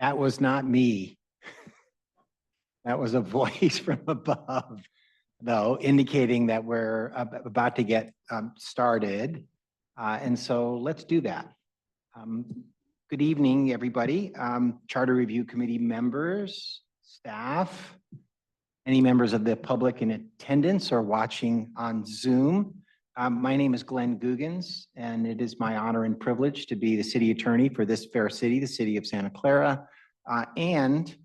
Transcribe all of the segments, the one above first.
That was not me. That was a voice from above, though, indicating that we're about to get started. And so let's do that. Good evening, everybody. Charter Review Committee members, staff, any members of the public in attendance or watching on Zoom. My name is Glenn Guggens, and it is my honor and privilege to be the city attorney for this fair city, the city of Santa Clara, and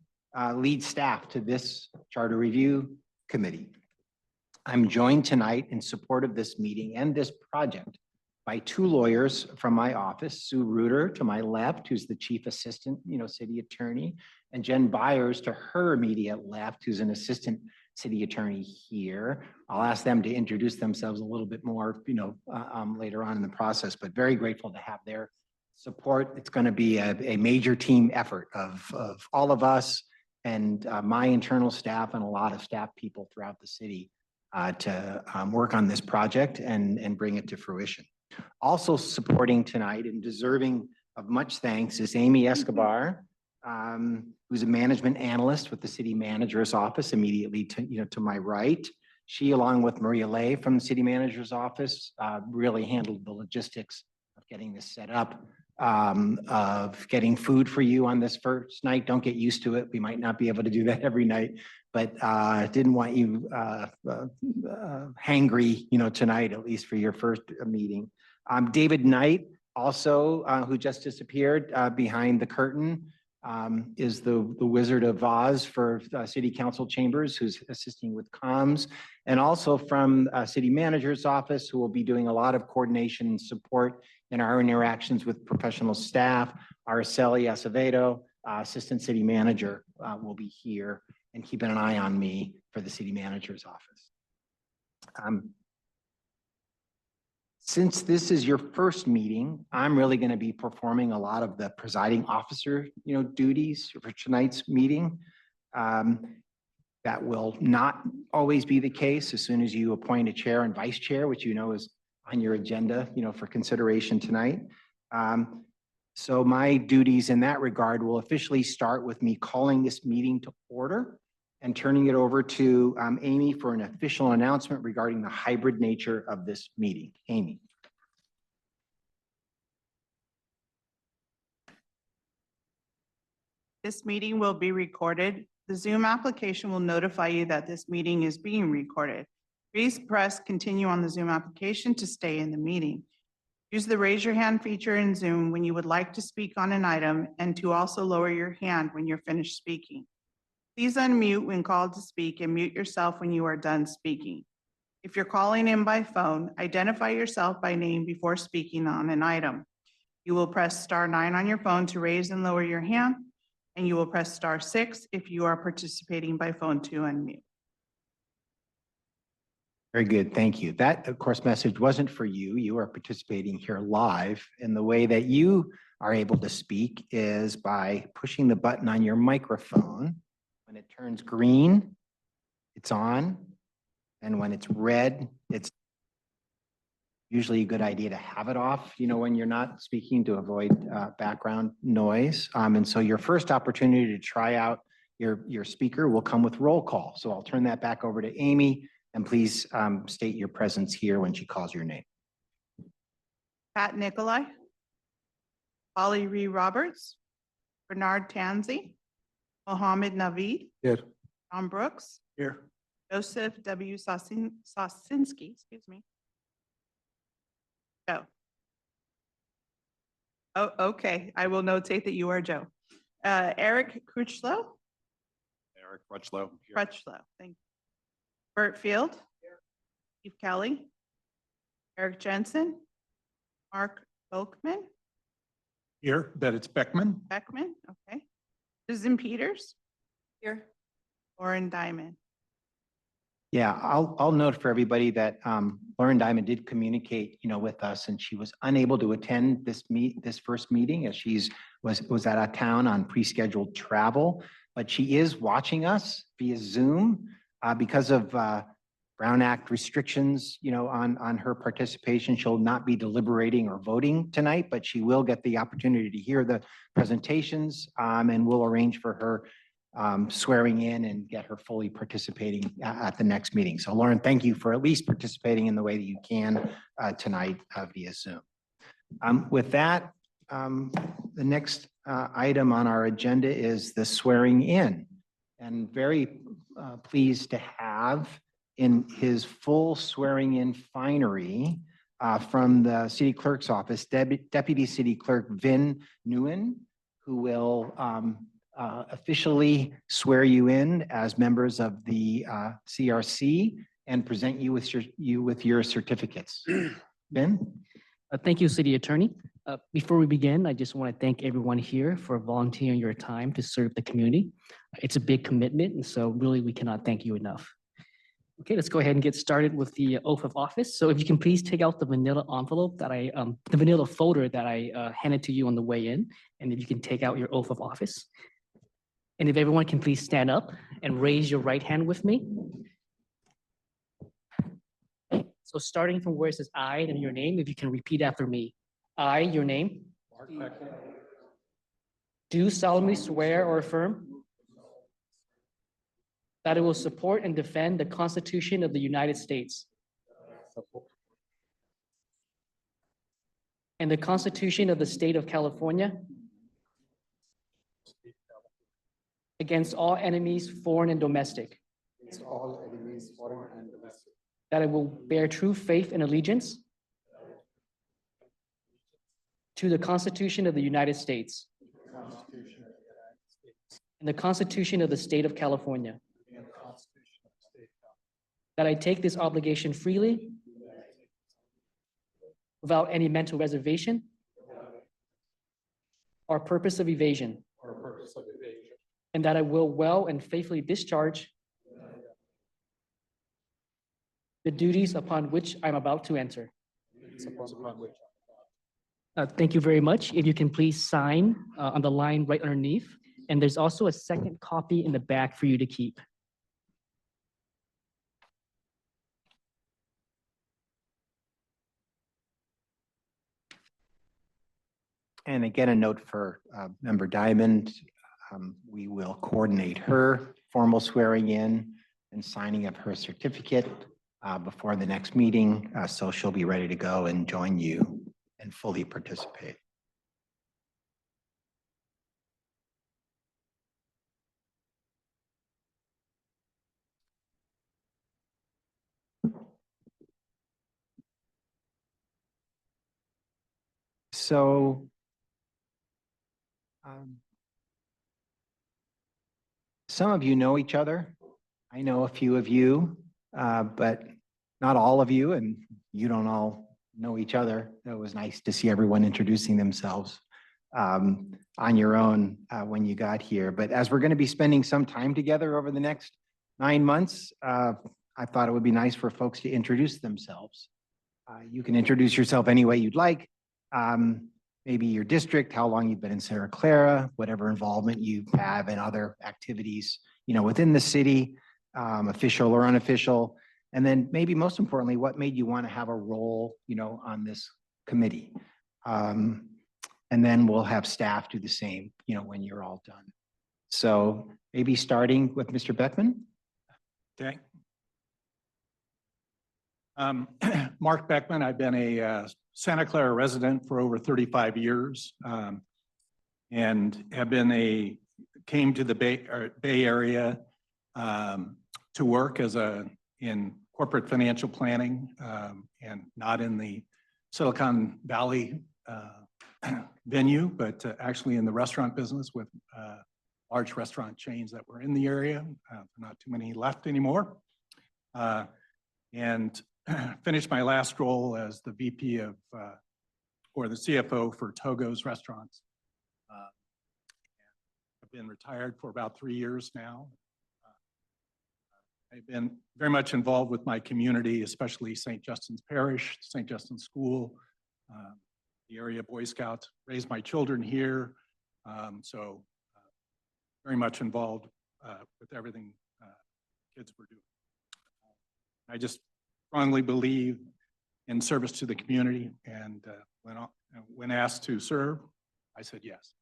lead staff to this Charter Review Committee. I'm joined tonight in support of this meeting and this project by two lawyers from my office, Sue Reuter to my left, who's the chief assistant, city attorney, and Jen Byers to her immediate left, who's an assistant city attorney here. I'll ask them to introduce themselves a little bit more, later on in the process, but very grateful to have their support. It's going to be a major team effort of all of us and my internal staff and a lot of staff people throughout the city to work on this project and bring it to fruition. Also supporting tonight and deserving of much thanks is Amy Escobar, who's a management analyst with the city manager's office immediately to my right. She, along with Maria Lay from the city manager's office, really handled the logistics of getting this set up, of getting food for you on this first night. Don't get used to it. We might not be able to do that every night, but didn't want you hangry, tonight, at least for your first meeting. David Knight, also, who just disappeared behind the curtain, is the Wizard of Oz for City Council Chambers, who's assisting with comms, and also from City Manager's Office, who will be doing a lot of coordination and support in our interactions with professional staff. Araceli Acevedo, Assistant City Manager, will be here and keeping an eye on me for the City Manager's Office. Since this is your first meeting, I'm really going to be performing a lot of the presiding officer, duties for tonight's meeting. That will not always be the case as soon as you appoint a chair and vice chair, which is on your agenda, for consideration tonight. So my duties in that regard will officially start with me calling this meeting to order and turning it over to Amy for an official announcement regarding the hybrid nature of this meeting. Amy. This meeting will be recorded. The Zoom application will notify you that this meeting is being recorded. Please press continue on the Zoom application to stay in the meeting. Use the raise your hand feature in Zoom when you would like to speak on an item and to also lower your hand when you're finished speaking. Please unmute when called to speak and mute yourself when you are done speaking. If you're calling in by phone, identify yourself by name before speaking on an item. You will press *9 on your phone to raise and lower your hand, and you will press *6 if you are participating by phone to unmute. Very good, thank you. That, of course, message wasn't for you. You are participating here live, and the way that you are able to speak is by pushing the button on your microphone. When it turns green, it's on, and when it's red, it's usually a good idea to have it off, when you're not speaking, to avoid background noise. And so your first opportunity to try out your speaker will come with roll call. So I'll turn that back over to Amy, and please state your presence here when she calls your name. Pat Nicolai, Holly Ree Roberts, Bernard Tanzi, Mohammed Naveed. Here. Tom Brooks. Here. Joseph W. Sosinski, excuse me. Joe. Oh, okay. I will notate that you are Joe. Eric Crutchlow. Eric Crutchlow. Crutchlow, thank you. Bert Field. Here. Steve Kelly. Eric Jensen. Mark Oakman. Here, that it's Beckman. Beckman, okay. Susan Peters. Here. Lauren Diamond. Yeah, I'll note for everybody that Lauren Diamond did communicate, with us, and she was unable to attend this first meeting as she was out of town on pre-scheduled travel, but she is watching us via Zoom because of Brown Act restrictions, on her participation. She'll not be deliberating or voting tonight, but she will get the opportunity to hear the presentations, and we'll arrange for her swearing in and get her fully participating at the next meeting. So Lauren, thank you for at least participating in the way that you can tonight via Zoom. With that, the next item on our agenda is the swearing in. And very pleased to have in his full swearing in finery from the city clerk's office, Deputy City Clerk Vin Nguyen, who will officially swear you in as members of the CRC and present you with your certificates. Vin? Thank you, City Attorney. Before we begin, I just want to thank everyone here for volunteering your time to serve the community. It's a big commitment, and so really we cannot thank you enough. Okay, let's go ahead and get started with the oath of office. So if you can please take out the manila envelope that the manila folder that I handed to you on the way in, and if you can take out your oath of office. And if everyone can please stand up and raise your right hand with me. So starting from where it says I and your name, if you can repeat after me. I, your name, do solemnly swear or affirm that I will support and defend the Constitution of the United States and the Constitution of the State of California against all enemies, foreign and domestic. That I will bear true faith and allegiance to the Constitution of the United States and the Constitution of the State of California. That I take this obligation freely without any mental reservation or purpose of evasion. And that I will well and faithfully discharge the duties upon which I'm about to enter. Thank you very much. If you can please sign on the line right underneath. And there's also a second copy in the back for you to keep. And again, a note for Member Diamond, we will coordinate her formal swearing in and signing of her certificate before the next meeting. So she'll be ready to go and join you and fully participate. So some of you know each other. I know a few of you, but not all of you, and you don't all know each other. It was nice to see everyone introducing themselves on your own when you got here. But as we're going to be spending some time together over the next 9 months, I thought it would be nice for folks to introduce themselves. You can introduce yourself any way you'd like. Maybe your district, how long you've been in Santa Clara, whatever involvement you have in other activities, within the city, official or unofficial. And then maybe most importantly, what made you want to have a role, on this committee? And then we'll have staff do the same, when you're all done. So maybe starting with Mr. Beckman. Okay. Mark Beckman, I've been a Santa Clara resident for over 35 years and have came to the Bay Area to work in corporate financial planning and not in the Silicon Valley venue, but actually in the restaurant business with large restaurant chains that were in the area. Not too many left anymore. And finished my last role as the VP of, or the CFO for Togo's Restaurants. I've been retired for about 3 years now. I've been very much involved with my community, especially St. Justin's Parish, St. Justin's School, the area Boy Scouts, raised my children here. So very much involved with everything kids were doing. I just strongly believe in service to the community, and when asked to serve, I said yes.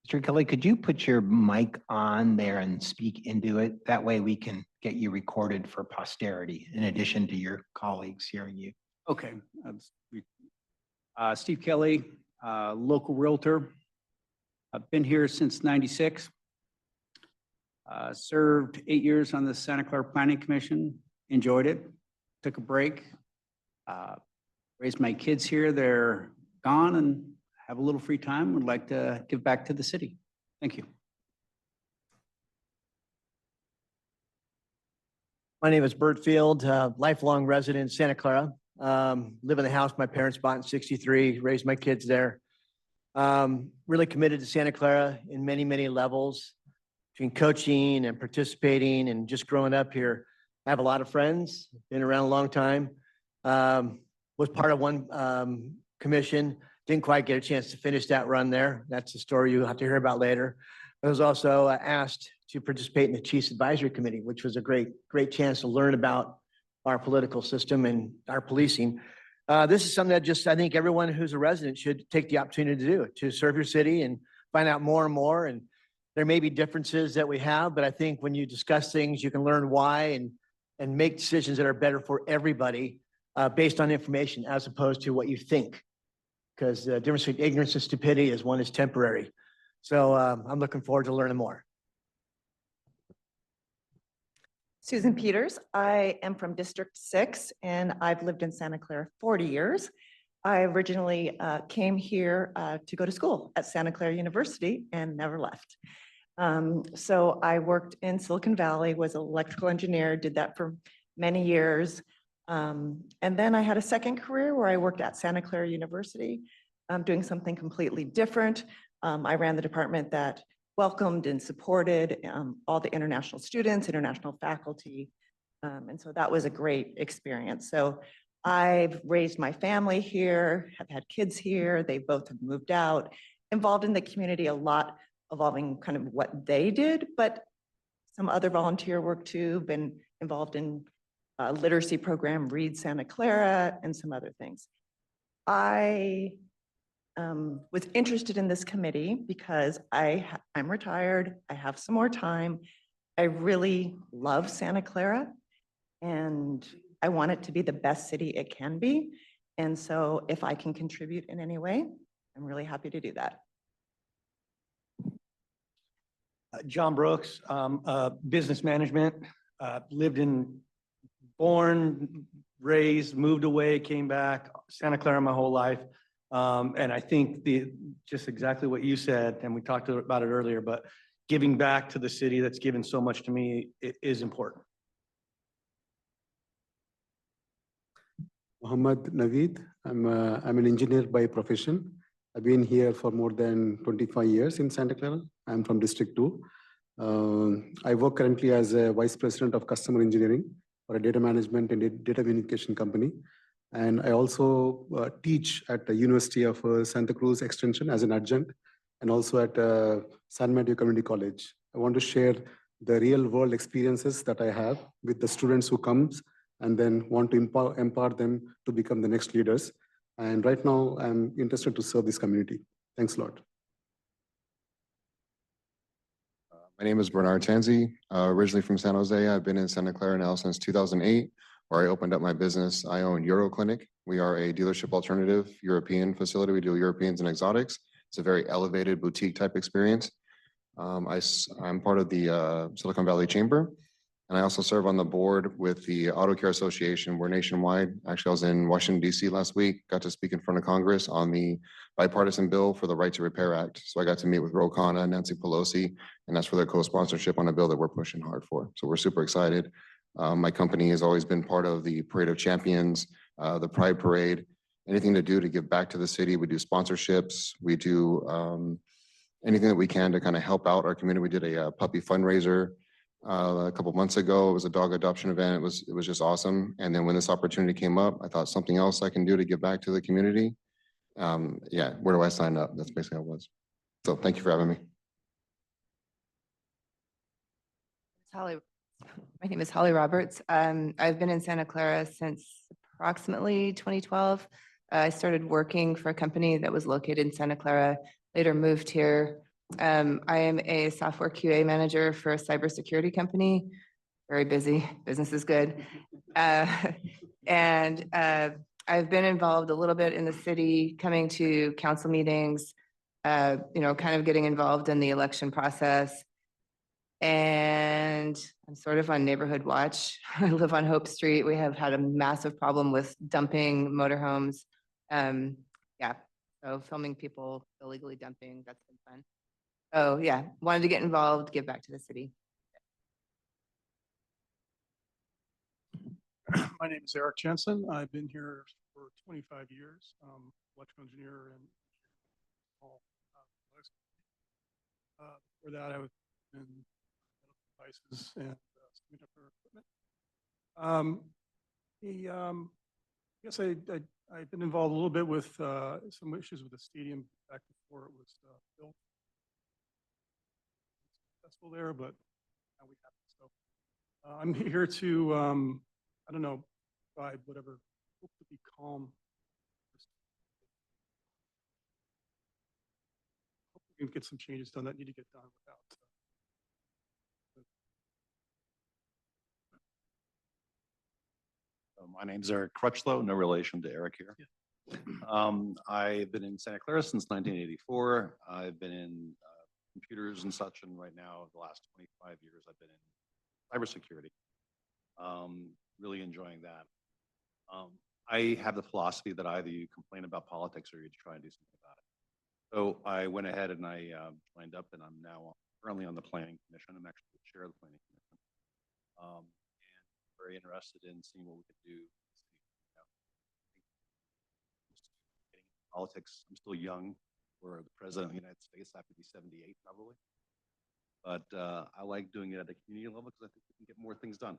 Mr. Kelly, could you put your mic on there and speak into it? That way we can get you recorded for posterity in addition to your colleagues hearing you. Okay. Steve Kelly, local realtor. I've been here since '96. Served 8 years on the Santa Clara Planning Commission, enjoyed it, took a break. Raised my kids here, they're gone and have a little free time, would like to give back to the city. Thank you. My name is Bert Field, lifelong resident in Santa Clara. Live in the house my parents bought in '63, raised my kids there. Really committed to Santa Clara in many, many levels, between coaching and participating and just growing up here. I have a lot of friends, been around a long time. Was part of one commission, didn't quite get a chance to finish that run there. That's a story you'll have to hear about later. I was also asked to participate in the Chiefs Advisory Committee, which was a great chance to learn about our political system and our policing. This is something that just, I think everyone who's a resident should take the opportunity to do, to serve your city and find out more and more. And there may be differences that we have, but I think when you discuss things, you can learn why and make decisions that are better for everybody based on information as opposed to what you think. Because the difference between ignorance and stupidity is one is temporary. So I'm looking forward to learning more. Susan Peters. I am from District 6 and I've lived in Santa Clara 40 years. I originally came here to go to school at Santa Clara University and never left. So I worked in Silicon Valley, was an electrical engineer, did that for many years. And then I had a second career where I worked at Santa Clara University, doing something completely different. I ran the department that welcomed and supported all the international students, international faculty. And so that was a great experience. So I've raised my family here, have had kids here. They both have moved out, involved in the community a lot, evolving kind of what they did, but some other volunteer work too, been involved in a literacy program, Read Santa Clara, and some other things. I was interested in this committee because I'm retired, I have some more time. I really love Santa Clara and I want it to be the best city it can be. And so if I can contribute in any way, I'm really happy to do that. John Brooks, business management, born, raised, moved away, came back, Santa Clara my whole life. And I think just exactly what you said, and we talked about it earlier, but giving back to the city that's given so much to me is important. Muhammad Naveed. I'm an engineer by profession. I've been here for more than 25 years in Santa Clara. I'm from District 2. I work currently as a Vice President of Customer Engineering for a data management and data communication company. And I also teach at the University of Santa Cruz Extension as an adjunct and also at San Mateo Community College. I want to share the real world experiences that I have with the students who comes and then want to empower them to become the next leaders. And right now I'm interested to serve this community. Thanks a lot. My name is Bernard Tanzi, originally from San Jose. I've been in Santa Clara now since 2008, where I opened up my business. I own Euro Clinic. We are a dealership alternative European facility. We do Europeans and exotics. It's a very elevated boutique type experience. I'm part of the Silicon Valley Chamber, and I also serve on the board with the Auto Care Association. We're nationwide. Actually, I was in Washington, D.C. last week, got to speak in front of Congress on the bipartisan bill for the Right to Repair Act. So I got to meet with Ro Khanna and Nancy Pelosi, and that's for their co-sponsorship on a bill that we're pushing hard for. So we're super excited. My company has always been part of the Parade of Champions, the Pride Parade, anything to do to give back to the city. We do sponsorships. We do anything that we can to kind of help out our community. We did a puppy fundraiser a couple months ago. It was a dog adoption event. It was just awesome. And then when this opportunity came up, I thought something else I can do to give back to the community. Yeah, where do I sign up? That's basically how it was. So thank you for having me. Holly, my name is Holly Roberts. I've been in Santa Clara since approximately 2012. I started working for a company that was located in Santa Clara, later moved here. I am a software QA manager for a cybersecurity company. Very busy, business is good. And I've been involved a little bit in the city, coming to council meetings, kind of getting involved in the election process. And I'm sort of on neighborhood watch. I live on Hope Street. We have had a massive problem with dumping motorhomes. Yeah, so filming people illegally dumping, that's been fun. Oh, yeah, wanted to get involved, give back to the city. My name is Eric Jensen. I've been here for 25 years, electrical engineer and all. For that, I was in devices and semiconductor equipment. I guess I've been involved a little bit with some issues with the stadium back before it was built. Successful there, but now we have it. So I'm here to, I don't know, provide whatever, hope to be calm. Hope we can get some changes done that need to get done without. My name's Eric Crutchlow, no relation to Eric here. I've been in Santa Clara since 1984. I've been in computers and such, and right now, the last 25 years, I've been in cybersecurity. Really enjoying that. I have the philosophy that either you complain about politics or you try and do something about it. So I went ahead and I lined up, and I'm now currently on the Planning Commission. I'm actually the chair of the Planning Commission. And very interested in seeing what we could do. Politics, I'm still young. We're the president of the United States. I have to be 78 probably. But I like doing it at the community level because I think we can get more things done.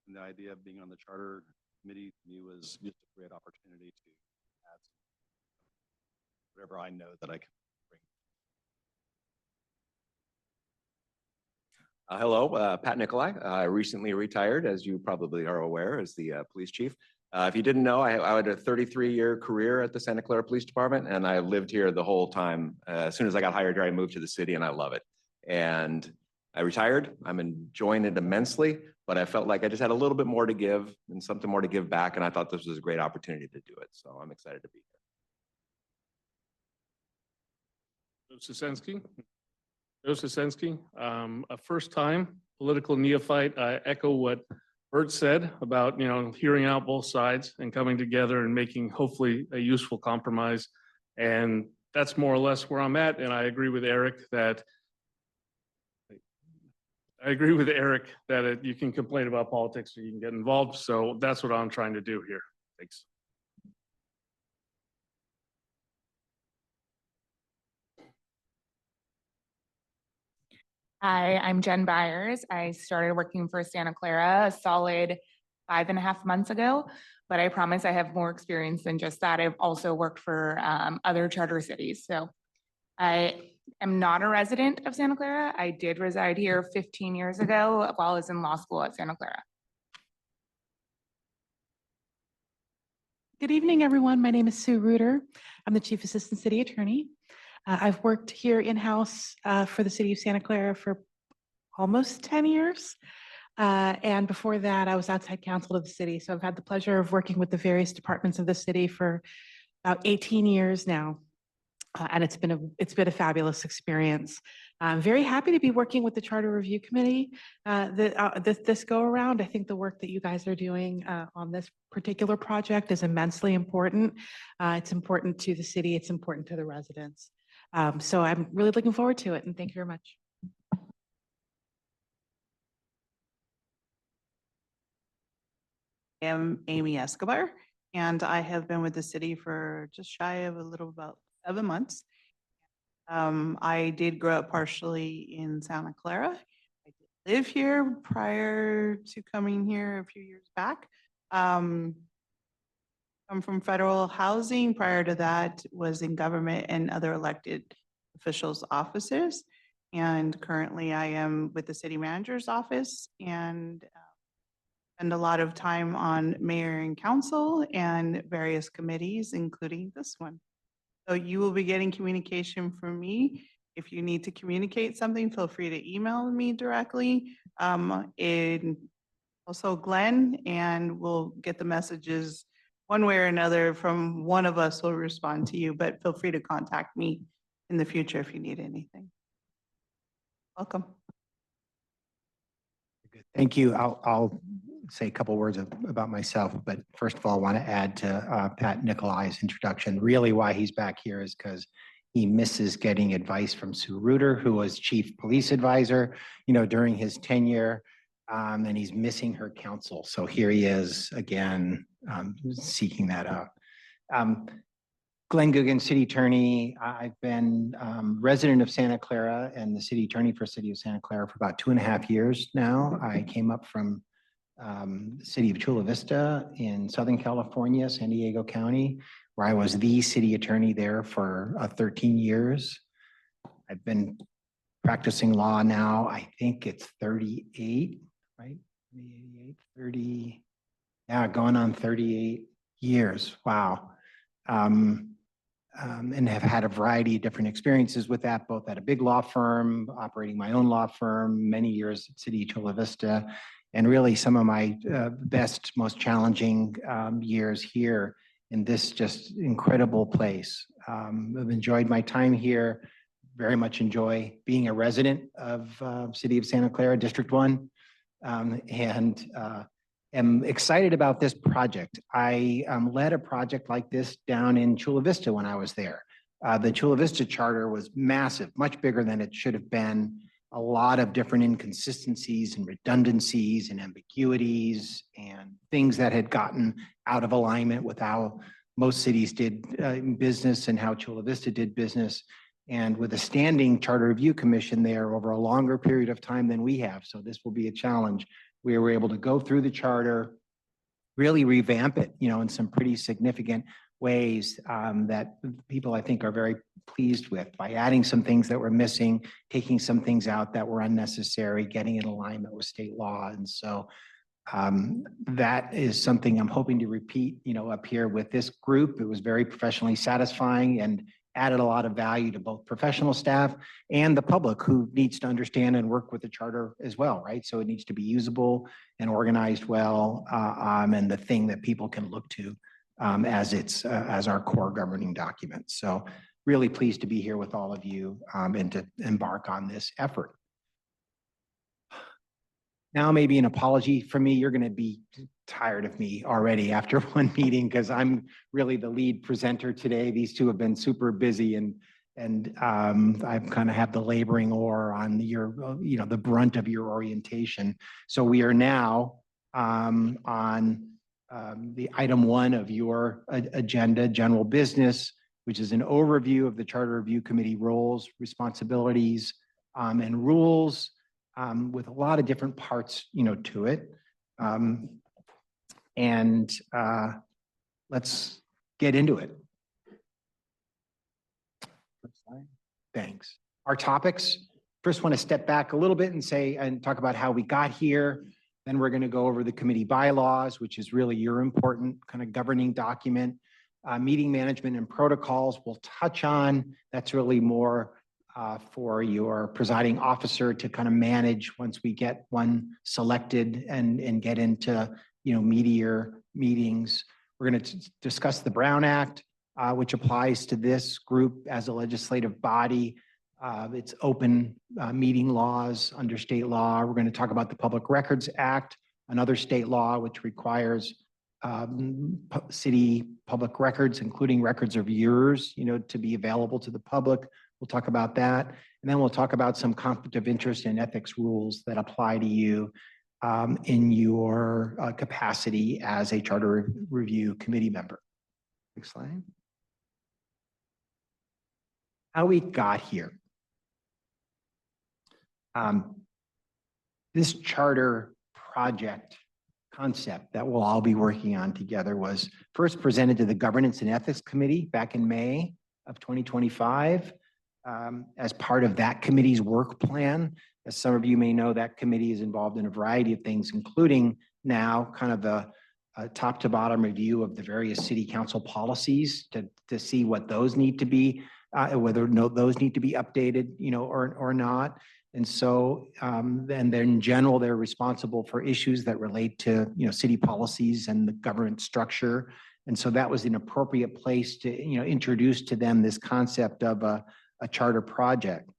And the idea of being on the charter committee to me was just a great opportunity to add whatever I know that I can bring. Hello, Pat Nikolai. I recently retired, as you probably are aware, as the police chief. If you didn't know, I had a 33-year career at the Santa Clara Police Department, and I lived here the whole time. As soon as I got hired here, I moved to the city, and I love it. And I retired. I'm enjoying it immensely, but I felt like I just had a little bit more to give and something more to give back, and I thought this was a great opportunity to do it. So I'm excited to be here. Joe Sosensky, a first-time political neophyte. I echo what Bert said about, hearing out both sides and coming together and making hopefully a useful compromise. And that's more or less where I'm at. And I agree with Eric that you can complain about politics or you can get involved. So that's what I'm trying to do here. Thanks. Hi, I'm Jen Byers. I started working for Santa Clara a solid 5.5 months ago, but I promise I have more experience than just that. I've also worked for other charter cities. So I am not a resident of Santa Clara. I did reside here 15 years ago while I was in law school at Santa Clara. Good evening, everyone. My name is Sue Reuter. I'm the Chief Assistant City Attorney. I've worked here in-house for the city of Santa Clara for almost 10 years. And before that, I was outside counsel of the city. So I've had the pleasure of working with the various departments of the city for about 18 years now. And it's been a fabulous experience. I'm very happy to be working with the Charter Review Committee this go around. I think the work that you guys are doing on this particular project is immensely important. It's important to the city. It's important to the residents. So I'm really looking forward to it, and thank you very much. I am Amy Escobar, and I have been with the city for just shy of a little about 7 months. I did grow up partially in Santa Clara. I did live here prior to coming here a few years back. I'm from federal housing. Prior to that was in government and other elected officials' offices. And currently I am with the city manager's office and spend a lot of time on mayor and council and various committees, including this one. So you will be getting communication from me. If you need to communicate something, feel free to email me directly. And also Glenn, and we'll get the messages one way or another from one of us will respond to you, but feel free to contact me in the future if you need anything. Welcome. Thank you. I'll say a couple words about myself, but first of all, I want to add to Pat Nicolai's introduction. Really why he's back here is because he misses getting advice from Sue Reuter, who was chief police advisor, during his tenure, and he's missing her counsel. So here he is again, seeking that out. Glenn Guggen, city attorney. I've been resident of Santa Clara and the city attorney for city of Santa Clara for about 2.5 years now. I came up from the city of Chula Vista in Southern California, San Diego County, where I was the city attorney there for 13 years. I've been practicing law now, I think it's 38, right? 30, yeah, going on 38 years. Wow. And have had a variety of different experiences with that, both at a big law firm, operating my own law firm, many years at City of Chula Vista, and really some of my best, most challenging years here in this just incredible place. I've enjoyed my time here, very much enjoy being a resident of City of Santa Clara, District 1, and am excited about this project. I led a project like this down in Chula Vista when I was there. The Chula Vista charter was massive, much bigger than it should have been. A lot of different inconsistencies and redundancies and ambiguities and things that had gotten out of alignment with how most cities did business and how Chula Vista did business. And with a standing charter review commission there over a longer period of time than we have. So this will be a challenge. We were able to go through the charter, really revamp it, in some pretty significant ways that people, I think, are very pleased with by adding some things that were missing, taking some things out that were unnecessary, getting in alignment with state law. And so that is something I'm hoping to repeat, up here with this group. It was very professionally satisfying and added a lot of value to both professional staff and the public who needs to understand and work with the charter as well, right? So it needs to be usable and organized well, and the thing that people can look to as our core governing document. So really pleased to be here with all of you and to embark on this effort. Now, maybe an apology from me. You're going to be tired of me already after one meeting because I'm really the lead presenter today. These two have been super busy and I've kind of had the laboring oar on the brunt of your orientation. So we are now on the item 1 of your agenda, general business, which is an overview of the Charter Review Committee roles, responsibilities, and rules. With a lot of different parts, to it. Let's get into it. Thanks. Our topics, first want to step back a little bit and talk about how we got here. Then we're going to go over the committee bylaws, which is really your important kind of governing document. Meeting management and protocols we'll touch on. That's really more for your presiding officer to kind of manage once we get one selected and get into, meatier meetings. We're going to discuss the Brown Act, which applies to this group as a legislative body. It's open meeting laws under state law. We're going to talk about the Public Records Act, another state law which requires city public records, including records of yours, to be available to the public. We'll talk about that. And then we'll talk about some conflict of interest and ethics rules that apply to you in your capacity as a Charter Review Committee member. Next slide. How we got here. This charter project concept that we'll all be working on together was first presented to the Governance and Ethics Committee back in May of 2025. As part of that committee's work plan, as some of you may know, that committee is involved in a variety of things, including now kind of a top to bottom review of the various city council policies to see what those need to be, whether those need to be updated, or not. And so, and then in general, they're responsible for issues that relate to, city policies and the government structure. And so that was an appropriate place to, introduce to them this concept of a charter project.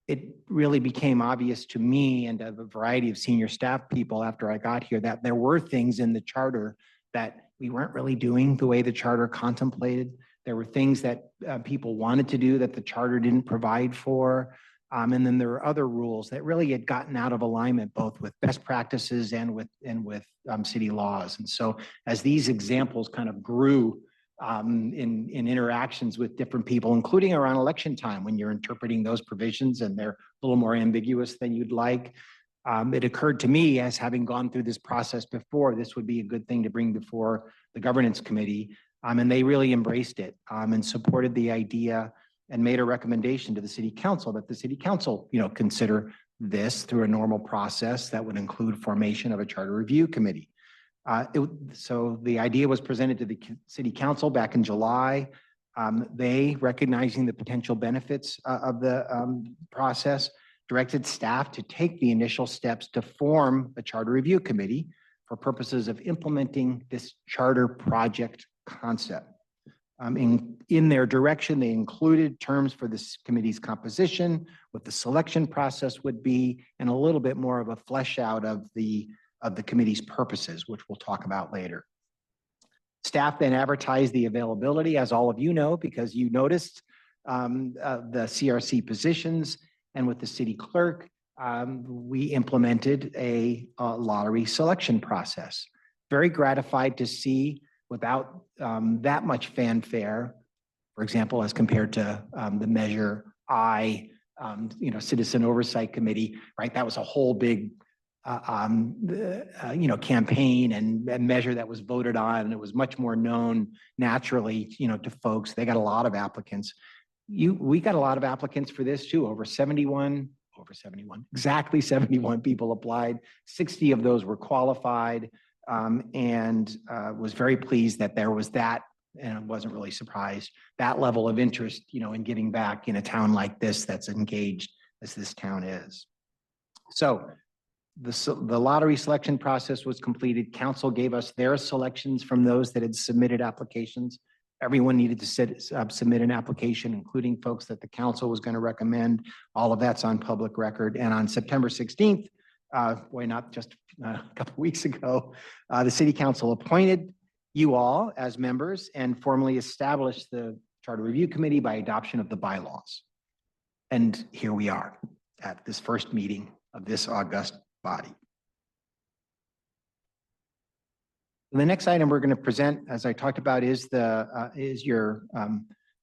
It really became obvious to me and a variety of senior staff people after I got here that there were things in the charter that we weren't really doing the way the charter contemplated. There were things that people wanted to do that the charter didn't provide for. And then there were other rules that really had gotten out of alignment, both with best practices and with city laws. And so as these examples kind of grew in interactions with different people, including around election time, when you're interpreting those provisions and they're a little more ambiguous than you'd like, it occurred to me, as having gone through this process before, this would be a good thing to bring before the governance committee. And they really embraced it and supported the idea and made a recommendation to the city council that the city council, consider this through a normal process that would include formation of a charter review committee. So the idea was presented to the city council back in July. They, recognizing the potential benefits of the process, directed staff to take the initial steps to form a charter review committee for purposes of implementing this charter project concept. In their direction, they included terms for this committee's composition, what the selection process would be, and a little bit more of a flesh out of the committee's purposes, which we'll talk about later. Staff then advertised the availability, as all of you know, because you noticed the CRC positions, and with the city clerk, we implemented a lottery selection process. Very gratified to see, without that much fanfare, for example, as compared to the Measure I, Citizen Oversight Committee, right? That was a whole big, campaign and measure that was voted on, and it was much more known naturally, to folks. They got a lot of applicants. We got a lot of applicants for this too. Exactly 71 people applied. 60 of those were qualified. And was very pleased that there was that, and I wasn't really surprised, that level of interest, in giving back in a town like this that's engaged as this town is. So the lottery selection process was completed. Council gave us their selections from those that had submitted applications. Everyone needed to submit an application, including folks that the council was going to recommend. All of that's on public record. And on September 16th, not just a couple of weeks ago, the city council appointed you all as members and formally established the Charter Review Committee by adoption of the bylaws. And here we are at this first meeting of this august body. The next item we're going to present, as I talked about, is your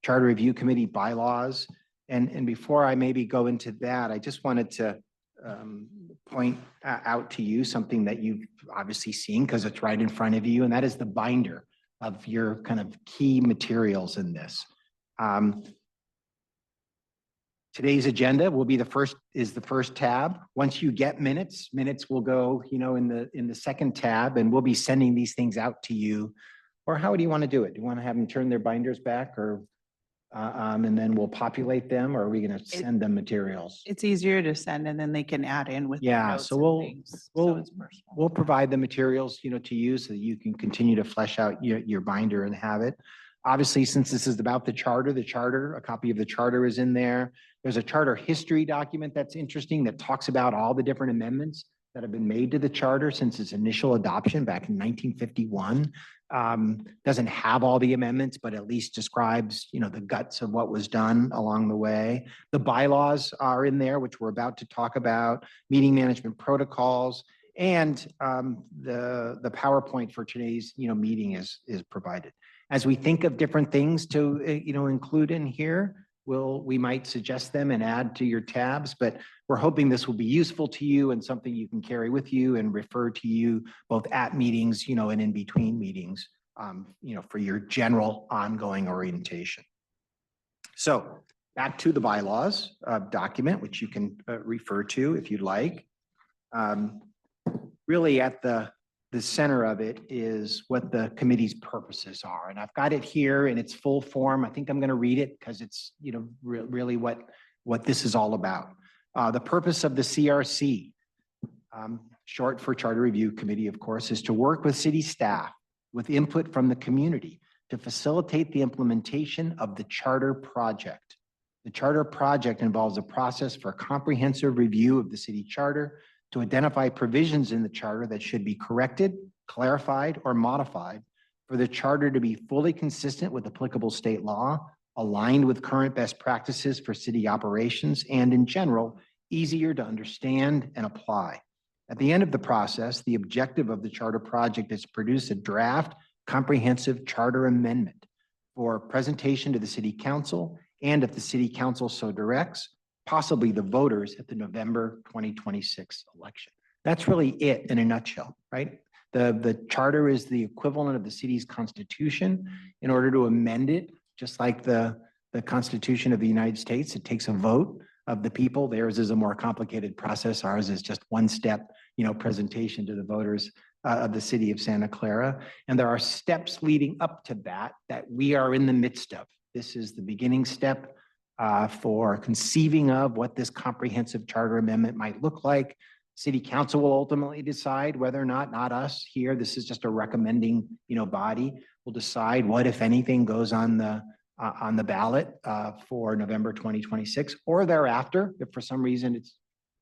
Charter Review Committee bylaws. And before I maybe go into that, I just wanted to point out to you something that you've obviously seen because it's right in front of you, and that is the binder of your kind of key materials in this. Today's agenda will be the first tab. Once you get minutes will go, in the second tab, and we'll be sending these things out to you. Or how do you want to do it? Do you want to have them turn their binders back, or and then we'll populate them, or are we going to send them materials? It's easier to send, and then they can add in with. Yeah, so we'll provide the materials, to you so that you can continue to flesh out your binder and have it. Obviously, since this is about the charter, a copy of the charter is in there. There's a charter history document that's interesting that talks about all the different amendments that have been made to the charter since its initial adoption back in 1951. Doesn't have all the amendments, but at least describes, the guts of what was done along the way. The bylaws are in there, which we're about to talk about, meeting management protocols, and the PowerPoint for today's, meeting is provided. As we think of different things to, include in here, we might suggest them and add to your tabs, but we're hoping this will be useful to you and something you can carry with you and refer to you both at meetings, and in between meetings, for your general ongoing orientation. So back to the bylaws document, which you can refer to if you'd like. Really at the center of it is what the committee's purposes are. And I've got it here in its full form. I think I'm going to read it because it's, really what this is all about. The purpose of the CRC, short for Charter Review Committee, of course, is to work with city staff with input from the community to facilitate the implementation of the charter project. The charter project involves a process for a comprehensive review of the city charter to identify provisions in the charter that should be corrected, clarified, or modified for the charter to be fully consistent with applicable state law, aligned with current best practices for city operations, and in general, easier to understand and apply. At the end of the process, the objective of the charter project is to produce a draft comprehensive charter amendment for presentation to the city council, and if the city council so directs, possibly the voters at the November 2026 election. That's really it in a nutshell, right? The charter is the equivalent of the city's constitution. In order to amend it, just like the Constitution of the United States, it takes a vote of the people. Theirs is a more complicated process. Ours is just one step, presentation to the voters of the city of Santa Clara. And there are steps leading up to that we are in the midst of. This is the beginning step for conceiving of what this comprehensive charter amendment might look like. City council will ultimately decide whether or not us here, this is just a recommending, body, will decide what, if anything, goes on the ballot for November 2026 or thereafter. If for some reason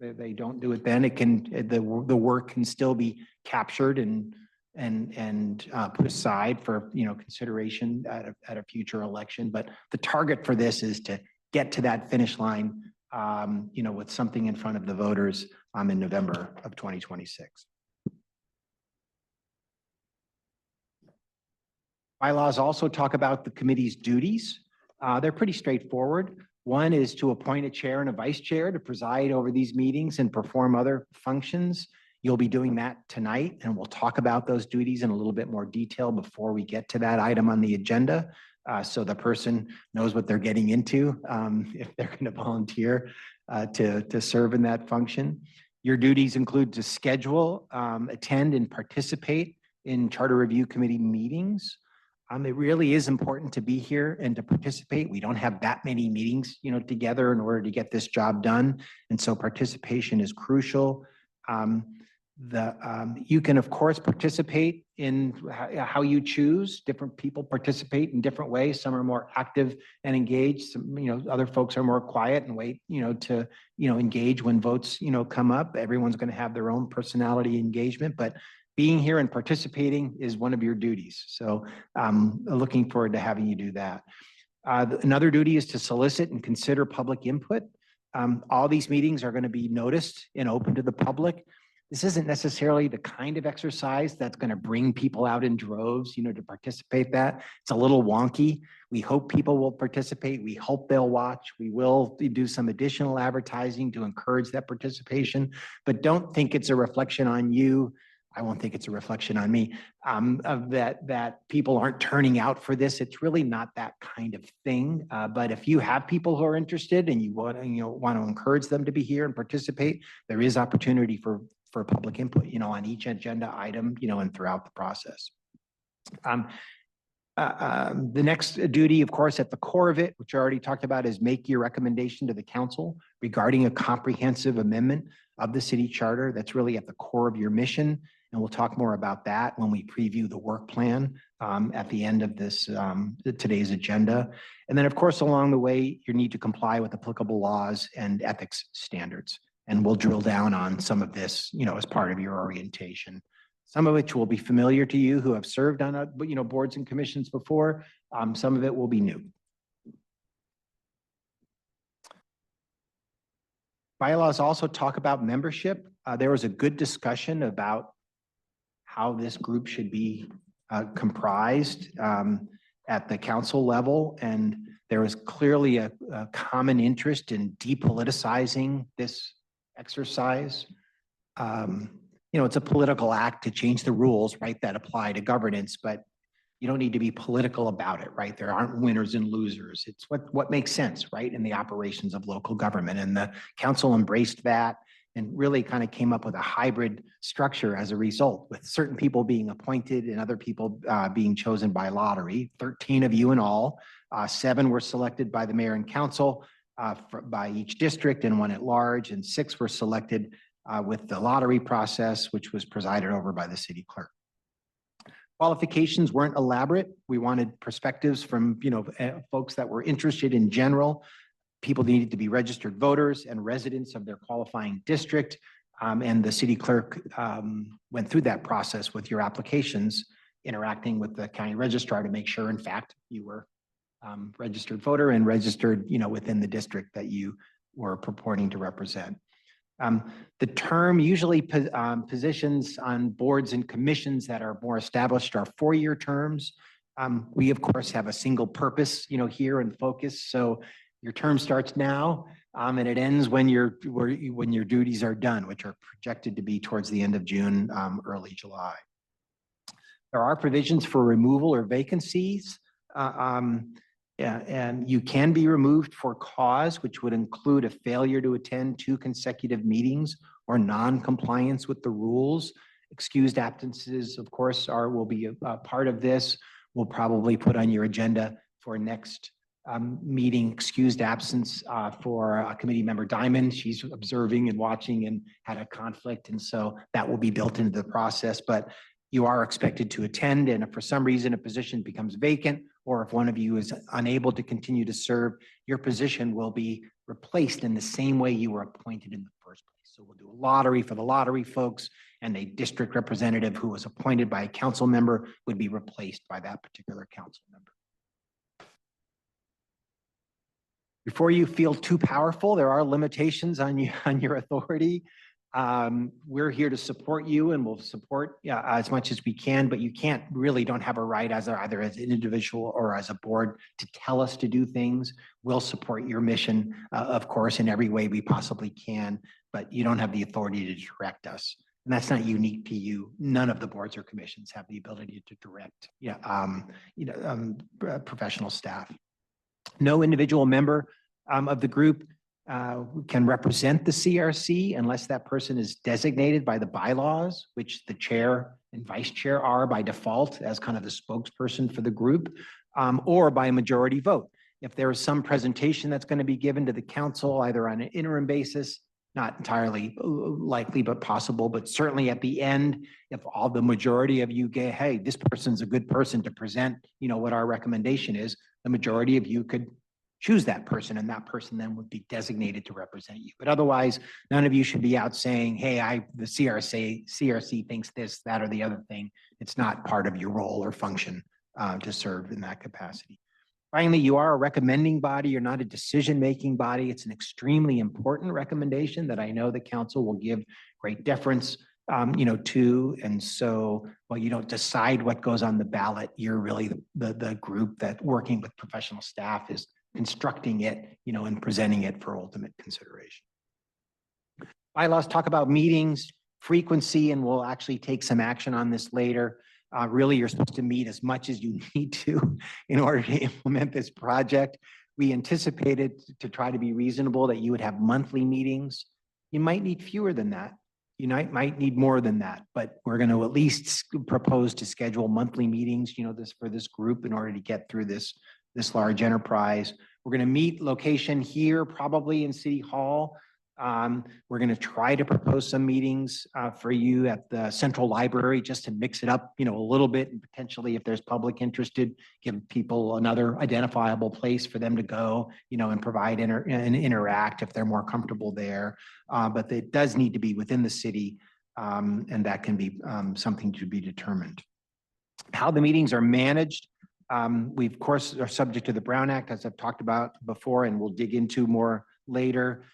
they don't do it, then the work can still be captured and put aside for consideration at a future election. But the target for this is to get to that finish line, with something in front of the voters in November of 2026. Bylaws also talk about the committee's duties. They're pretty straightforward. One is to appoint a chair and a vice chair to preside over these meetings and perform other functions. You'll be doing that tonight, and we'll talk about those duties in a little bit more detail before we get to that item on the agenda. So the person knows what they're getting into if they're going to volunteer to serve in that function. Your duties include to schedule, attend, and participate in Charter Review Committee meetings. It really is important to be here and to participate. We don't have that many meetings, together in order to get this job done. And so participation is crucial. You can, of course, participate in how you choose. Different people participate in different ways. Some are more active and engaged. Some, other folks are more quiet and wait, to, engage when votes, come up. Everyone's going to have their own personality engagement, but being here and participating is one of your duties. So looking forward to having you do that. Another duty is to solicit and consider public input. All these meetings are going to be noticed and open to the public. This isn't necessarily the kind of exercise that's going to bring people out in droves, to participate that. It's a little wonky. We hope people will participate. We hope they'll watch. We will do some additional advertising to encourage that participation, but don't think it's a reflection on you. I won't think it's a reflection on me, of that people aren't turning out for this. It's really not that kind of thing. But if you have people who are interested and you want to encourage them to be here and participate, there is opportunity for public input, on each agenda item, and throughout the process. The next duty, of course, at the core of it, which I already talked about, is make your recommendation to the council regarding a comprehensive amendment of the city charter. That's really at the core of your mission. And we'll talk more about that when we preview the work plan at the end of this today's agenda. And then, of course, along the way, you need to comply with applicable laws and ethics standards. And we'll drill down on some of this, as part of your orientation. Some of which will be familiar to you who have served on boards and commissions before. Some of it will be new. Bylaws also talk about membership. There was a good discussion about how this group should be comprised at the council level. And There was clearly a common interest in depoliticizing this exercise. It's a political act to change the rules, right, that apply to governance, but you don't need to be political about it, right? There aren't winners and losers. It's what makes sense, right, in the operations of local government. And the council embraced that and really kind of came up with a hybrid structure as a result, with certain people being appointed and other people being chosen by lottery. 13 of you in all. 7 were selected by the mayor and council by each district and 1 at large, and 6 were selected with the lottery process, which was presided over by the city clerk. Qualifications weren't elaborate. We wanted perspectives from, folks that were interested in general. People needed to be registered voters and residents of their qualifying district. And the city clerk went through that process with your applications, interacting with the county registrar to make sure, in fact, you were registered voter and registered, within the district that you were purporting to represent. The term usually positions on boards and commissions that are more established are 4-year terms. We, of course, have a single purpose, here and focus. So your term starts now, and it ends when your duties are done, which are projected to be towards the end of June, early July. There are provisions for removal or vacancies. And you can be removed for cause, which would include a failure to attend 2 consecutive meetings or non-compliance with the rules. Excused absences, of course, will be a part of this. We'll probably put on your agenda for next meeting excused absence for Committee Member Diamond. She's observing and watching and had a conflict, and so that will be built into the process. But you are expected to attend, and if for some reason a position becomes vacant, or if one of you is unable to continue to serve, your position will be replaced in the same way you were appointed in the first place. So we'll do a lottery for the lottery folks, and a district representative who was appointed by a council member would be replaced by that particular council member. Before you feel too powerful, there are limitations on your authority. We're here to support you, and we'll support as much as we can, but you don't have a right either as an individual or as a board to tell us to do things. We'll support your mission, of course, in every way we possibly can, but you don't have the authority to direct us. And that's not unique to you. None of the boards or commissions have the ability to direct professional staff. No individual member of the group can represent the CRC unless that person is designated by the bylaws, which the chair and vice chair are by default as kind of the spokesperson for the group, or by a majority vote. If there is some presentation that's going to be given to the council, either on an interim basis, not entirely likely, but possible, but certainly at the end, if all the majority of you get, hey, this person's a good person to present, what our recommendation is, the majority of you could choose that person, and that person then would be designated to represent you. But otherwise, none of you should be out saying, hey, the CRC thinks this, that, or the other thing. It's not part of your role or function to serve in that capacity. Finally, you are a recommending body. You're not a decision-making body. It's an extremely important recommendation that I know the council will give great deference to. And so while you don't decide what goes on the ballot, you're really the group that, working with professional staff, is constructing it, and presenting it for ultimate consideration. Bylaws talk about meetings, frequency, and we'll actually take some action on this later. Really, you're supposed to meet as much as you need to in order to implement this project. We anticipated, to try to be reasonable, that you would have monthly meetings. You might need fewer than that. You might need more than that, but we're going to at least propose to schedule monthly meetings, for this group in order to get through this large enterprise. We're going to meet location here, probably in City Hall. We're going to try to propose some meetings for you at the Central Library, just to mix it up, a little bit, and potentially, if there's public interested, give people another identifiable place for them to go, and provide and interact if they're more comfortable there. But it does need to be within the city, and that can be something to be determined. How the meetings are managed. We, of course, are subject to the Brown Act, as I've talked about before, and we'll dig into more later.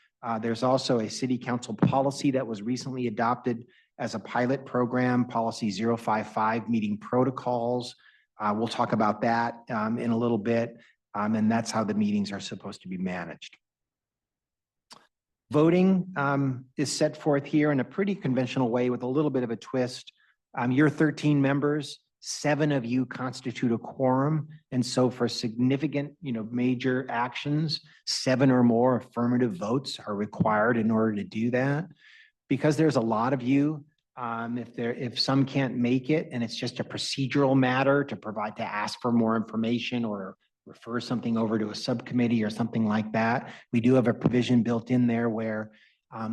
There's also a city council policy that was recently adopted as a pilot program, Policy 055, meeting protocols. We'll talk about that in a little bit. And that's how the meetings are supposed to be managed. Voting is set forth here in a pretty conventional way with a little bit of a twist. You're 13 members, 7 of you constitute a quorum. And so for significant, major actions, 7 or more affirmative votes are required in order to do that. Because there's a lot of you, if some can't make it and it's just a procedural matter to ask for more information or refer something over to a subcommittee or something like that, we do have a provision built in there where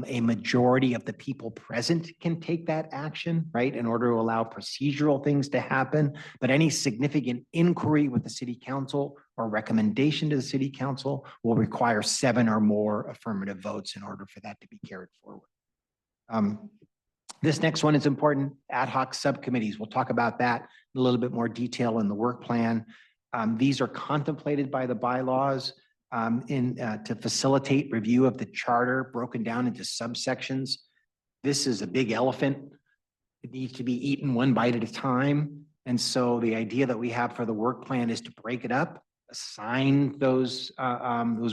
a majority of the people present can take that action, right, in order to allow procedural things to happen. But any significant inquiry with the city council or recommendation to the city council will require 7 or more affirmative votes in order for that to be carried forward. This next one is important, ad hoc subcommittees. We'll talk about that in a little bit more detail in the work plan. These are contemplated by the bylaws to facilitate review of the charter broken down into subsections. This is a big elephant. It needs to be eaten one bite at a time. And so the idea that we have for the work plan is to break it up, assign those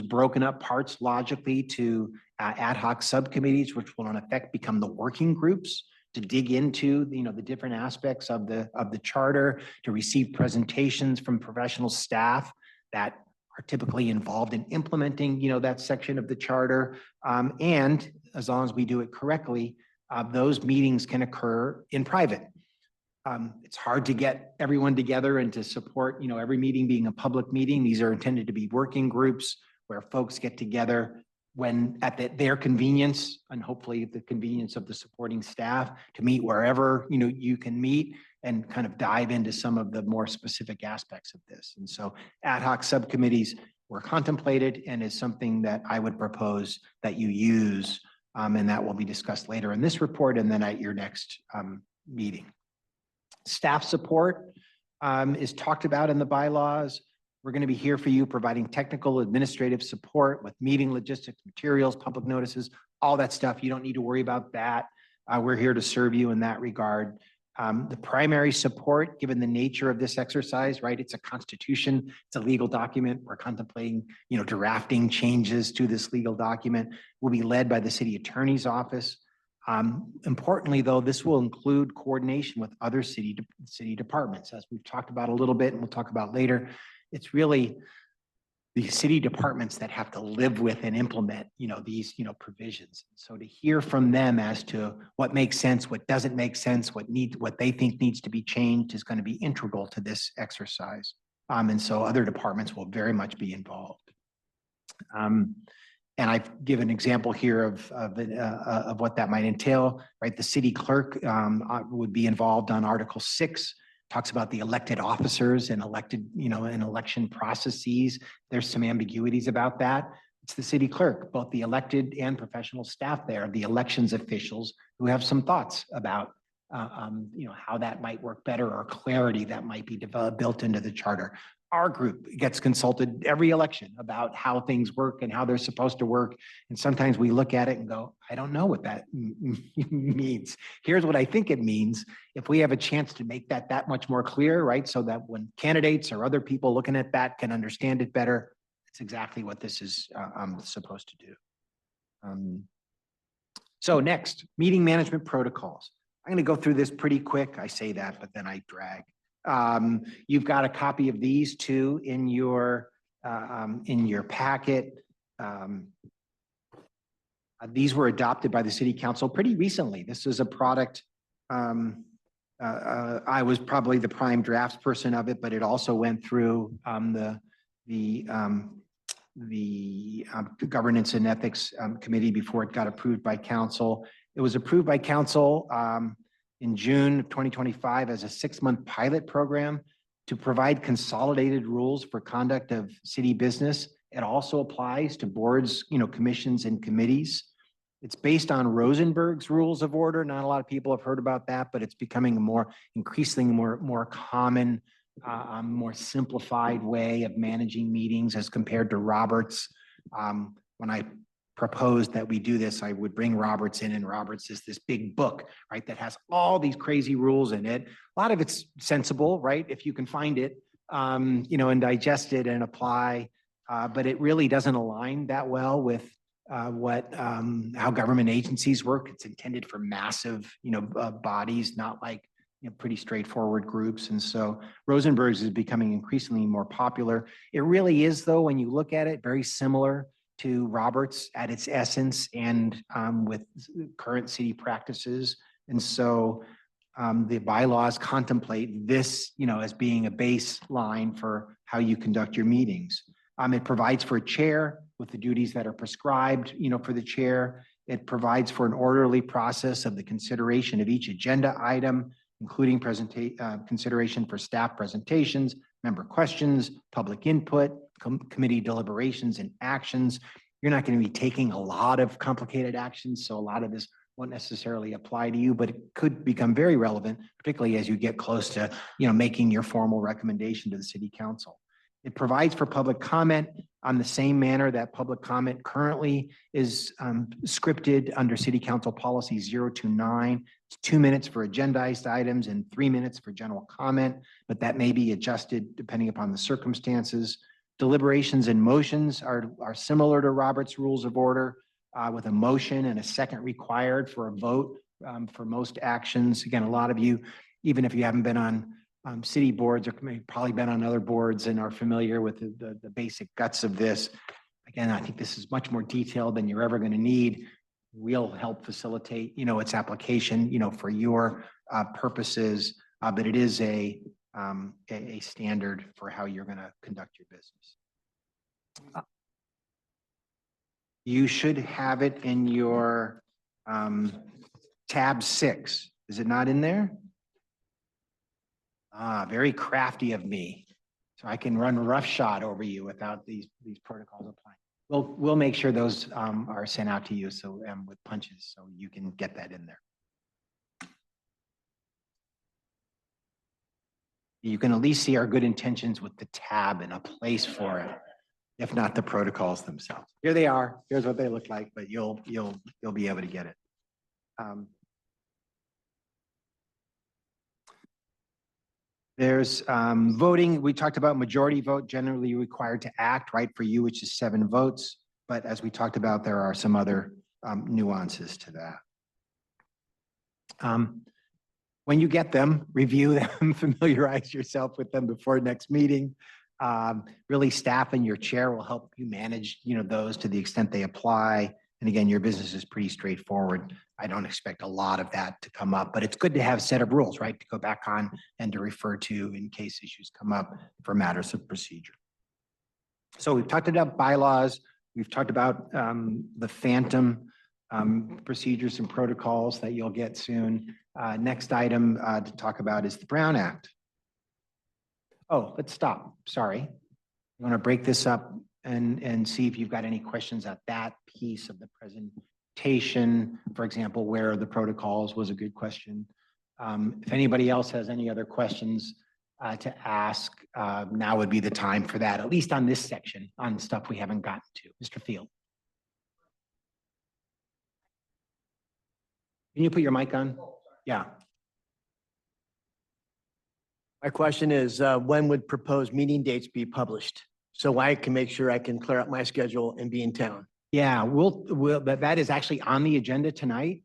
broken up parts logically to ad hoc subcommittees, which will in effect become the working groups to dig into the different aspects of the charter, to receive presentations from professional staff that are typically involved in implementing that section of the charter. And as long as we do it correctly, those meetings can occur in private. It's hard to get everyone together and to support every meeting being a public meeting. These are intended to be working groups where folks get together when at their convenience and hopefully the convenience of the supporting staff to meet wherever you can meet and kind of dive into some of the more specific aspects of this. And so ad hoc subcommittees were contemplated and is something that I would propose that you use, and that will be discussed later in this report and then at your next meeting. Staff support is talked about in the bylaws. We're going to be here for you, providing technical administrative support with meeting logistics, materials, public notices, all that stuff. You don't need to worry about that. We're here to serve you in that regard. The primary support, given the nature of this exercise, right? It's a constitution, it's a legal document. We're contemplating, drafting changes to this legal document, will be led by the city attorney's office. Importantly, though, this will include coordination with other city departments, as we've talked about a little bit and we'll talk about later. It's really the city departments that have to live with and implement, these, provisions. So to hear from them as to what makes sense, what doesn't make sense, what they think needs to be changed is going to be integral to this exercise. And so other departments will very much be involved. And I've given an example here of what that might entail, right? The city clerk would be involved on Article 6. Talks about the elected officers and and election processes. There's some ambiguities about that. It's the city clerk, both the elected and professional staff there, the elections officials who have some thoughts about, how that might work better or clarity that might be built into the charter. Our group gets consulted every election about how things work and how they're supposed to work. And sometimes we look at it and go, I don't know what that means. Here's what I think it means. If we have a chance to make that much more clear, right? So that when candidates or other people looking at that can understand it better, it's exactly what this is supposed to do. So next, meeting management protocols. I'm going to go through this pretty quick. I say that, but then I drag. You've got a copy of these too in your packet. These were adopted by the city council pretty recently. This is a product. I was probably the prime draftsperson of it, but it also went through the governance and ethics committee before it got approved by council. It was approved by council in June of 2025 as a 6-month pilot program to provide consolidated rules for conduct of city business. It also applies to boards, commissions and committees. It's based on Rosenberg's rules of order. Not a lot of people have heard about that, but it's becoming a increasingly more common, more simplified way of managing meetings as compared to Roberts. When I proposed that we do this, I would bring Roberts in, and Roberts is this big book, right, that has all these crazy rules in it. A lot of it's sensible, right, if you can find it. and digest it and apply. But it really doesn't align that well with how government agencies work. It's intended for massive, bodies, not like, pretty straightforward groups. And so Rosenberg's is becoming increasingly more popular. It really is, though, when you look at it, very similar to Roberts at its essence and with current city practices. And so the bylaws contemplate this, as being a baseline for how you conduct your meetings. It provides for a chair with the duties that are prescribed, for the chair. It provides for an orderly process of the consideration of each agenda item, including consideration for staff presentations, member questions, public input, committee deliberations and actions. You're not going to be taking a lot of complicated actions, so a lot of this won't necessarily apply to you, but it could become very relevant, particularly as you get close to, making your formal recommendation to the city council. It provides for public comment on the same manner that public comment currently is scripted under City Council Policy 029. It's 2 minutes for agendized items and 3 minutes for general comment, but that may be adjusted depending upon the circumstances. Deliberations and motions are similar to Robert's Rules of Order, with a motion and a second required for a vote for most actions. Again, a lot of you, even if you haven't been on city boards or probably been on other boards and are familiar with the basic guts of this. Again, I think this is much more detailed than you're ever going to need. We'll help facilitate, its application, for your purposes, but it is a standard for how you're going to conduct your business. You should have it in your tab 6. Is it not in there? Very crafty of me. So I can run roughshod over you without these protocols applying. We'll make sure those are sent out to you so with punches so you can get that in there. You can at least see our good intentions with the tab and a place for it, if not the protocols themselves. Here they are. Here's what they look like, but you'll be able to get it. There's voting. We talked about majority vote generally required to act, right, for you, which is 7 votes. But as we talked about, there are some other nuances to that. When you get them, review them, familiarize yourself with them before next meeting. Really, staff and your chair will help you manage, those to the extent they apply. And again, your business is pretty straightforward. I don't expect a lot of that to come up, but it's good to have a set of rules, right, to go back on and to refer to in case issues come up for matters of procedure. So we've talked about bylaws. We've talked about the phantom procedures and protocols that you'll get soon. Next item to talk about is the Brown Act. Oh, let's stop. Sorry. I'm going to break this up and see if you've got any questions at that piece of the presentation. For example, where are the protocols was a good question. If anybody else has any other questions to ask, now would be the time for that, at least on this section, on stuff we haven't gotten to. Mr. Field. Can you put your mic on? Yeah. My question is, when would proposed meeting dates be published? So I can make sure I can clear up my schedule and be in town. Yeah, that is actually on the agenda tonight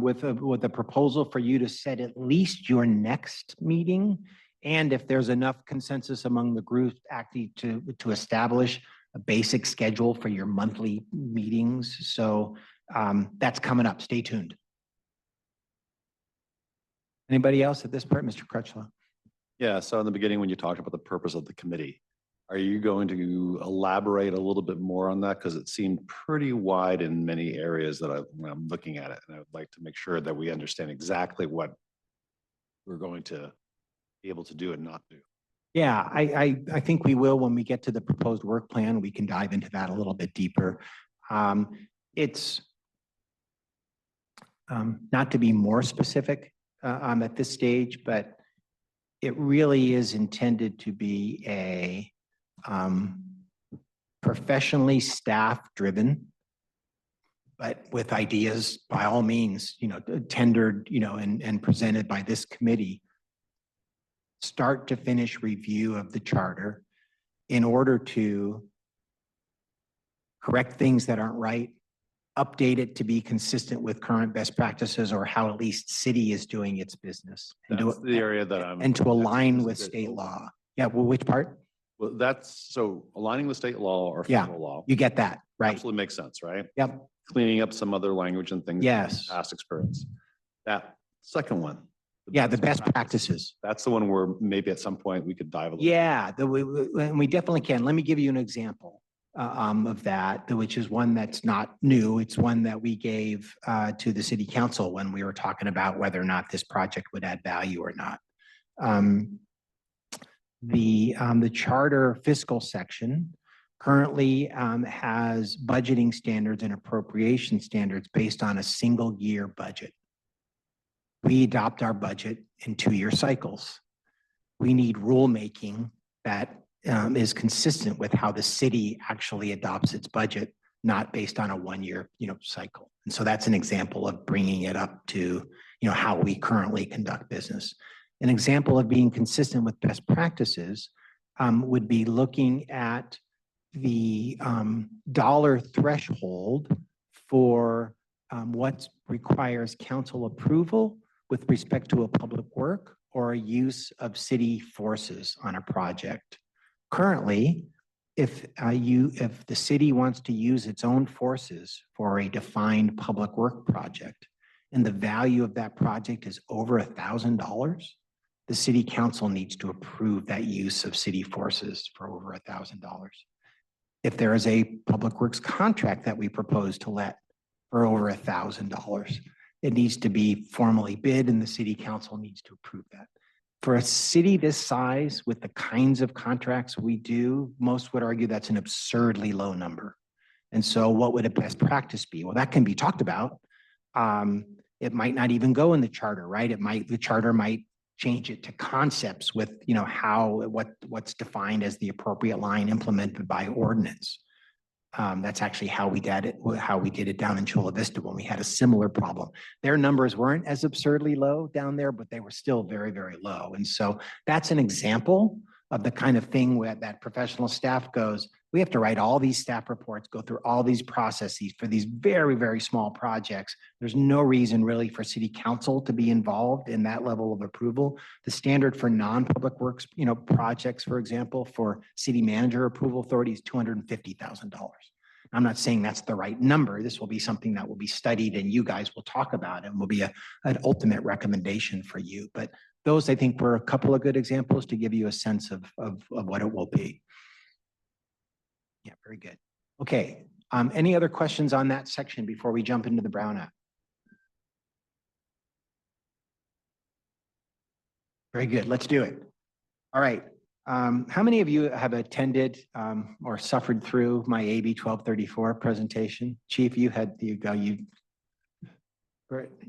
with a proposal for you to set at least your next meeting. And if there's enough consensus among the group actually to establish a basic schedule for your monthly meetings. So that's coming up. Stay tuned. Anybody else at this part? Mr. Crutchlow? Yeah, so in the beginning, when you talked about the purpose of the committee, are you going to elaborate a little bit more on that? Because it seemed pretty wide in many areas that I'm looking at it. And I would like to make sure that we understand exactly what we're going to be able to do and not do. Yeah, I think we will when we get to the proposed work plan. We can dive into that a little bit deeper. It's not to be more specific at this stage, but it really is intended to be a professionally staff-driven, but with ideas by all means, tendered, and presented by this committee start to finish review of the charter in order to correct things that aren't right, update it to be consistent with current best practices or how at least city is doing its business. And That's the area that I'm. and to align with that's- state law. Yeah, well, which part? Well, that's, so aligning with state law or Yeah, federal law. You get that, right? Absolutely makes sense, right? Yep. Cleaning up some other language and things. from Yes. Past experience. That second one. Yeah, the best practices. That's the one where maybe at some point we could dive a little. Yeah, and we definitely can. Let me give you an example of that, which is one that's not new. It's one that we gave to the city council when we were talking about whether or not this project would add value or not. The charter fiscal section currently has budgeting standards and appropriation standards based on a single year budget. We adopt our budget in 2-year cycles. We need rulemaking that is consistent with how the city actually adopts its budget, not based on a 1-year, cycle. And so that's an example of bringing it up to, how we currently conduct business. An example of being consistent with best practices would be looking at the dollar threshold for what requires council approval with respect to a public work or a use of city forces on a project. Currently, if the city wants to use its own forces for a defined public work project and the value of that project is over $1,000, the city council needs to approve that use of city forces for over $1,000. If there is a public works contract that we propose to let for over $1,000, it needs to be formally bid and the city council needs to approve that. For a city this size with the kinds of contracts we do, most would argue that's an absurdly low number. And so what would a best practice be? Well, that can be talked about. It might not even go in the charter, right? The charter might change it to concepts with, what's defined as the appropriate line implemented by ordinance. That's actually how we did it down in Chula Vista when we had a similar problem. Their numbers weren't as absurdly low down there, but they were still very, very low. And so that's an example of the kind of thing where that professional staff goes, we have to write all these staff reports, go through all these processes for these very, very small projects. There's no reason really for city council to be involved in that level of approval. The standard for non-public works, projects, for example, for city manager approval authority is $250,000. I'm not saying that's the right number. This will be something that will be studied and you guys will talk about and will be an ultimate recommendation for you. But those, I think, were a couple of good examples to give you a sense of what it will be. Yeah, very good. Okay, any other questions on that section before we jump into the Brown Act? Very good, let's do it. All right, how many of you have attended or suffered through my AB 1234 presentation? Chief, yeah,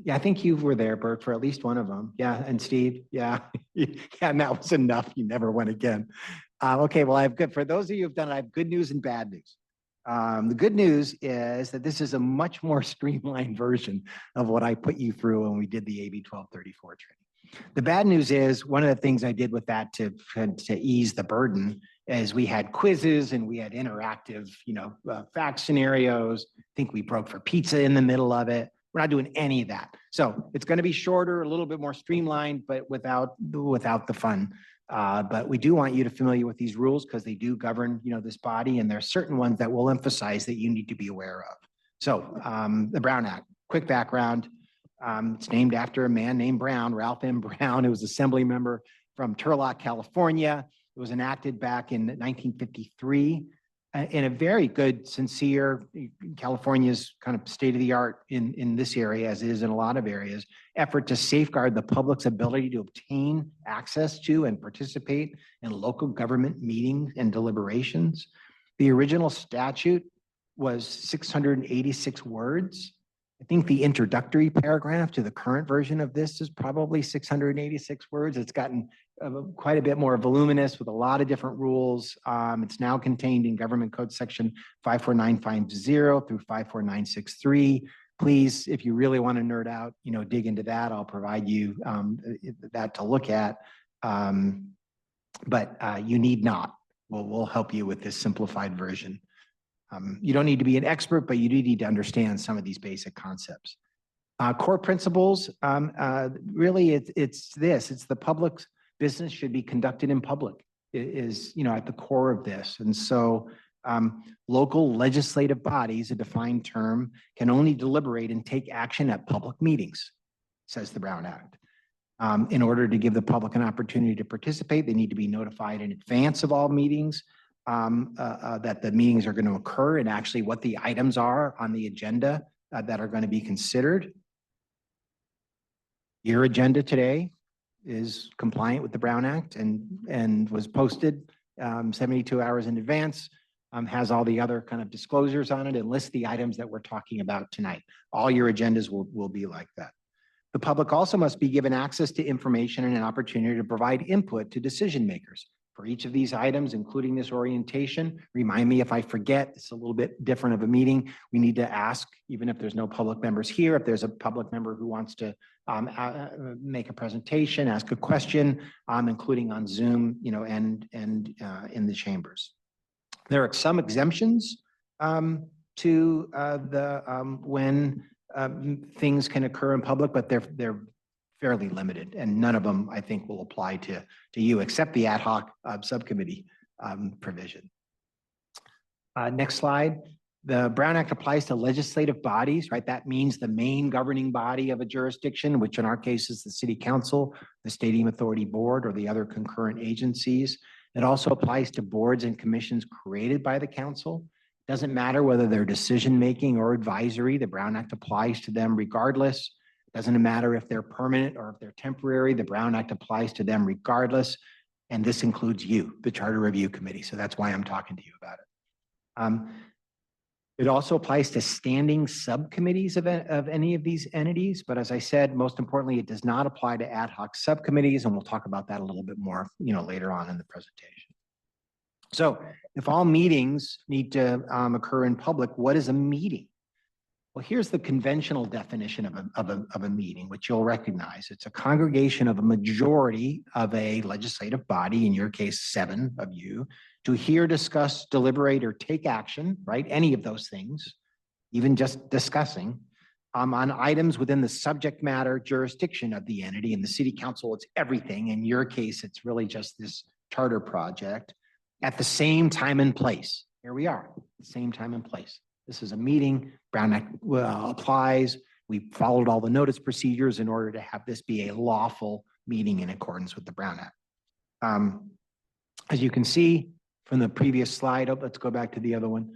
I think you were there, Bert, for at least one of them. Yeah, and Steve, yeah. Yeah, and that was enough. You never went again. Okay, well, for those of you who've done it, I have good news and bad news. The good news is that this is a much more streamlined version of what I put you through when we did the AB 1234 training. The bad news is one of the things I did with that to ease the burden is we had quizzes and we had interactive, fact scenarios. I think we broke for pizza in the middle of it. We're not doing any of that. So it's going to be shorter, a little bit more streamlined, but without the fun. But we do want you to familiar with these rules because they do govern, this body, and there are certain ones that we'll emphasize that you need to be aware of. So the Brown Act, quick background. It's named after a man named Brown, Ralph M. Brown, who was assembly member from Turlock, California. It was enacted back in 1953. In a very good, sincere, California's kind of state of the art in this area, as it is in a lot of areas, effort to safeguard the public's ability to obtain access to and participate in local government meetings and deliberations. The original statute was 686 words. I think the introductory paragraph to the current version of this is probably 686 words. It's gotten quite a bit more voluminous with a lot of different rules. It's now contained in Government Code Section 54950 through 54963. Please, if you really want to nerd out, dig into that. I'll provide you that to look at. But you need not. We'll help you with this simplified version. You don't need to be an expert, but you do need to understand some of these basic concepts. Core principles, really it's the public business should be conducted in public is, at the core of this. And so local legislative bodies, a defined term, can only deliberate and take action at public meetings, says the Brown Act. In order to give the public an opportunity to participate, they need to be notified in advance of all meetings, that the meetings are going to occur and actually what the items are on the agenda that are going to be considered. Your agenda today is compliant with the Brown Act and was posted 72 hours in advance, has all the other kind of disclosures on it and lists the items that we're talking about tonight. All your agendas will be like that. The public also must be given access to information and an opportunity to provide input to decision makers. For each of these items, including this orientation, remind me if I forget, it's a little bit different of a meeting. We need to ask, even if there's no public members here, if there's a public member who wants to make a presentation, ask a question, including on Zoom, and in the chambers. There are some exemptions to when things can occur in public, but they're fairly limited, and none of them, I think, will apply to you, except the ad hoc subcommittee provision. Next slide. The Brown Act applies to legislative bodies, right? That means the main governing body of a jurisdiction, which in our case is the City Council, the Stadium Authority Board, or the other concurrent agencies. It also applies to boards and commissions created by the council. Doesn't matter whether they're decision-making or advisory, the Brown Act applies to them regardless. Doesn't matter if they're permanent or if they're temporary, the Brown Act applies to them regardless. And this includes you, the Charter Review Committee. So that's why I'm talking to you about it. It also applies to standing subcommittees of any of these entities. But as I said, most importantly, it does not apply to ad hoc subcommittees. And we'll talk about that a little bit more, later on in the presentation. So if all meetings need to occur in public, what is a meeting? Well, here's the conventional definition of a meeting, which you'll recognize. It's a congregation of a majority of a legislative body, in your case, 7 of you, to hear, discuss, deliberate, or take action, right? Any of those things, even just discussing, on items within the subject matter jurisdiction of the entity. In the City Council, it's everything. In your case, it's really just this charter project at the same time and place. Here we are, the same time and place. This is a meeting. Brown Act applies. We followed all the notice procedures in order to have this be a lawful meeting in accordance with the Brown Act. As you can see from the previous slide, let's go back to the other one.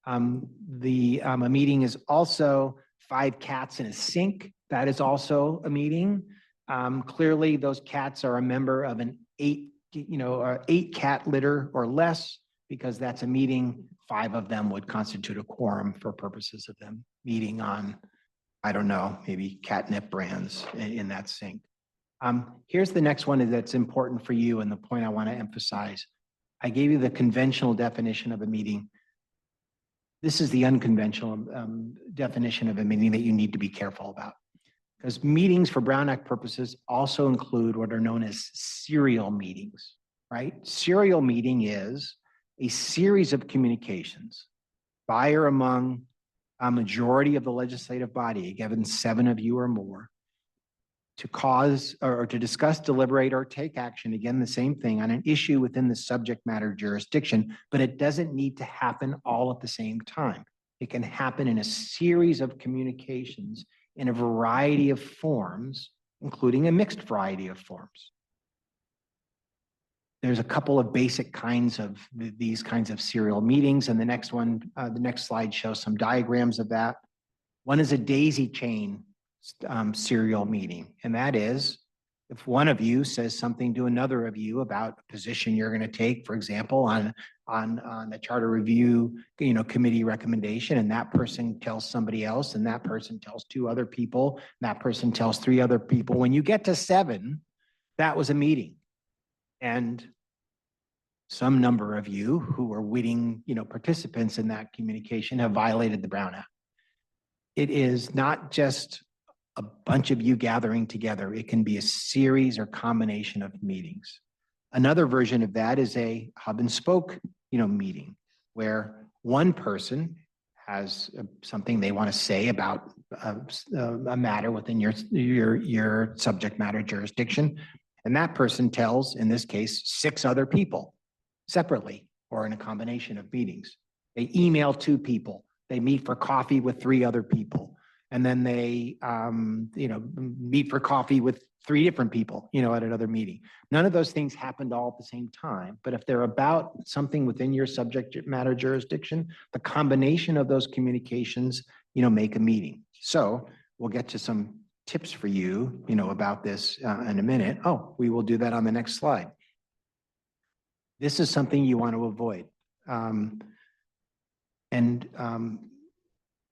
A meeting is also 5 cats in a sink. That is also a meeting. Clearly, those cats are a member of an 8 cat litter or less, because that's a meeting. 5 of them would constitute a quorum for purposes of them meeting on, I don't know, maybe catnip brands in that sink. Here's the next one that's important for you and the point I want to emphasize. I gave you the conventional definition of a meeting. This is the unconventional definition of a meeting that you need to be careful about. Because meetings for Brown Act purposes also include what are known as serial meetings, right? Serial meeting is a series of communications by or among a majority of the legislative body, given 7 of you or more, to cause or to discuss, deliberate, or take action, again, the same thing, on an issue within the subject matter jurisdiction, but it doesn't need to happen all at the same time. It can happen in a series of communications in a variety of forms, including a mixed variety of forms. There's a couple of basic kinds of these kinds of serial meetings, and the next one, the next slide shows some diagrams of that. One is a daisy chain serial meeting, and that is if one of you says something to another of you about a position you're going to take, for example, on a charter review, committee recommendation, and that person tells somebody else, and that person tells 2 other people, and that person tells 3 other people. When you get to 7, that was a meeting. And some number of you who were witting, participants in that communication have violated the Brown Act. It is not just a bunch of you gathering together. It can be a series or combination of meetings. Another version of that is a hub and spoke, meeting where one person has something they want to say about a matter within your subject matter jurisdiction. And that person tells, in this case, 6 other people separately or in a combination of meetings. They email 2 people. They meet for coffee with 3 other people. And then they, meet for coffee with 3 different people, at another meeting. None of those things happened all at the same time. But if they're about something within your subject matter jurisdiction, the combination of those communications, make a meeting. So we'll get to some tips for you, about this in a minute. Oh, we will do that on the next slide. This is something you want to avoid.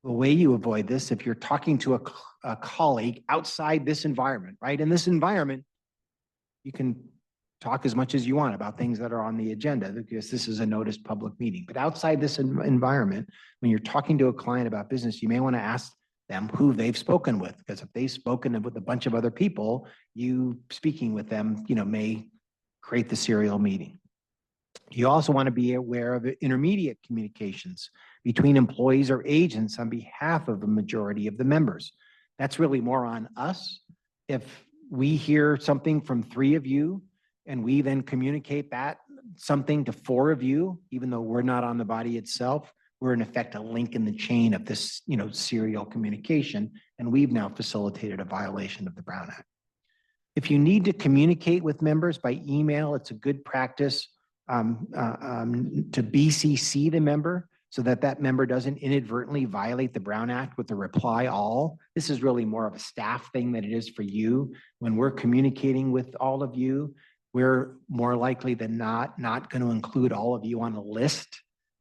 The way you avoid this, if you're talking to a colleague outside this environment, right? In this environment, you can talk as much as you want about things that are on the agenda because this is a noticed public meeting. But outside this environment, when you're talking to a client about business, you may want to ask them who they've spoken with, because if they've spoken with a bunch of other people, you speaking with them, may create the serial meeting. You also want to be aware of intermediate communications between employees or agents on behalf of the majority of the members. That's really more on us. If we hear something from 3 of you and we then communicate that something to 4 of you, even though we're not on the body itself, we're in effect a link in the chain of this, serial communication, and we've now facilitated a violation of the Brown Act. If you need to communicate with members by email, it's a good practice to BCC the member so that that member doesn't inadvertently violate the Brown Act with the reply all. This is really more of a staff thing than it is for you. When we're communicating with all of you, we're more likely than not going to include all of you on a list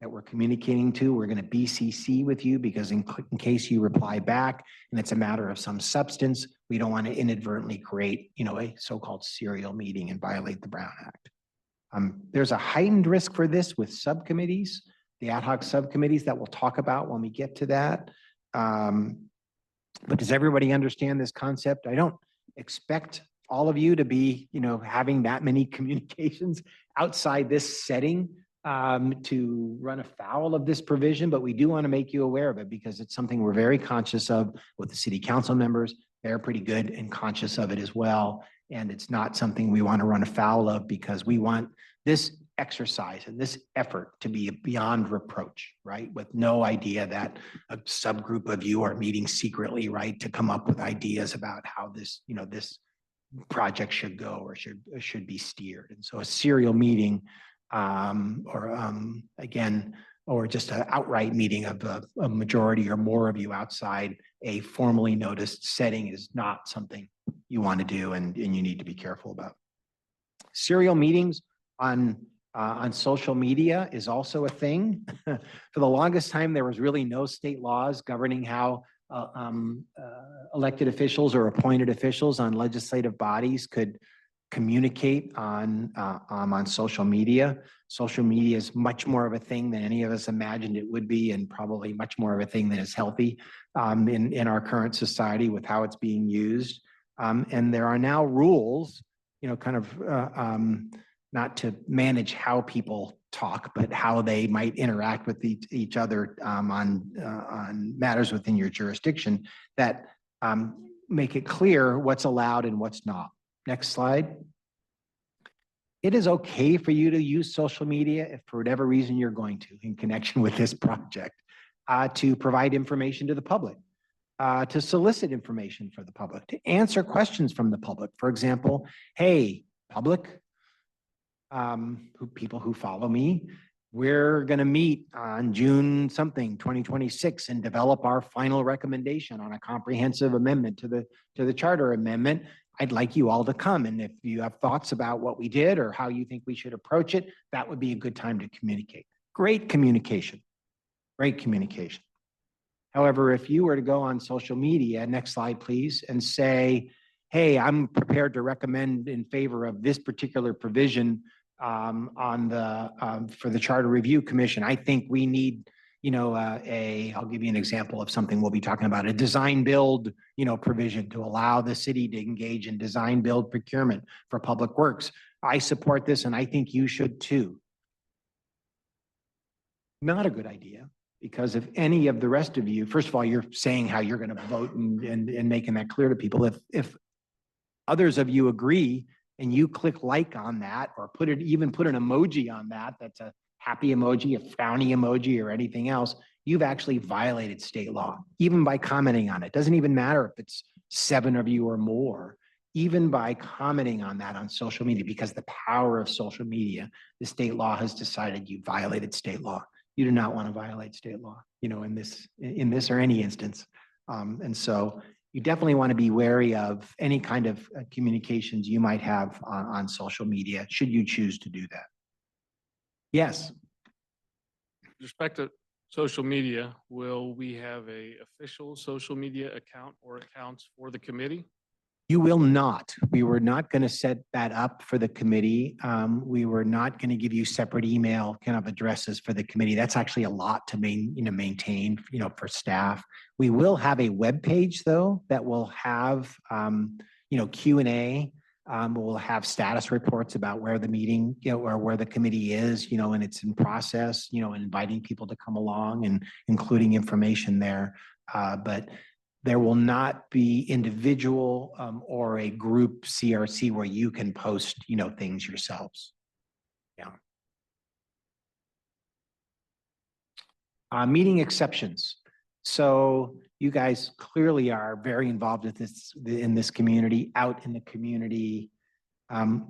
that we're communicating to. We're going to BCC with you because in case you reply back and it's a matter of some substance, we don't want to inadvertently create, a so-called serial meeting and violate the Brown Act. There's a heightened risk for this with subcommittees, the ad hoc subcommittees that we'll talk about when we get to that. But does everybody understand this concept? I don't expect all of you to be, having that many communications outside this setting to run afoul of this provision, but we do want to make you aware of it because it's something we're very conscious of with the city council members. They're pretty good and conscious of it as well. And it's not something we want to run afoul of because we want this exercise and this effort to be beyond reproach, right? With no idea that a subgroup of you are meeting secretly, right? To come up with ideas about how this, this project should go or should be steered. And so a serial meeting or just an outright meeting of a majority or more of you outside a formally noticed setting is not something you want to do and you need to be careful about. Serial meetings on social media is also a thing. For the longest time, there was really no state laws governing how elected officials or appointed officials on legislative bodies could communicate on social media. Social media is much more of a thing than any of us imagined it would be, and probably much more of a thing that is healthy in our current society with how it's being used. And there are now rules, not to manage how people talk, but how they might interact with each other on matters within your jurisdiction that make it clear what's allowed and what's not. Next slide. It is okay for you to use social media if for whatever reason you're going to in connection with this project, to provide information to the public, to solicit information for the public, to answer questions from the public. For example, hey, public, people who follow me, we're going to meet on June 2026 and develop our final recommendation on a comprehensive amendment to the charter amendment. I'd like you all to come. And if you have thoughts about what we did or how you think we should approach it, that would be a good time to communicate. Great communication. Great communication. However, if you were to go on social media, next slide, please, and say, hey, I'm prepared to recommend in favor of this particular provision for the Charter Review Commission. I think we need I'll give you an example of something we'll be talking about, a design build, provision to allow the city to engage in design build procurement for public works. I support this and I think you should too. Not a good idea, because if any of the rest of you, first of all, you're saying how you're going to vote and making that clear to people. If others of you agree and you click like on that or even put an emoji on that, that's a happy emoji, a frowny emoji, or anything else, you've actually violated state law, even by commenting on it. Doesn't even matter if it's 7 of you or more, even by commenting on that on social media, because the power of social media, the state law has decided you violated state law. You do not want to violate state law, in this or any instance. And so you definitely want to be wary of any kind of communications you might have on social media, should you choose to do that. Yes. With respect to social media, will we have a official social media account or accounts for the committee? You will not. We were not going to set that up for the committee. We were not going to give you separate email kind of addresses for the committee. That's actually a lot to maintain, for staff. We will have a web page though that will have, Q&A. We'll have status reports about where the meeting, or where the committee is, and it's in process, inviting people to come along and including information there. But there will not be individual or a group CRC where you can post, things yourselves. Yeah. Meeting exceptions. So you guys clearly are very involved with in this community, out in the community.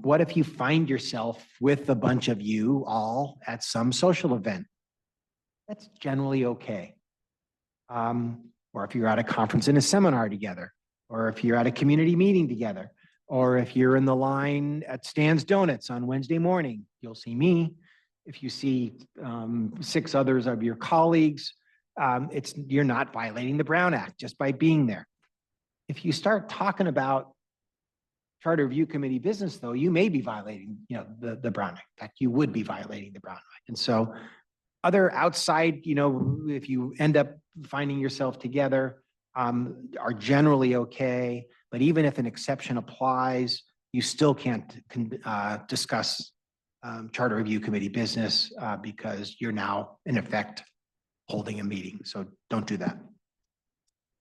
What if you find yourself with a bunch of you all at some social event? That's generally okay. Or if you're at a conference and a seminar together, or if you're at a community meeting together, or if you're in the line at Stan's Donuts on Wednesday morning, you'll see me. If you see 6 others of your colleagues, you're not violating the Brown Act just by being there. If you start talking about Charter Review Committee business, though, you may be violating, the Brown Act. In fact, you would be violating the Brown Act. And so other outside, if you end up finding yourself together, are generally okay. But even if an exception applies, you still can't discuss Charter Review Committee business because you're now in effect holding a meeting. So don't do that.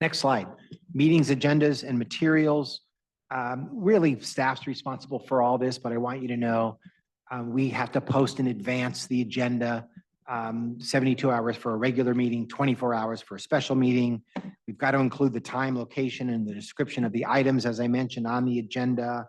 Next slide. Meetings, agendas, and materials. Really, staff's responsible for all this, but I want you to know we have to post in advance the agenda. 72 hours for a regular meeting, 24 hours for a special meeting. We've got to include the time, location, and the description of the items, as I mentioned, on the agenda.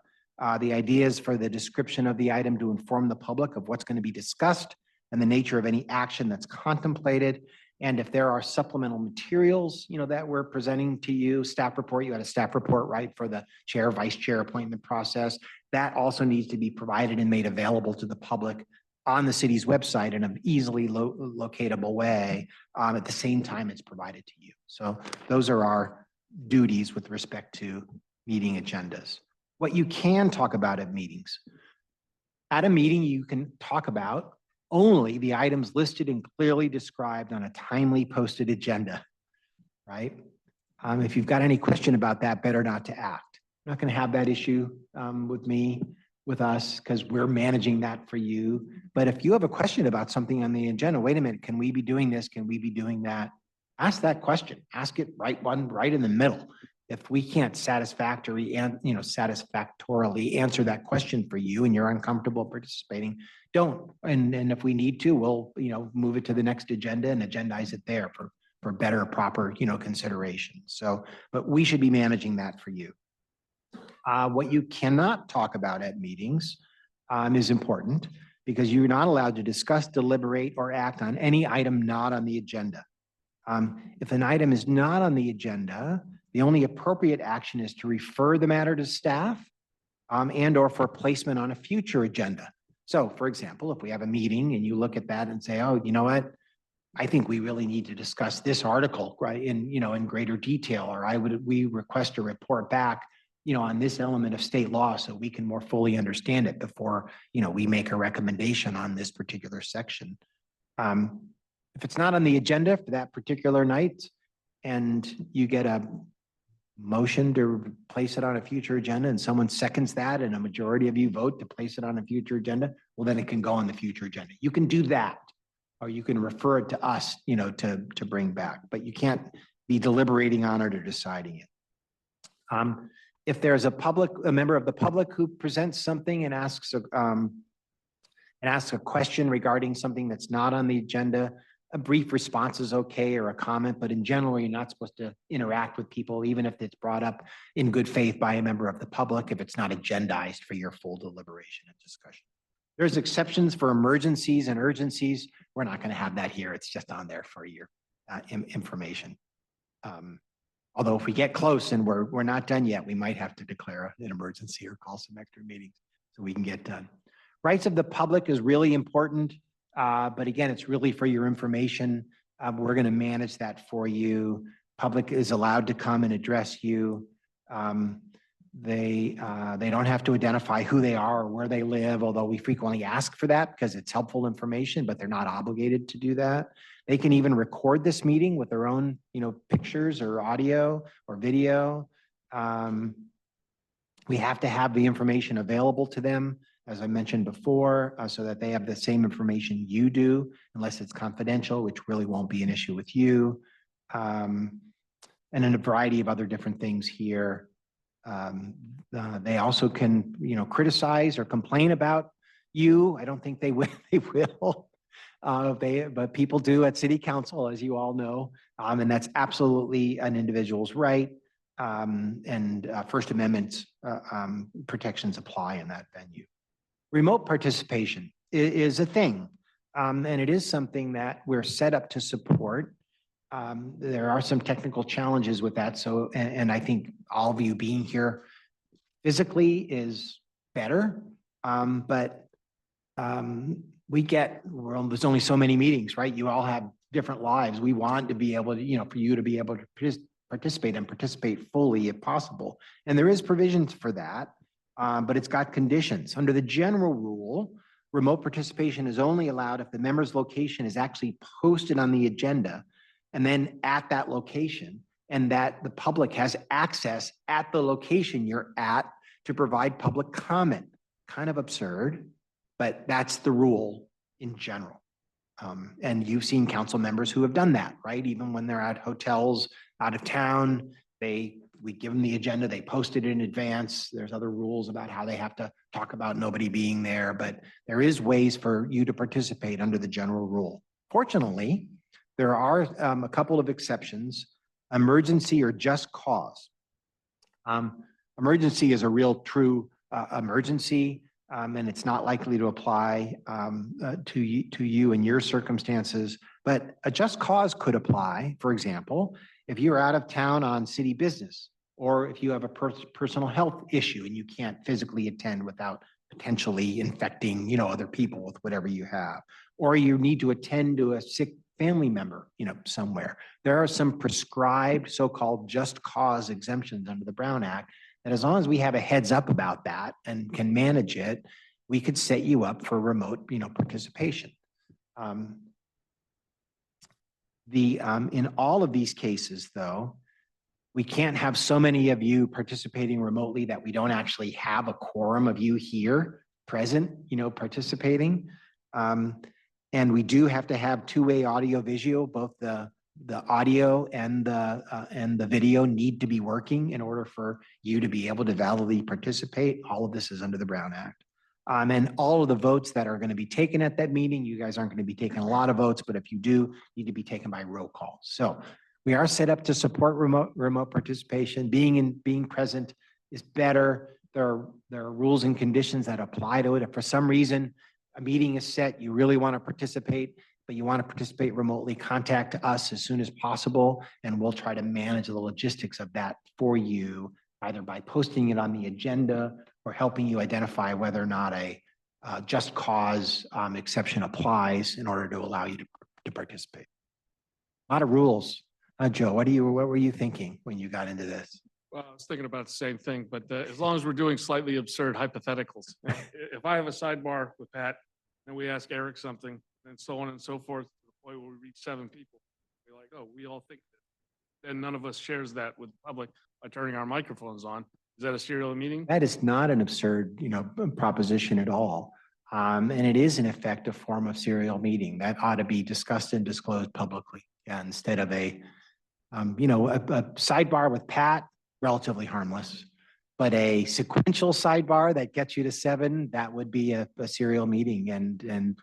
The ideas for the description of the item to inform the public of what's going to be discussed and the nature of any action that's contemplated. And if there are supplemental materials, that we're presenting to you, staff report, you had a staff report, right, for the chair, vice chair appointment process. That also needs to be provided and made available to the public on the city's website in an easily locatable way at the same time it's provided to you. So those are our duties with respect to meeting agendas. What you can talk about at meetings. At a meeting, you can talk about only the items listed and clearly described on a timely posted agenda, right? If you've got any question about that, better not to act. I'm not going to have that issue with us, because we're managing that for you. But if you have a question about something on the agenda, wait a minute, can we be doing this? Can we be doing that? Ask that question. Ask it right in the middle. If we can't satisfactorily answer that question for you and you're uncomfortable participating, don't. And if we need to, we'll move it to the next agenda and agendize it there for better, proper consideration. So, but we should be managing that for you. What you cannot talk about at meetings is important, because you're not allowed to discuss, deliberate, or act on any item not on the agenda. If an item is not on the agenda, the only appropriate action is to refer the matter to staff and or for placement on a future agenda. So for example, if we have a meeting and you look at that and say, oh, you know what? I think we really need to discuss this article, right, in greater detail, or we request a report back on this element of state law so we can more fully understand it before, we make a recommendation on this particular section. If it's not on the agenda for that particular night and you get a motion to place it on a future agenda and someone seconds that and a majority of you vote to place it on a future agenda, well, then it can go on the future agenda. You can do that, or you can refer it to us, to bring back, but you can't be deliberating on it or deciding it. If there's a member of the public who presents something and asks a question regarding something that's not on the agenda, a brief response is okay, or a comment, but in general, you're not supposed to interact with people, even if it's brought up in good faith by a member of the public, if it's not agendized for your full deliberation and discussion. There's exceptions for emergencies and urgencies. We're not going to have that here. It's just on there for your information. Although if we get close and we're not done yet, we might have to declare an emergency or call some extra meetings so we can get done. Rights of the public is really important. But again, it's really for your information. We're going to manage that for you. Public is allowed to come and address you. They don't have to identify who they are or where they live, although we frequently ask for that because it's helpful information, but they're not obligated to do that. They can even record this meeting with their own, pictures or audio or video. We have to have the information available to them, as I mentioned before, so that they have the same information you do, unless it's confidential, which really won't be an issue with you. And then a variety of other different things here. They also can, criticize or complain about you. I don't think they will. They will. But people do at City Council, as you all know, and that's absolutely an individual's right. And First Amendment protections apply in that venue. Remote participation is a thing, and it is something that we're set up to support. There are some technical challenges with that. So, and I think all of you being here physically is better, but there's only so many meetings, right? You all have different lives. We want to be able to, for you to be able to participate fully if possible. And there is provisions for that. But it's got conditions. Under the general rule, remote participation is only allowed if the member's location is actually posted on the agenda and then at that location, and that the public has access at the location you're at to provide public comment. Kind of absurd, but that's the rule in general. And you've seen council members who have done that, right? Even when they're at hotels out of town, we give them the agenda, they post it in advance. There's other rules about how they have to talk about nobody being there, but there is ways for you to participate under the general rule. Fortunately, there are a couple of exceptions, emergency or just cause. Emergency is a real true emergency, and it's not likely to apply to you in your circumstances, but a just cause could apply. For example, if you're out of town on city business, or if you have a personal health issue and you can't physically attend without potentially infecting, other people with whatever you have, or you need to attend to a sick family member, somewhere. There are some prescribed so-called just cause exemptions under the Brown Act that as long as we have a heads up about that and can manage it, we could set you up for remote, participation. In all of these cases, though, we can't have so many of you participating remotely that we don't actually have a quorum of you here present, participating. And we do have to have two-way audio visual, both the audio and the video need to be working in order for you to be able to validly participate. All of this is under the Brown Act. And all of the votes that are going to be taken at that meeting, you guys aren't going to be taking a lot of votes, but if you do, need to be taken by roll call. So we are set up to support remote participation. Being present is better. There are rules and conditions that apply to it. If for some reason a meeting is set, you really want to participate, but you want to participate remotely, contact us as soon as possible, and we'll try to manage the logistics of that for you, either by posting it on the agenda or helping you identify whether or not a just cause exception applies in order to allow you to participate. A lot of rules. Joe, what were you thinking when you got into this? Well, I was thinking about the same thing, but as long as we're doing slightly absurd hypotheticals, if I have a sidebar with Pat and we ask Eric something and so on and so forth, to the point where we reach 7 people. We're like, oh, we all think that. Then none of us shares that with the public by turning our microphones on. Is that a serial meeting? That is not an absurd, proposition at all. And it is in effect a form of serial meeting that ought to be discussed and disclosed publicly. Yeah, instead of a sidebar with Pat, relatively harmless. But a sequential sidebar that gets you to 7, that would be a serial meeting and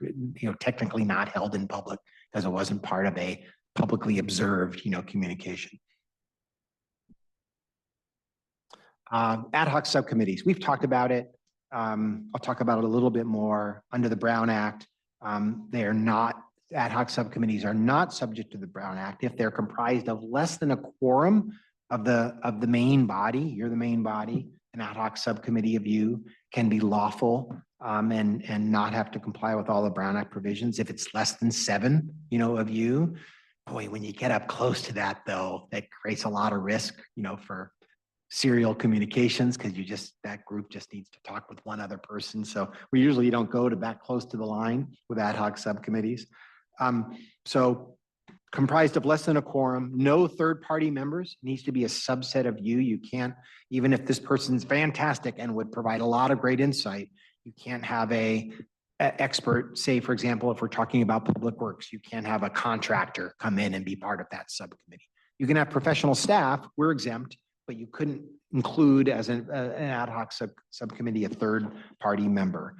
technically not held in public because it wasn't part of a publicly observed, communication. Ad hoc subcommittees, we've talked about it. I'll talk about it a little bit more. Under the Brown Act, ad hoc subcommittees are not subject to the Brown Act if they're comprised of less than a quorum of the main body. You're the main body. An ad hoc subcommittee of you can be lawful and not have to comply with all the Brown Act provisions if it's less than 7, of you. Boy, when you get up close to that, though, that creates a lot of risk, for serial communications because that group just needs to talk with one other person. So we usually don't go to that close to the line with ad hoc subcommittees. So comprised of less than a quorum, no third-party members, needs to be a subset of you. You can't, even if this person's fantastic and would provide a lot of great insight, you can't have a expert, say, for example, if we're talking about public works, you can't have a contractor come in and be part of that subcommittee. You can have professional staff, we're exempt, but you couldn't include as an ad hoc subcommittee a third-party member.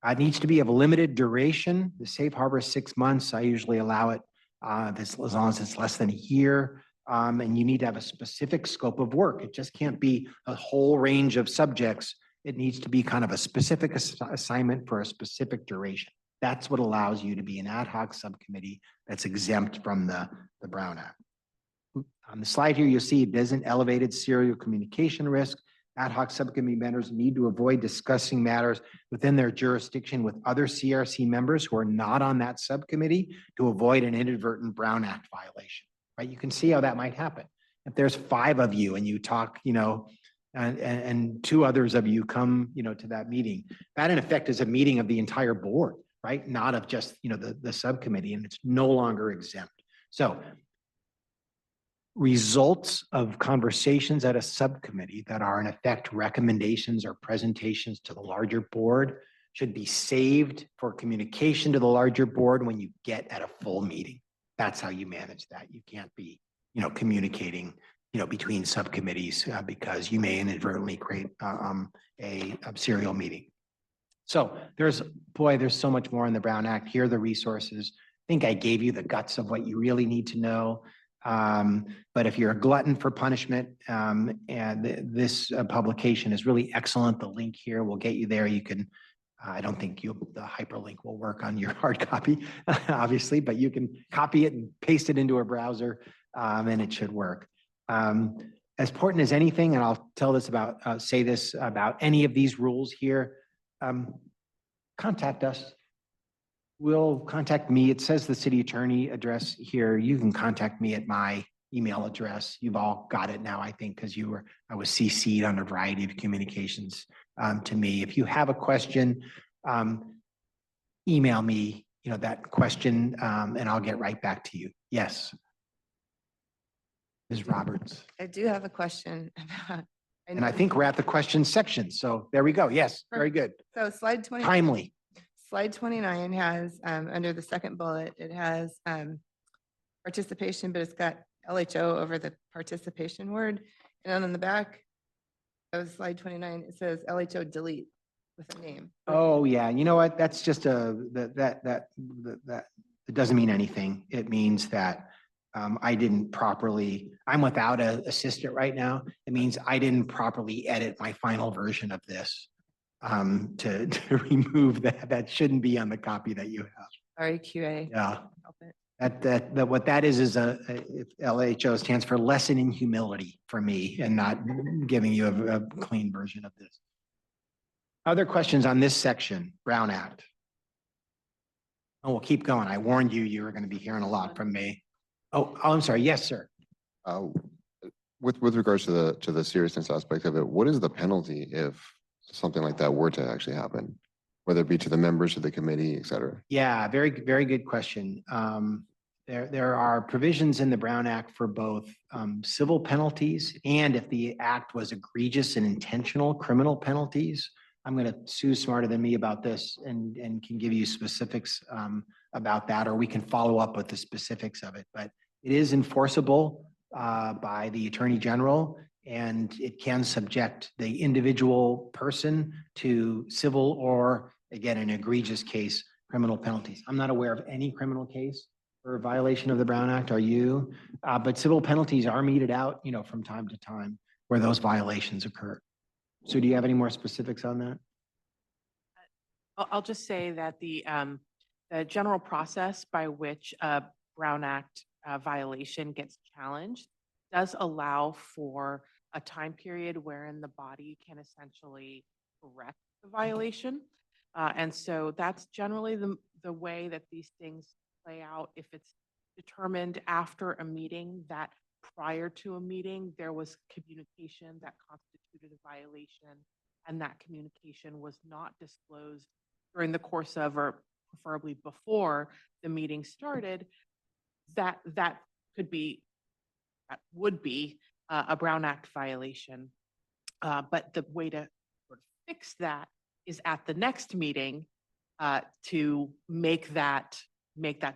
It needs to be of a limited duration. The safe harbor is 6 months. I usually allow it as long as it's less than a year. And you need to have a specific scope of work. It just can't be a whole range of subjects. It needs to be kind of a specific assignment for a specific duration. That's what allows you to be an ad hoc subcommittee that's exempt from the Brown Act. On the slide here, you'll see it doesn't elevated serial communication risk. Ad hoc subcommittee members need to avoid discussing matters within their jurisdiction with other CRC members who are not on that subcommittee to avoid an inadvertent Brown Act violation, right? You can see how that might happen. If there's 5 of you and you talk, and 2 others of you come, to that meeting, that in effect is a meeting of the entire board, right? Not of just, the subcommittee, and it's no longer exempt. So results of conversations at a subcommittee that are in effect recommendations or presentations to the larger board should be saved for communication to the larger board when you get at a full meeting. That's how you manage that. You can't be, communicating, between subcommittees because you may inadvertently create a serial meeting. So there's so much more in the Brown Act. Here are the resources. I think I gave you the guts of what you really need to know. But if you're a glutton for punishment, and this publication is really excellent. The link here will get you there. You can, I don't think the hyperlink will work on your hard copy, obviously, but you can copy it and paste it into a browser, and it should work. As important as anything, and I'll say this about any of these rules here, contact us. Will contact me. It says the city attorney address here. You can contact me at my email address. You've all got it now, I think, because I was CC'd on a variety of communications to me. If you have a question, email me, that question, and I'll get right back to you. Yes. Ms. Roberts. I do have a question about. And I think we're at the question section. So there we go. Yes, very good. So slide 20. Timely. Slide 29 has, under the second bullet, it has participation, but it's got LHO over the participation word. And then on the back of slide 29, it says LHO delete with a name. Oh, yeah. You know what? That's just that it doesn't mean anything. It means that I'm without an assistant right now. It means I didn't properly edit my final version of this. To remove that. That shouldn't be on the copy that you have. Sorry, QA. Yeah. That what that is LHO stands for lesson in humility for me and not giving you a clean version of this. Other questions on this section, Brown Act? Oh, we'll keep going. I warned you were going to be hearing a lot from me. Oh, I'm sorry. Yes, sir. With regards to the seriousness aspect of it, what is the penalty if something like that were to actually happen, whether it be to the members of the committee, et cetera? Yeah, very, very good question. There are provisions in the Brown Act for both civil penalties and if the act was egregious and intentional criminal penalties. I'm going to Sue's smarter than me about this and can give you specifics about that, or we can follow up with the specifics of it. But it is enforceable by the Attorney General, and it can subject the individual person to civil or, again, an egregious case, criminal penalties. I'm not aware of any criminal case for a violation of the Brown Act. Are you? But civil penalties are meted out, from time to time where those violations occur. So do you have any more specifics on that? I'll just say that the general process by which a Brown Act violation gets challenged does allow for a time period wherein the body can essentially correct the violation. And so that's generally the way that these things play out. If it's determined after a meeting that prior to a meeting, there was communication that constituted a violation, and that communication was not disclosed during the course of, or preferably before the meeting started, that would be a Brown Act violation. But the way to sort of fix that is at the next meeting to make that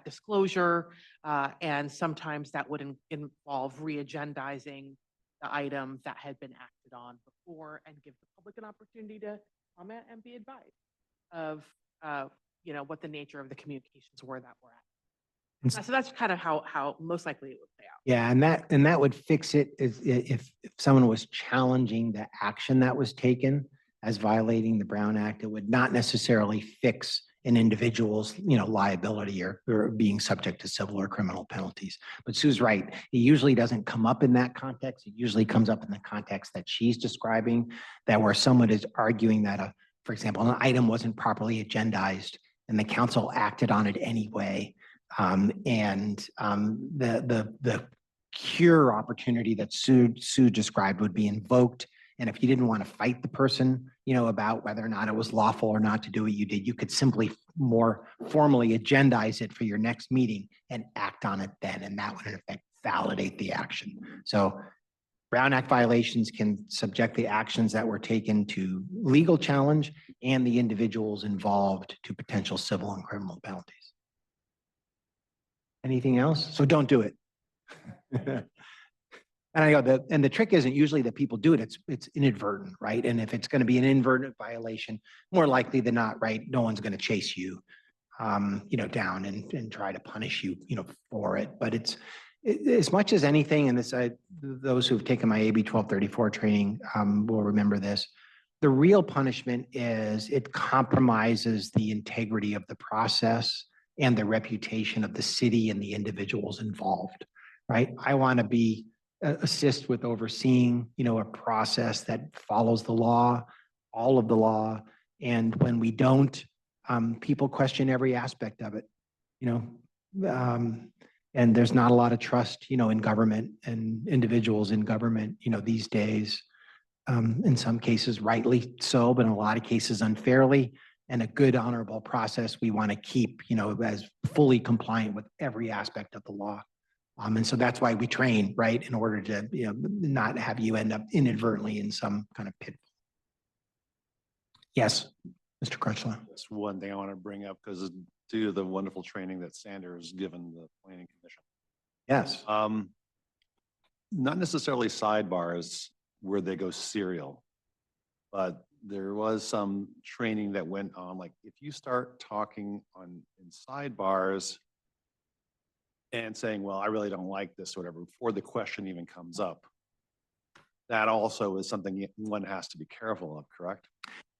disclosure. And sometimes that would involve re-agendizing the item that had been acted on before and give the public an opportunity to comment and be advised of what the nature of the communications were that were at. So that's kind of how most likely it would play out. Yeah, and that would fix it if someone was challenging the action that was taken as violating the Brown Act. It would not necessarily fix an individual's, liability or being subject to civil or criminal penalties. But Sue's right. It usually doesn't come up in that context. It usually comes up in the context that she's describing, that where someone is arguing that, for example, an item wasn't properly agendized and the council acted on it anyway. The cure opportunity that Sue described would be invoked. And if you didn't want to fight the person, about whether or not it was lawful or not to do what you did, you could simply more formally agendize it for your next meeting and act on it then. And that would in effect validate the action. So Brown Act violations can subject the actions that were taken to legal challenge and the individuals involved to potential civil and criminal penalties. Anything else? So don't do it. And I know and the trick isn't usually that people do it. It's inadvertent, right? And if it's going to be an inadvertent violation, more likely than not, right? No one's going to chase you, down and try to punish you, for it. But it's as much as anything, and this, those who've taken my AB 1234 training will remember this. The real punishment is it compromises the integrity of the process and the reputation of the city and the individuals involved, right? I want to assist with overseeing, a process that follows the law, all of the law. And when we don't, people question every aspect of it, and there's not a lot of trust, in government and individuals in government, these days, in some cases rightly so, but in a lot of cases unfairly. And a good honorable process we want to keep, as fully compliant with every aspect of the law. And so that's why we train, right, in order to not have you end up inadvertently in some kind of pitfall. Yes, Mr. Crutchlow. That's one thing I want to bring up because due to the wonderful training that Sanders given the Planning Commission. Yes. Not necessarily sidebars where they go serial, but there was some training that went on. Like if you start talking in sidebars and saying, well, I really don't like this or whatever, before the question even comes up, that also is something one has to be careful of, correct?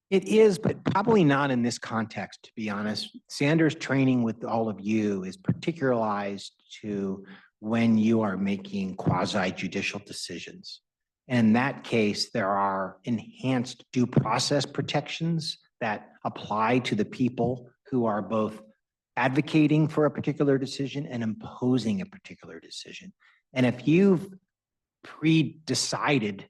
It is, but probably not in this context, to be honest. Sanders' training with all of you is particularized to when you are making quasi-judicial decisions. In that case, there are enhanced due process protections that apply to the people who are both advocating for a particular decision and imposing a particular decision. And if you've pre-decided,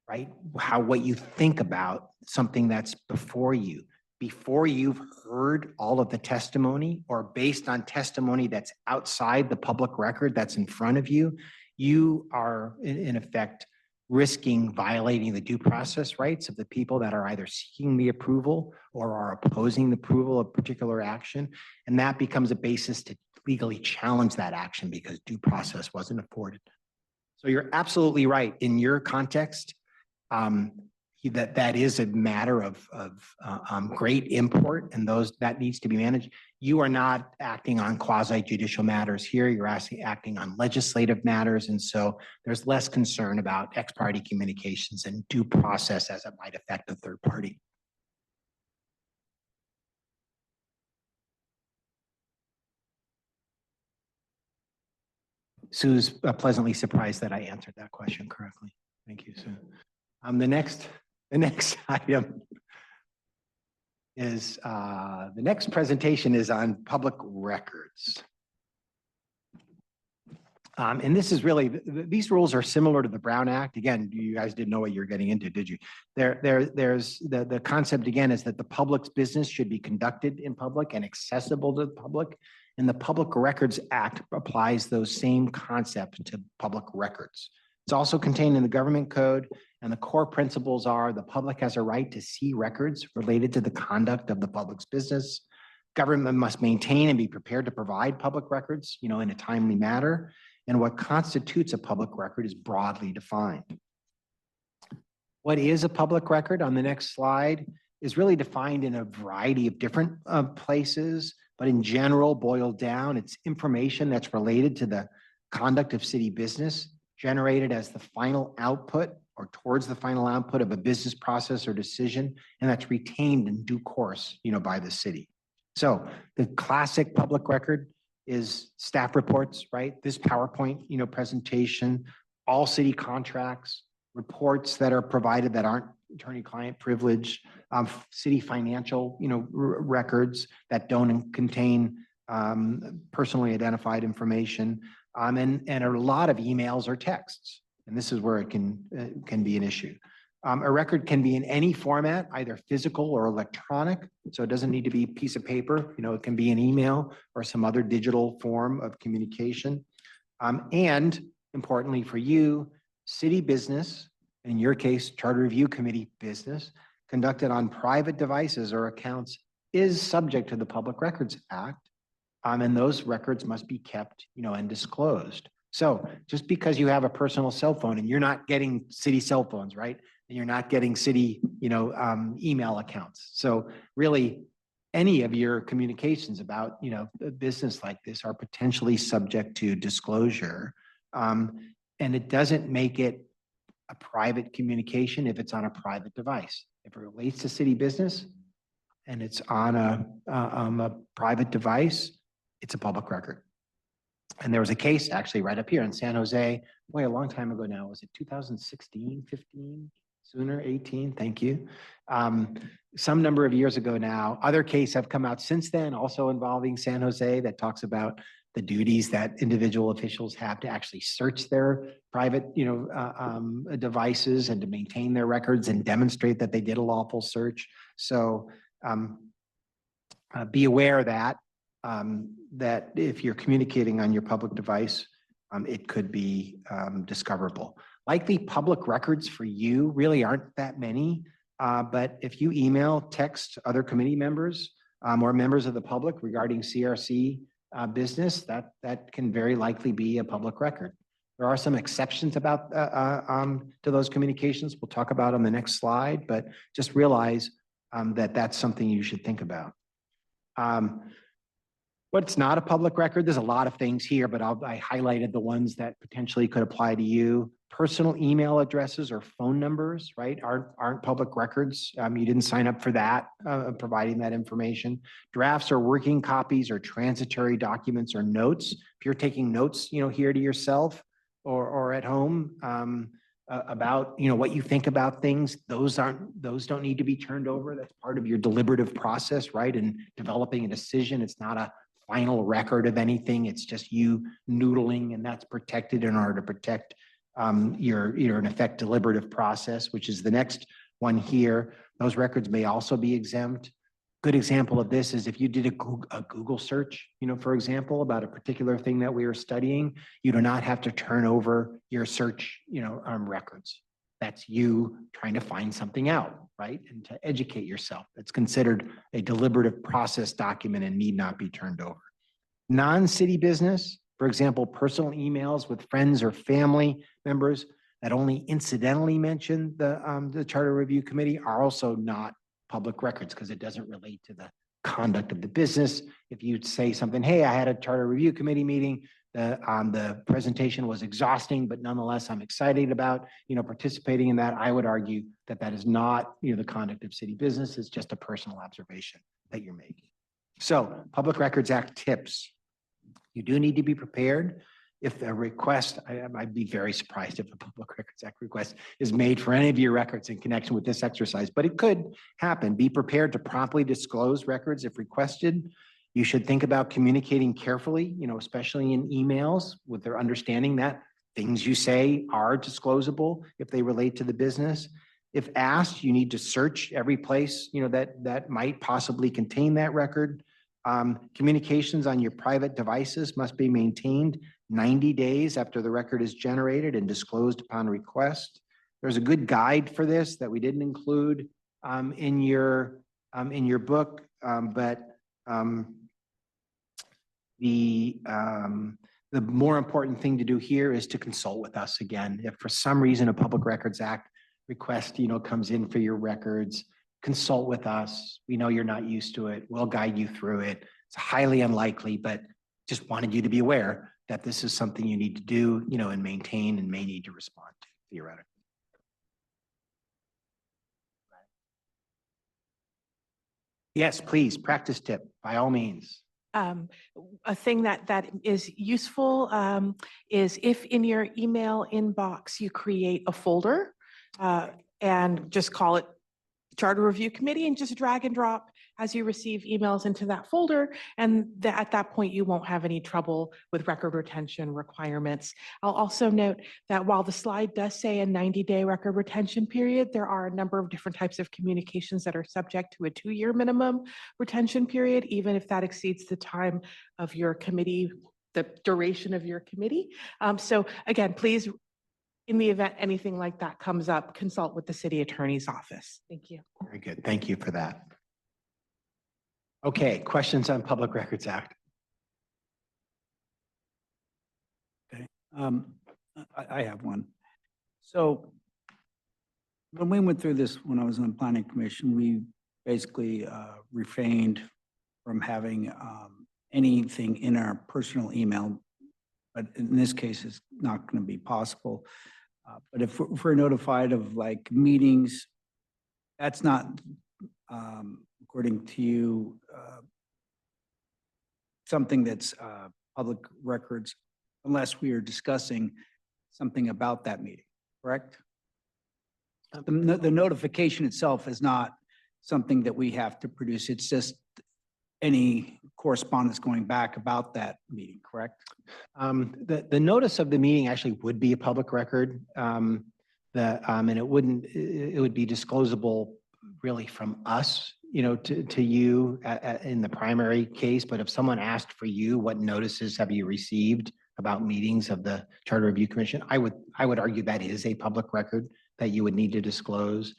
right, what you think about something that's before you, before you've heard all of the testimony or based on testimony that's outside the public record that's in front of you, you are in effect risking violating the due process rights of the people that are either seeking the approval or are opposing the approval of particular action. And that becomes a basis to legally challenge that action because due process wasn't afforded. So you're absolutely right. In your context, that is a matter of great import, and that needs to be managed. You are not acting on quasi judicial matters here. You're acting on legislative matters, and so there's less concern about ex parte communications and due process as it might affect a third party. Sue's pleasantly surprised that I answered that question correctly. Thank you, Sue. The next item is, the next presentation is on public records. And this is really, these rules are similar to the Brown Act. Again, you guys didn't know what you're getting into, did you? There's the concept again is that the public's business should be conducted in public and accessible to the public. And the Public Records Act applies those same concepts to public records. It's also contained in the government code, and the core principles are the public has a right to see records related to the conduct of the public's business. Government must maintain and be prepared to provide public records, in a timely manner. And what constitutes a public record is broadly defined. What is a public record on the next slide is really defined in a variety of different places, but in general, boiled down, it's information that's related to the conduct of city business, generated as the final output or towards the final output of a business process or decision, and that's retained in due course, by the city. So the classic public record is staff reports, right? This PowerPoint, presentation, all city contracts, reports that are provided that aren't attorney-client privilege, city financial, records that don't contain personally identified information, and a lot of emails or texts. And this is where it can be an issue. A record can be in any format, either physical or electronic. So it doesn't need to be a piece of paper. It can be an email or some other digital form of communication. And importantly for you, city business, in your case, Charter Review Committee business, conducted on private devices or accounts is subject to the Public Records Act. And those records must be kept, and disclosed. So just because you have a personal cell phone and you're not getting city cell phones, right? And you're not getting city, email accounts. So really any of your communications about, a business like this are potentially subject to disclosure. And it doesn't make it a private communication if it's on a private device. If it relates to city business and it's on a private device, it's a public record. And there was a case actually right up here in San Jose, a long time ago now. Was it 2016, 15, sooner, 18? Thank you. Some number of years ago now. Other cases have come out since then, also involving San Jose, that talks about the duties that individual officials have to actually search their private, devices and to maintain their records and demonstrate that they did a lawful search. So be aware that that if you're communicating on your public device, it could be discoverable. Likely public records for you really aren't that many, but if you email, text other committee members or members of the public regarding CRC business, that can very likely be a public record. There are some exceptions about to those communications we'll talk about on the next slide, but just realize that that's something you should think about. What's not a public record? There's a lot of things here, but I highlighted the ones that potentially could apply to you. Personal email addresses or phone numbers, right, aren't public records. You didn't sign up for that, providing that information. Drafts or working copies or transitory documents or notes. If you're taking notes, here to yourself or at home about, what you think about things, those don't need to be turned over. That's part of your deliberative process, right? In developing a decision, it's not a final record of anything. It's just you noodling, and that's protected in order to protect your in effect deliberative process, which is the next one here. Those records may also be exempt. good example of this is if you did a Google search, for example, about a particular thing that we are studying, you do not have to turn over your search, records. That's you trying to find something out, right? And to educate yourself. It's considered a deliberative process document and need not be turned over. Non-city business, for example, personal emails with friends or family members that only incidentally mention the Charter Review Committee are also not public records because it doesn't relate to the conduct of the business. If you say something, hey, I had a Charter Review Committee meeting, the presentation was exhausting, but nonetheless, I'm excited about, participating in that. I would argue that that is not, the conduct of city business. It's just a personal observation that you're making. So Public Records Act tips. You do need to be prepared. If a request, I'd be very surprised if a Public Records Act request is made for any of your records in connection with this exercise, but it could happen. Be prepared to promptly disclose records if requested. You should think about communicating carefully, especially in emails with their understanding that things you say are disclosable if they relate to the business. If asked, you need to search every place, that might possibly contain that record. Communications on your private devices must be maintained 90 days after the record is generated and disclosed upon request. There's a good guide for this that we didn't include in your book, but the more important thing to do here is to consult with us again. If for some reason a Public Records Act request, comes in for your records, consult with us. We know you're not used to it. We'll guide you through it. It's highly unlikely, but just wanted you to be aware that this is something you need to do, and maintain and may need to respond to theoretically. Yes, please, practice tip, by all means. A thing that is useful is if in your email inbox you create a folder and just call it Charter Review Committee and just drag and drop as you receive emails into that folder. And at that point, you won't have any trouble with record retention requirements. I'll also note that while the slide does say a 90-day record retention period, there are a number of different types of communications that are subject to a 2-year minimum retention period, even if that exceeds the time of your committee, the duration of your committee. So again, please, in the event anything like that comes up, consult with the city attorney's office. Thank you. Very good. Thank you for that. Okay, questions on Public Records Act? Okay, I have one. So when we went through this, when I was on the Planning Commission, we basically refrained from having anything in our personal email, but in this case, it's not going to be possible. But if we're notified of like meetings, that's not, according to you, something that's public records, unless we are discussing something about that meeting, correct? The notification itself is not something that we have to produce. It's just any correspondence going back about that meeting, correct? The notice of the meeting actually would be a public record. And it would be disclosable really from us, to you in the primary case. But if someone asked for you, what notices have you received about meetings of the Charter Review Commission? I would argue that is a public record that you would need to disclose.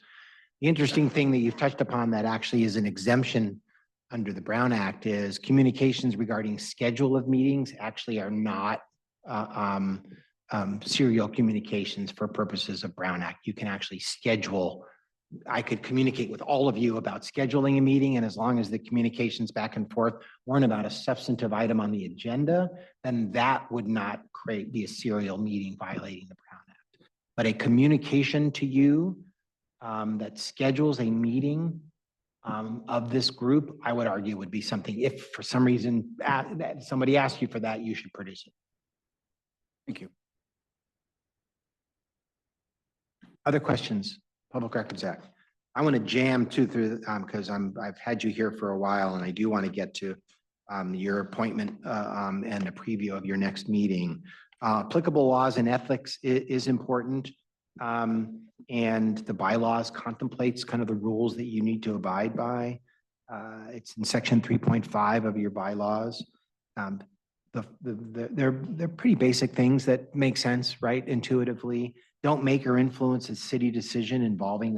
The interesting thing that you've touched upon that actually is an exemption under the Brown Act is communications regarding schedule of meetings actually are not serial communications for purposes of Brown Act. You can actually schedule. I could communicate with all of you about scheduling a meeting, and as long as the communications back and forth weren't about a substantive item on the agenda, then that would not be a serial meeting violating the Brown Act. But a communication to you that schedules a meeting of this group, I would argue would be something, if for some reason somebody asked you for that, you should produce it. Thank you. Other questions? Public Records Act. I want to jam through because I've had you here for a while, and I do want to get to your appointment and a preview of your next meeting. Applicable laws and ethics is important, and the bylaws contemplates kind of the rules that you need to abide by. It's in section 3.5 of your bylaws. They're pretty basic things that make sense, right? Intuitively. Don't make or influence a city decision involving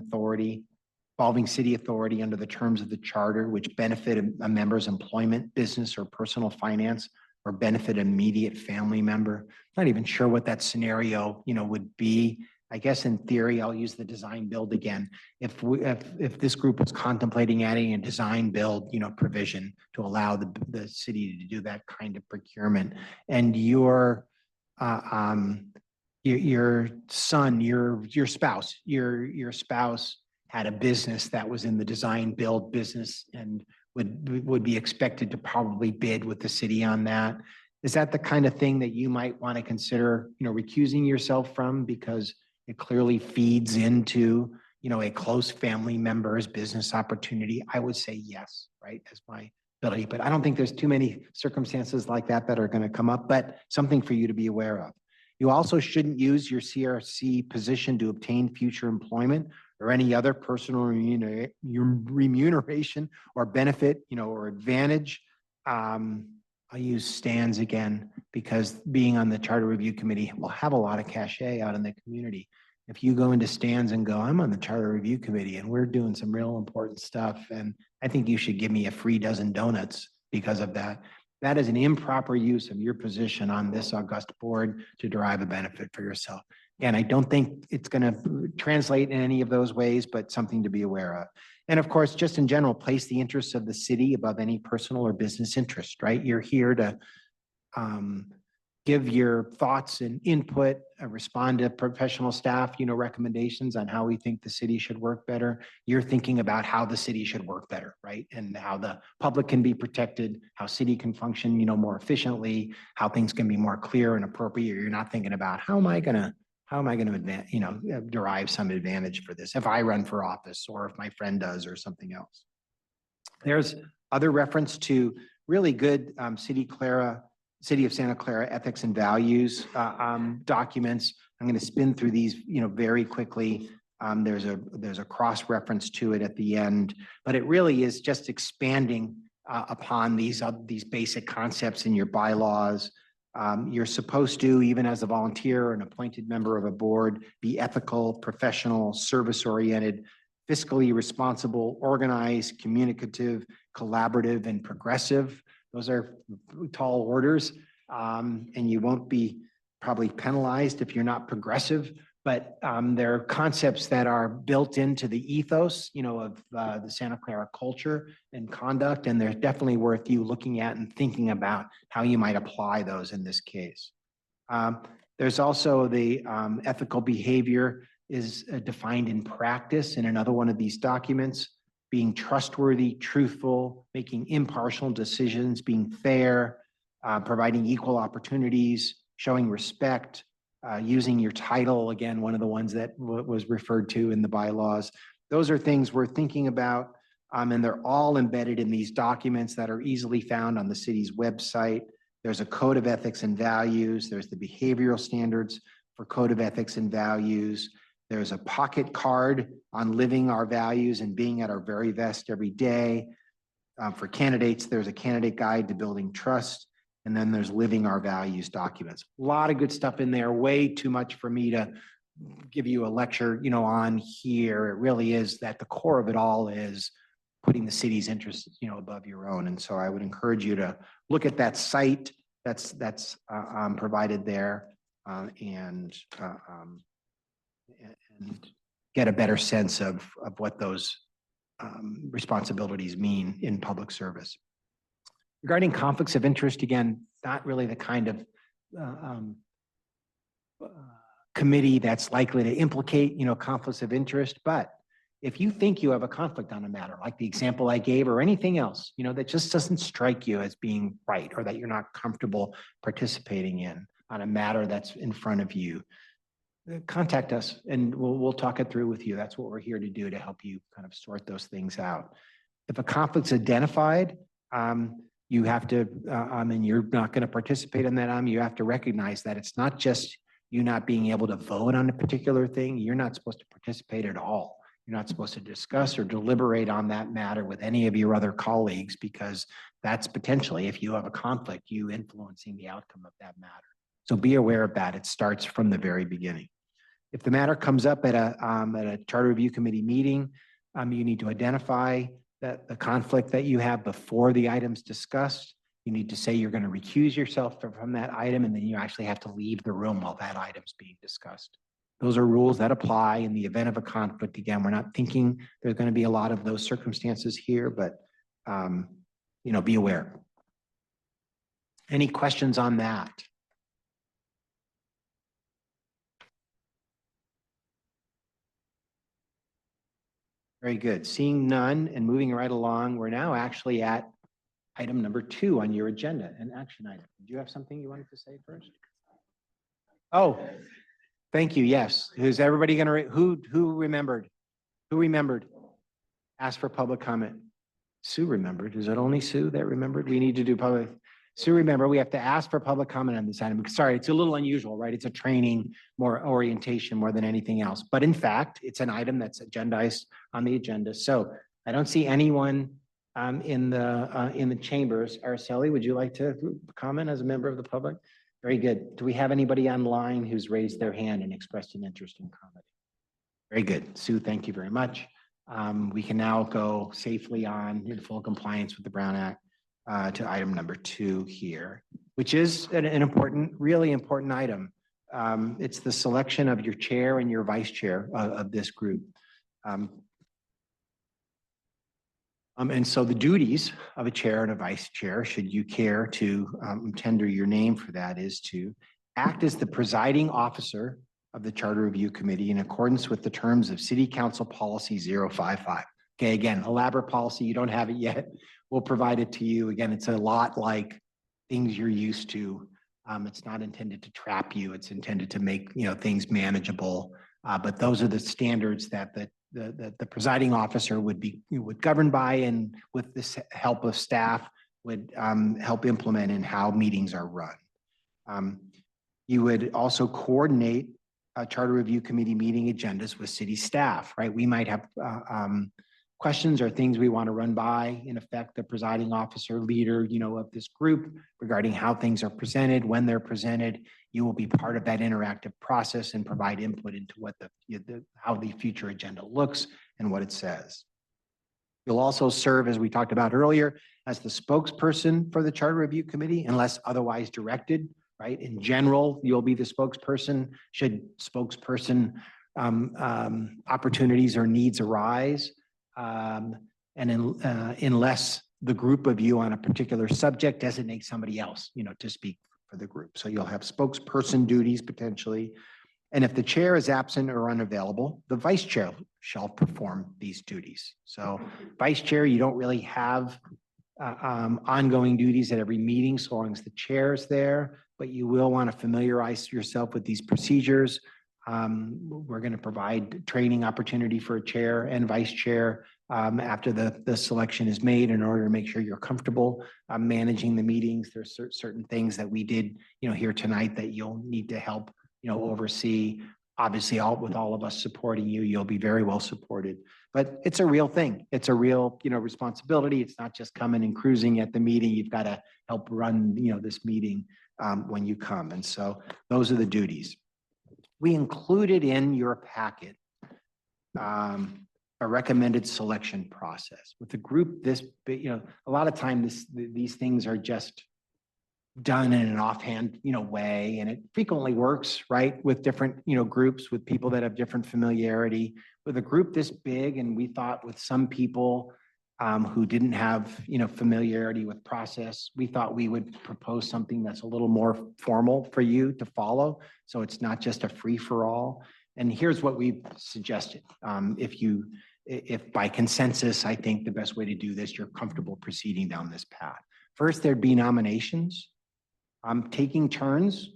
city authority under the terms of the charter, which benefit a member's employment, business, or personal finance, or benefit immediate family member. Not even sure what that scenario, would be. I guess in theory, I'll use the design build again. If this group was contemplating adding a design build, provision to allow the city to do that kind of procurement, and your son, your spouse had a business that was in the design build business and would be expected to probably bid with the city on that. Is that the kind of thing that you might want to consider, recusing yourself from because it clearly feeds into, a close family member's business opportunity? I would say yes, right, as my ability, but I don't think there's too many circumstances like that that are going to come up, but something for you to be aware of. You also shouldn't use your CRC position to obtain future employment or any other personal remuneration or benefit, or advantage. I'll use Stan's again, because being on the Charter Review Committee will have a lot of cachet out in the community. If you go into Stan's and go, I'm on the Charter Review Committee and we're doing some real important stuff, and I think you should give me a free dozen donuts because of that. That is an improper use of your position on this august board to derive a benefit for yourself. And I don't think it's going to translate in any of those ways, but something to be aware of. And of course, just in general, place the interests of the city above any personal or business interest, right? You're here to give your thoughts and input, respond to professional staff, recommendations on how we think the city should work better. You're thinking about how the city should work better, right? And how the public can be protected, how city can function, more efficiently, how things can be more clear and appropriate. You're not thinking about how am I going to derive some advantage for this if I run for office or if my friend does or something else. There's other reference to really good City of Santa Clara ethics and values documents. I'm going to spin through these, very quickly. There's a cross reference to it at the end, but it really is just expanding upon these basic concepts in your bylaws. You're supposed to, even as a volunteer or an appointed member of a board, be ethical, professional, service-oriented, fiscally responsible, organized, communicative, collaborative, and progressive. Those are tall orders, and you won't be probably penalized if you're not progressive, but they're concepts that are built into the ethos, of the Santa Clara culture and conduct, and they're definitely worth you looking at and thinking about how you might apply those in this case. There's also the ethical behavior is defined in practice in another one of these documents. Being trustworthy, truthful, making impartial decisions, being fair, providing equal opportunities, showing respect, using your title, again, one of the ones that was referred to in the bylaws. Those are things we're thinking about, and they're all embedded in these documents that are easily found on the city's website. There's a code of ethics and values. There's the behavioral standards for code of ethics and values. There's a pocket card on living our values and being at our very best every day. For candidates, there's a candidate guide to building trust. And then there's living our values documents. A lot of good stuff in there, way too much for me to give you a lecture, on here. It really is that the core of it all is putting the city's interests, above your own. And so I would encourage you to look at that site that's provided there and get a better sense of what those responsibilities mean in public service. Regarding conflicts of interest, again, not really the kind of committee that's likely to implicate, conflicts of interest. But if you think you have a conflict on a matter, like the example I gave or anything else, that just doesn't strike you as being right or that you're not comfortable participating in on a matter that's in front of you, contact us and we'll talk it through with you. That's what we're here to do, to help you kind of sort those things out. If a conflict's identified, you have to, and you're not going to participate in that, you have to recognize that it's not just you not being able to vote on a particular thing. You're not supposed to participate at all You're not supposed to discuss or deliberate on that matter with any of your other colleagues because that's potentially, if you have a conflict, you influencing the outcome of that matter. So be aware of that. It starts from the very beginning. If the matter comes up at a Charter Review Committee meeting, you need to identify the conflict that you have before the item's discussed. You need to say you're going to recuse yourself from that item, and then you actually have to leave the room while that item's being discussed. Those are rules that apply in the event of a conflict. Again, we're not thinking there's going to be a lot of those circumstances here, but be aware. Any questions on that? Very good. Seeing none and moving right along, we're now actually at item number 2 on your agenda, an action item. Do you have something you wanted to say first? Oh, thank you. Yes. Is everybody going to, who remembered? Who remembered? Ask for public comment. Sue remembered. Is it only Sue that remembered? We need to do public. Sue, remember, we have to ask for public comment on this item. Sorry, it's a little unusual, right? It's a training, more orientation more than anything else. But in fact, it's an item that's agendized on the agenda. So I don't see anyone in the chambers. Araceli, would you like to comment as a member of the public? Very good. Do we have anybody online who's raised their hand and expressed an interest in commenting? Very good. Sue, thank you very much. We can now go safely on in full compliance with the Brown Act to item number 2 here, which is an important, really important item. It's the selection of your chair and your vice chair of this group. And so the duties of a chair and a vice chair, should you care to tender your name for that, is to act as the presiding officer of the Charter Review Committee in accordance with the terms of City Council Policy 055. Okay, again, elaborate policy, you don't have it yet. We'll provide it to you. Again, it's a lot like things you're used to. It's not intended to trap you. It's intended to make things manageable. But those are the standards that the presiding officer would govern by, and with this help of staff would help implement in how meetings are run. You would also coordinate Charter Review Committee meeting agendas with city staff, right? We might have questions or things we want to run by, in effect, the presiding officer, leader, of this group regarding how things are presented, when they're presented. You will be part of that interactive process and provide input into what how the future agenda looks and what it says. You'll also serve, as we talked about earlier, as the spokesperson for the Charter Review Committee, unless otherwise directed, right? In general, you'll be the spokesperson should spokesperson opportunities or needs arise. Unless the group of you on a particular subject designate somebody else, to speak for the group. So you'll have spokesperson duties potentially. And if the chair is absent or unavailable, the vice chair shall perform these duties. So vice chair, you don't really have ongoing duties at every meeting so long as the chair is there, but you will want to familiarize yourself with these procedures. We're going to provide training opportunity for a chair and vice chair after the selection is made in order to make sure you're comfortable managing the meetings. There's certain things that we did, here tonight that you'll need to help, oversee. Obviously, with all of us supporting you, you'll be very well supported. But it's a real thing. It's a real, responsibility. It's not just coming and cruising at the meeting. You've got to help run, this meeting when you come. And so those are the duties. We included in your packet a recommended selection process. With a group this big, a lot of times these things are just done in an offhand, way, and it frequently works, right, with different, groups, with people that have different familiarity. With a group this big, and we thought with some people who didn't have, familiarity with process, we thought we would propose something that's a little more formal for you to follow. So it's not just a free-for-all. And here's what we've suggested. If by consensus, I think the best way to do this, you're comfortable proceeding down this path. First, there'd be nominations. Taking turns.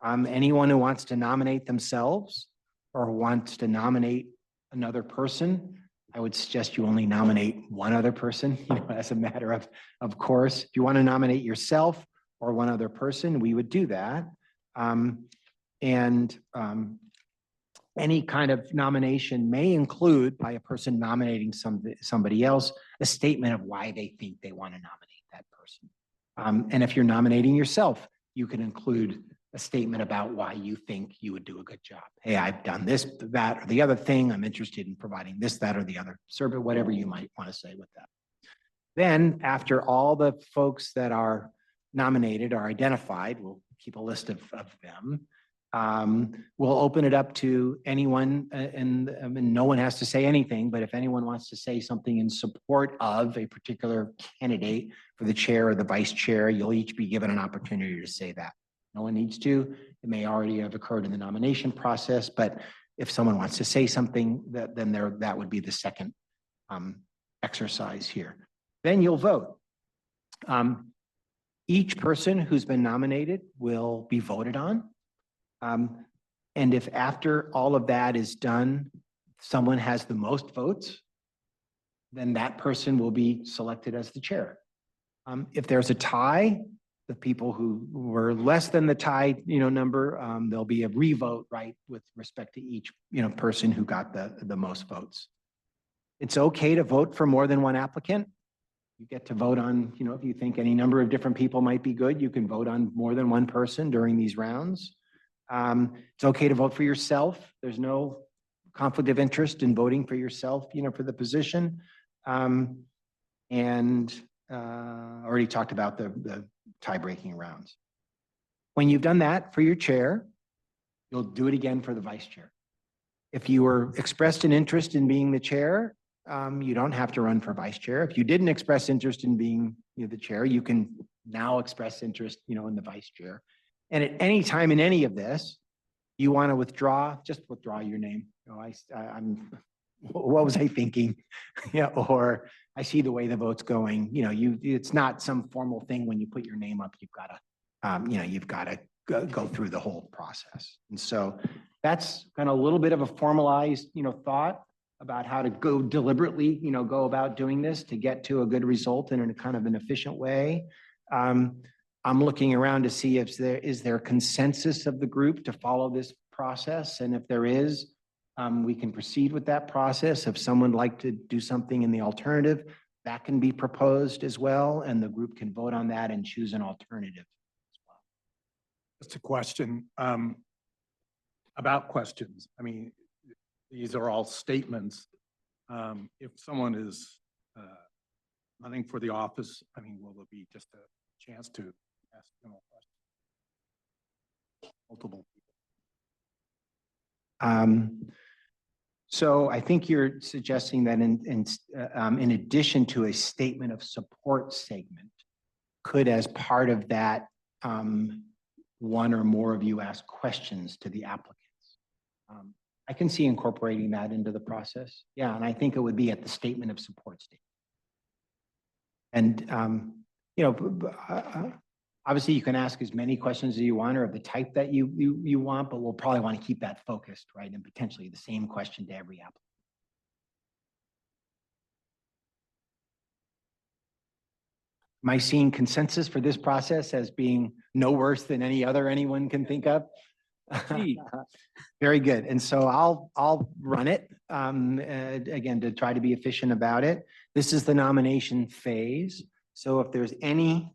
Anyone who wants to nominate themselves or wants to nominate another person, I would suggest you only nominate one other person, as a matter of course. If you want to nominate yourself or one other person, we would do that. any kind of nomination may include, by a person nominating somebody else, a statement of why they think they want to nominate that person. And if you're nominating yourself, you can include a statement about why you think you would do a good job. Hey, I've done this, that, or the other thing. I'm interested in providing this, that, or the other service, whatever you might want to say with that. Then after all the folks that are nominated are identified, we'll keep a list of them. We'll open it up to anyone, and no one has to say anything, but if anyone wants to say something in support of a particular candidate for the chair or the vice chair, you'll each be given an opportunity to say that. No one needs to. It may already have occurred in the nomination process, but if someone wants to say something, then that would be the second exercise here. Then you'll vote. Each person who's been nominated will be voted on. And if after all of that is done, someone has the most votes, then that person will be selected as the chair. If there's a tie, the people who were less than the tie, number, there'll be a revote, right, with respect to each, person who got the most votes. It's okay to vote for more than one applicant. You get to vote on, if you think any number of different people might be good, you can vote on more than one person during these rounds. It's okay to vote for yourself. There's no conflict of interest in voting for yourself, for the position. Already talked about the tie-breaking rounds. When you've done that for your chair, you'll do it again for the vice chair. If you were expressed an interest in being the chair, you don't have to run for vice chair. If you didn't express interest in being the chair, you can now express interest, in the vice chair. And at any time in any of this, you want to withdraw, just withdraw your name. What was I thinking? Or I see the way the vote's going. It's not some formal thing when you put your name up. You've got to go through the whole process. And so that's kind of a little bit of a formalized, thought about how to go deliberately, go about doing this to get to a good result in a kind of an efficient way. I'm looking around to see if is there consensus of the group to follow this process. And if there is, we can proceed with that process. If someone would like to do something in the alternative, that can be proposed as well. And the group can vote on that and choose an alternative as well. Just a question about questions. I mean, these are all statements. If someone is running for the office, will there be just a chance to ask them a question? Multiple people. So I think you're suggesting that in addition to a statement of support segment, could as part of that, one or more of you ask questions to the applicants. I can see incorporating that into the process. Yeah, and I think it would be at the statement of support stage. And, obviously you can ask as many questions as you want or of the type that you want, but we'll probably want to keep that focused, right? And potentially the same question to every applicant. Am I seeing consensus for this process as being no worse than any other anyone can think of? Very good. And so I'll run it again to try to be efficient about it. This is the nomination phase. So if there's any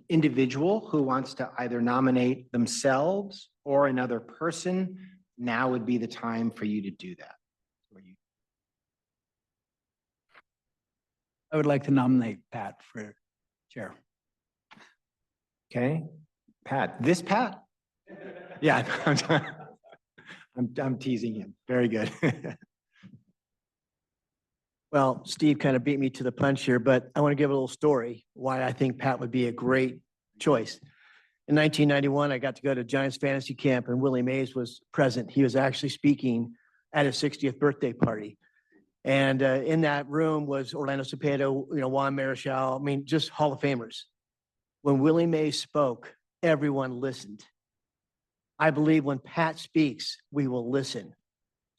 individual who wants to either nominate themselves or another person, now would be the time for you to do that. I would like to nominate Pat for chair. Okay, Pat. This Pat? Yeah, I'm teasing him. Very good. Well, Steve kind of beat me to the punch here, but I want to give a little story why I think Pat would be a great choice. In 1991, I got to go to Giants fantasy camp and Willie Mays was present. He was actually speaking at his 60th birthday party. And in that room was Orlando Cepeda, Juan Marichal, just Hall of Famers. When Willie Mays spoke, everyone listened. I believe when Pat speaks, we will listen.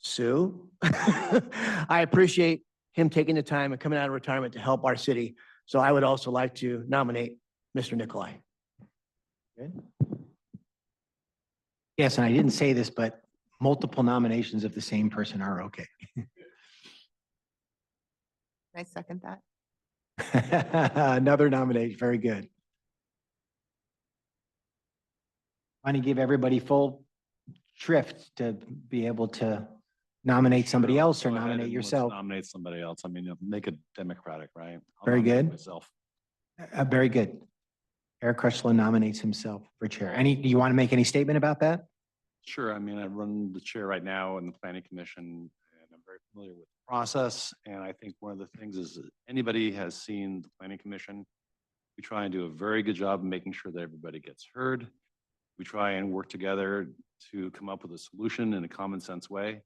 Sue, I appreciate him taking the time and coming out of retirement to help our city. So I would also like to nominate Mr. Nicolai. Good. Yes, and I didn't say this, but multiple nominations of the same person are okay. I second that. Another nomination, very good. Want to give everybody full shrift to be able to nominate somebody Sure, else or go ahead nominate and let's yourself. Nominate somebody else. I mean, make it democratic, right? I'll Very nominate good. Myself. Very good. Eric Crutchlow nominates himself for chair. Do you want to make any statement about that? Sure. I mean, I run the chair right now in the planning commission and I'm very familiar with the process. And I think one of the things is that anybody has seen the planning commission. We try and do a very good job of making sure that everybody gets heard. We try and work together to come up with a solution in a common sense way.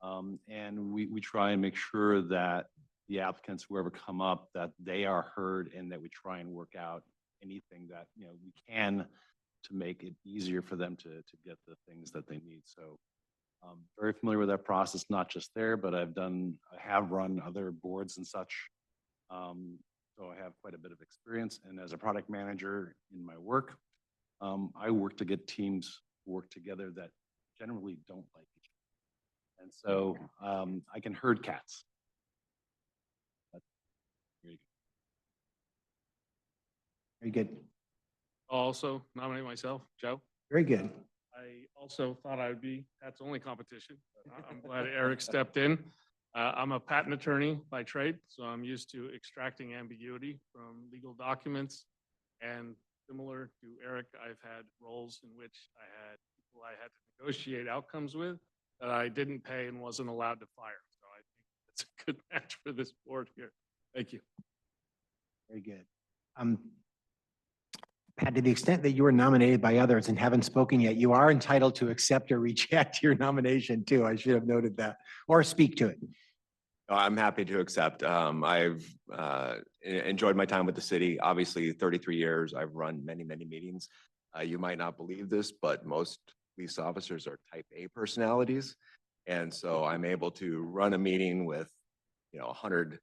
And we try and make sure that the applicants, whoever come up, that they are heard and that we try and work out anything that, we can to make it easier for them to get the things that they need. So very familiar with that process, not just there, but I have run other boards and such. So I have quite a bit of experience. And as a product manager in my work, I work to get teams to work together that generally don't like each other. And so I can herd cats. Very good. I'll also nominate myself, Joe. Very good. I also thought I would be Pat's only competition, but I'm glad Eric stepped in. I'm a patent attorney by trade, so I'm used to extracting ambiguity from legal documents. And similar to Eric, I've had roles in which I had people I had to negotiate outcomes with that I didn't pay and wasn't allowed to fire. So I think it's a good match for this board here. Thank you. Very good. Pat, to the extent that you were nominated by others and haven't spoken yet, you are entitled to accept or reject your nomination too. I should have noted that, or speak to it. I'm happy to accept. I've enjoyed my time with the city. Obviously, 33 years. I've run many, many meetings. You might not believe this, but most police officers are type A personalities. And so I'm able to run a meeting with, 100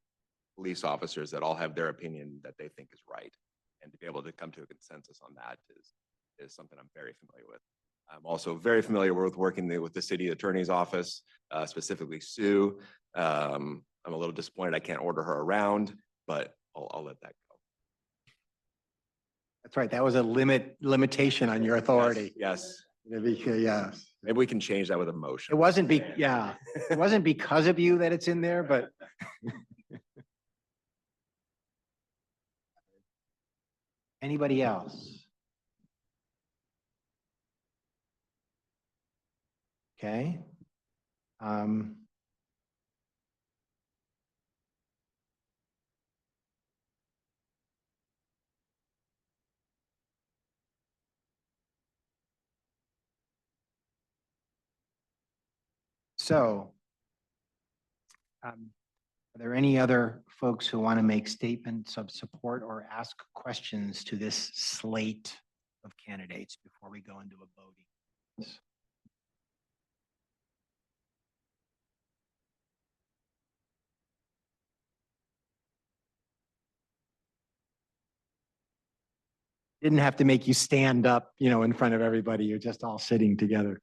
police officers that all have their opinion that they think is right. And to be able to come to a consensus on that is something I'm very familiar with. I'm also very familiar with working with the city attorney's office, specifically Sue. I'm a little disappointed I can't order her around, but I'll let that go. That's right. That was a limitation on your authority. Yes. Yeah. Maybe we can change that with a motion. It wasn't it wasn't because of you that it's in there, but. Anybody else? Okay. So, are there any other folks who want to make statements of support or ask questions to this slate of candidates before we go into a voting? Didn't have to make you stand up, in front of everybody. You're just all sitting together.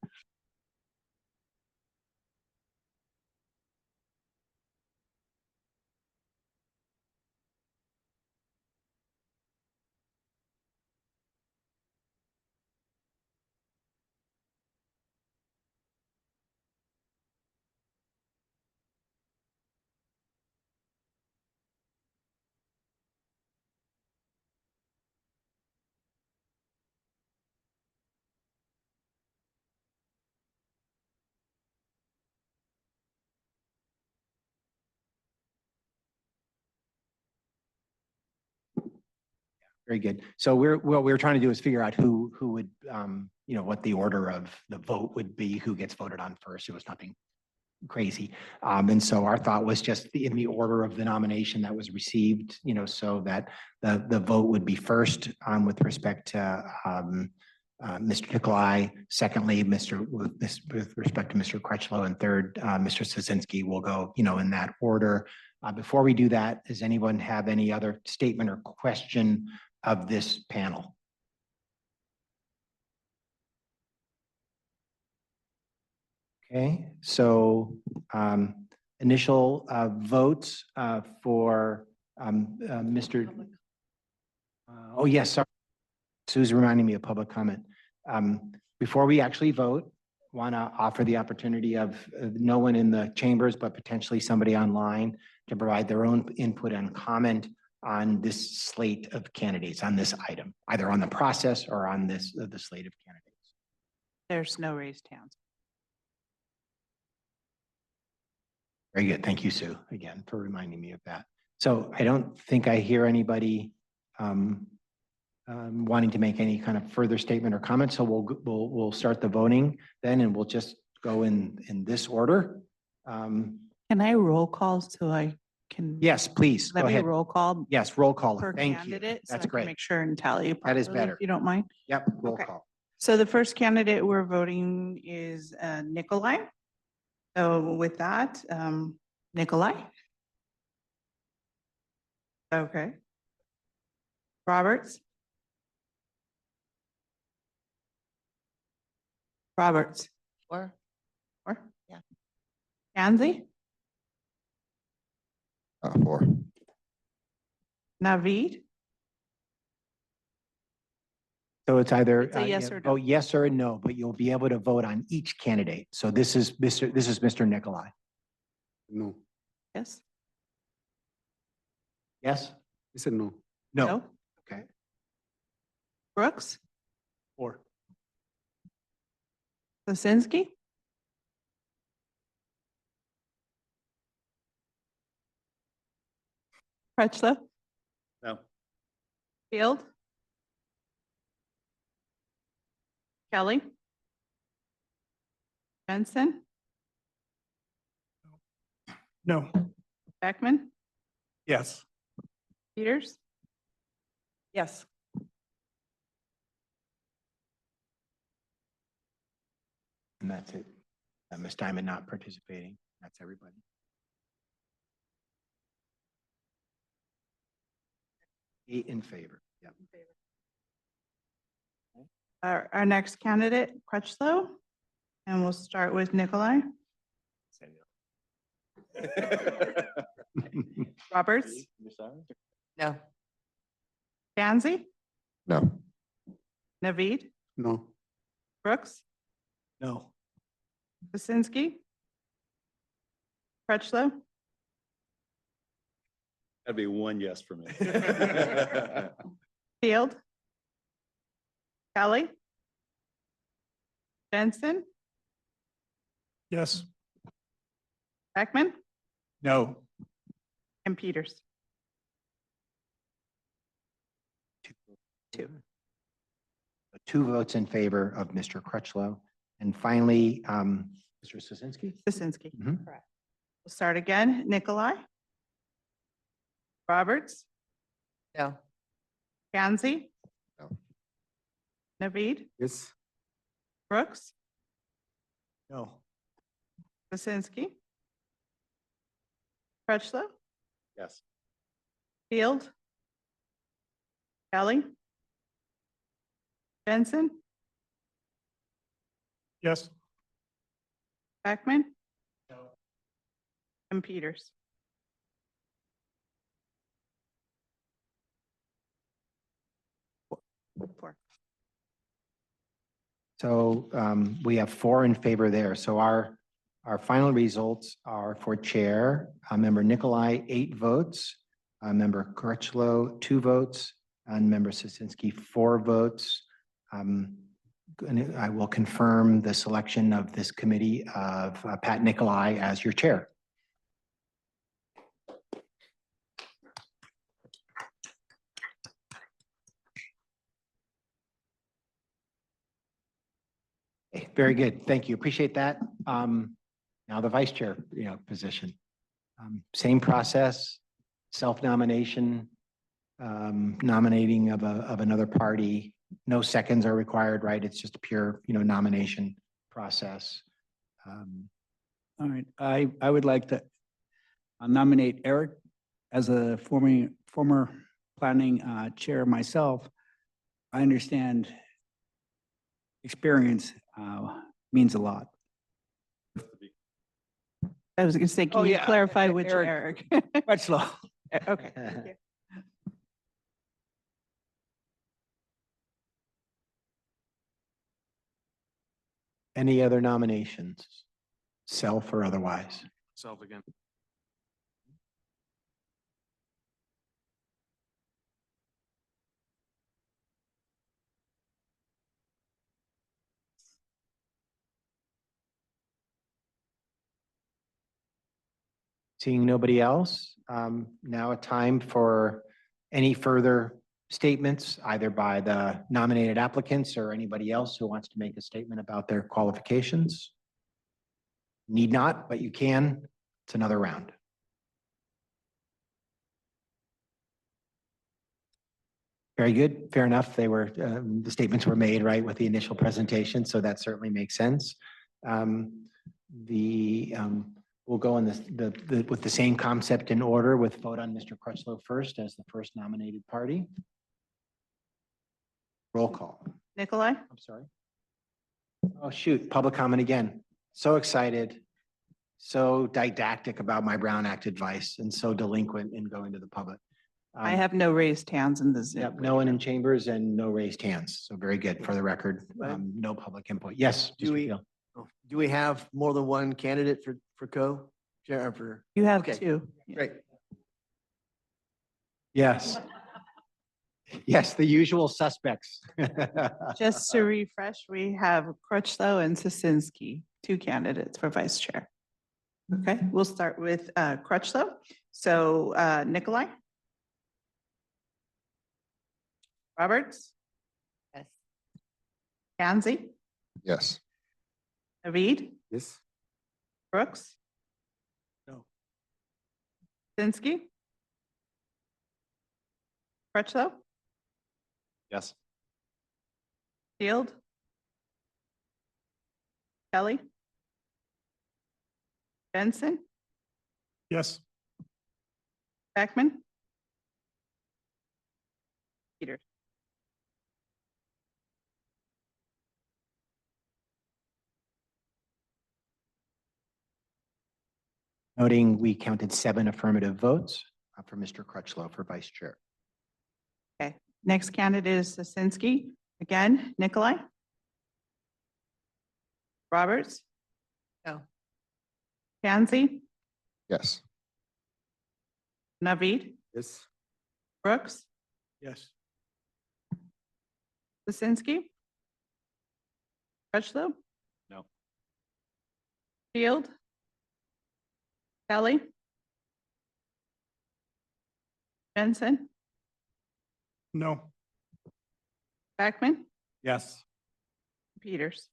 Very good. So what we're trying to do is figure out who would, what the order of the vote would be, who gets voted on first. It was nothing crazy. And so our thought was just in the order of the nomination that was received, so that the vote would be first with respect to Mr. Nikolai, secondly, with respect to Mr. Crutchlow, and third, Mr. Sosinski will go, in that order. Before we do that, does anyone have any other statement or question of this panel? Okay, so initial votes for Mr. Oh, yes, sorry. Sue's reminding me of public comment. Before we actually vote, want to offer the opportunity of no one in the chambers, but potentially somebody online to provide their own input and comment on this slate of candidates on this item, either on the process or on the slate of candidates. There's no raised hands. Very good. Thank you, Sue, again, for reminding me of that. So I don't think I hear anybody wanting to make any kind of further statement or comment. So we'll start the voting then, and we'll just go in this order. Can I roll call so I can? Yes, please, go Let me ahead. roll call Yes, roll call. per Thank you. candidate. so That's I can great. Make sure and tally. That is properly, better. If you don't mind. Yep, roll Okay. call. So the first candidate we're voting is Nikolai. So with that, Nikolai. Okay. Roberts. Roberts. Or, Or yeah. Kanzi, 4. Naveed, So it's either. It's a yes yeah, or no. Oh, yes or no, but you'll be able to vote on each candidate. So this is Mr. Nikolai. No, yes, Yes? he said no. No. Okay. Brooks, 4. Lisinski, Crutchlow, No. Field, Kelly, Benson, No. Beckman, Yes. Peters, Yes. And that's it. Ms. Diamond not participating. That's everybody. Eight in favor. Yep. our next candidate, Crutchlow, and we'll start with Nikolai. Roberts, No. Kanzi, No. Naveed, No, Brooks, No. Lisinski, Crutchlow, That'd be one yes for me. Field, Kelly, Benson, Yes. Beckman, No. and Peters. Two votes in favor of Mr. Crutchlow. And finally, Mr. Sosinski? Lisinski. Mhm. Correct. We'll start again. Nikolai, Roberts, No. Kanzi, No. Naveed, yes, Brooks, No. Lisinski, Crutchlow, Yes. Field, Kelly, Benson, Yes. Beckman, and Peters. Four. So we have 4 in favor there. So our final results are for chair, member Nikolai, 8 votes, member Crutchlow, 2 votes, and member Sosinski, 4 votes. And I will confirm the selection of this committee of Pat Nikolai as your chair. Okay, very good. Thank you. Appreciate that. Now the vice chair, position. Same process, self-nomination, nominating of another party. No seconds are required, right? It's just a pure, nomination process. All right, I would like to nominate Eric as a former planning chair myself. I understand experience means a lot. I was going to say, Oh, can you yeah, clarify which Eric? Eric. Crutchlow. Okay. thank you. Any other nominations? Self or otherwise? Self again. Seeing nobody else, now a time for any further statements, either by the nominated applicants or anybody else who wants to make a statement about their qualifications. Need not, but you can. It's another round. Very good. Fair enough. They were, the statements were made right with the initial presentation, so that certainly makes sense. We'll go in with the same concept in order with vote on Mr. Crutchlow first as the first nominated party. Roll call. Nikolai, I'm sorry. Oh, shoot, public comment again. So excited, so didactic about my Brown Act advice and so delinquent in going to the public. I have no raised hands in the Zoom. Yep, no one in chambers and no raised hands. So very good for the record. No public input. Yes. Do Mr. we, Keel. do we have more than one candidate for co? Chair, for, You have Okay. two. great. Yes. Yes, the usual suspects. Just to refresh, we have Crutchlow and Sasinski, two candidates for vice chair. Okay, we'll start with Crutchlow. So Nikolai? Roberts? Yes. Kanzi? Yes. Naveed? Yes. Brooks? No. Sinsky? Crutchlow? Yes. Field? Kelly? Benson? Yes. Beckman? Peters? Noting we counted 7 affirmative votes for Mr. Crutchlow for vice chair. Okay, next candidate is Sasinski. Again, Nikolai? Roberts? No. Kanzi? Yes. Naveed? Yes. Brooks? Yes. Sasinski? Crutchlow? No. Field? Kelly? Benson? No. Beckman? Yes. Peters?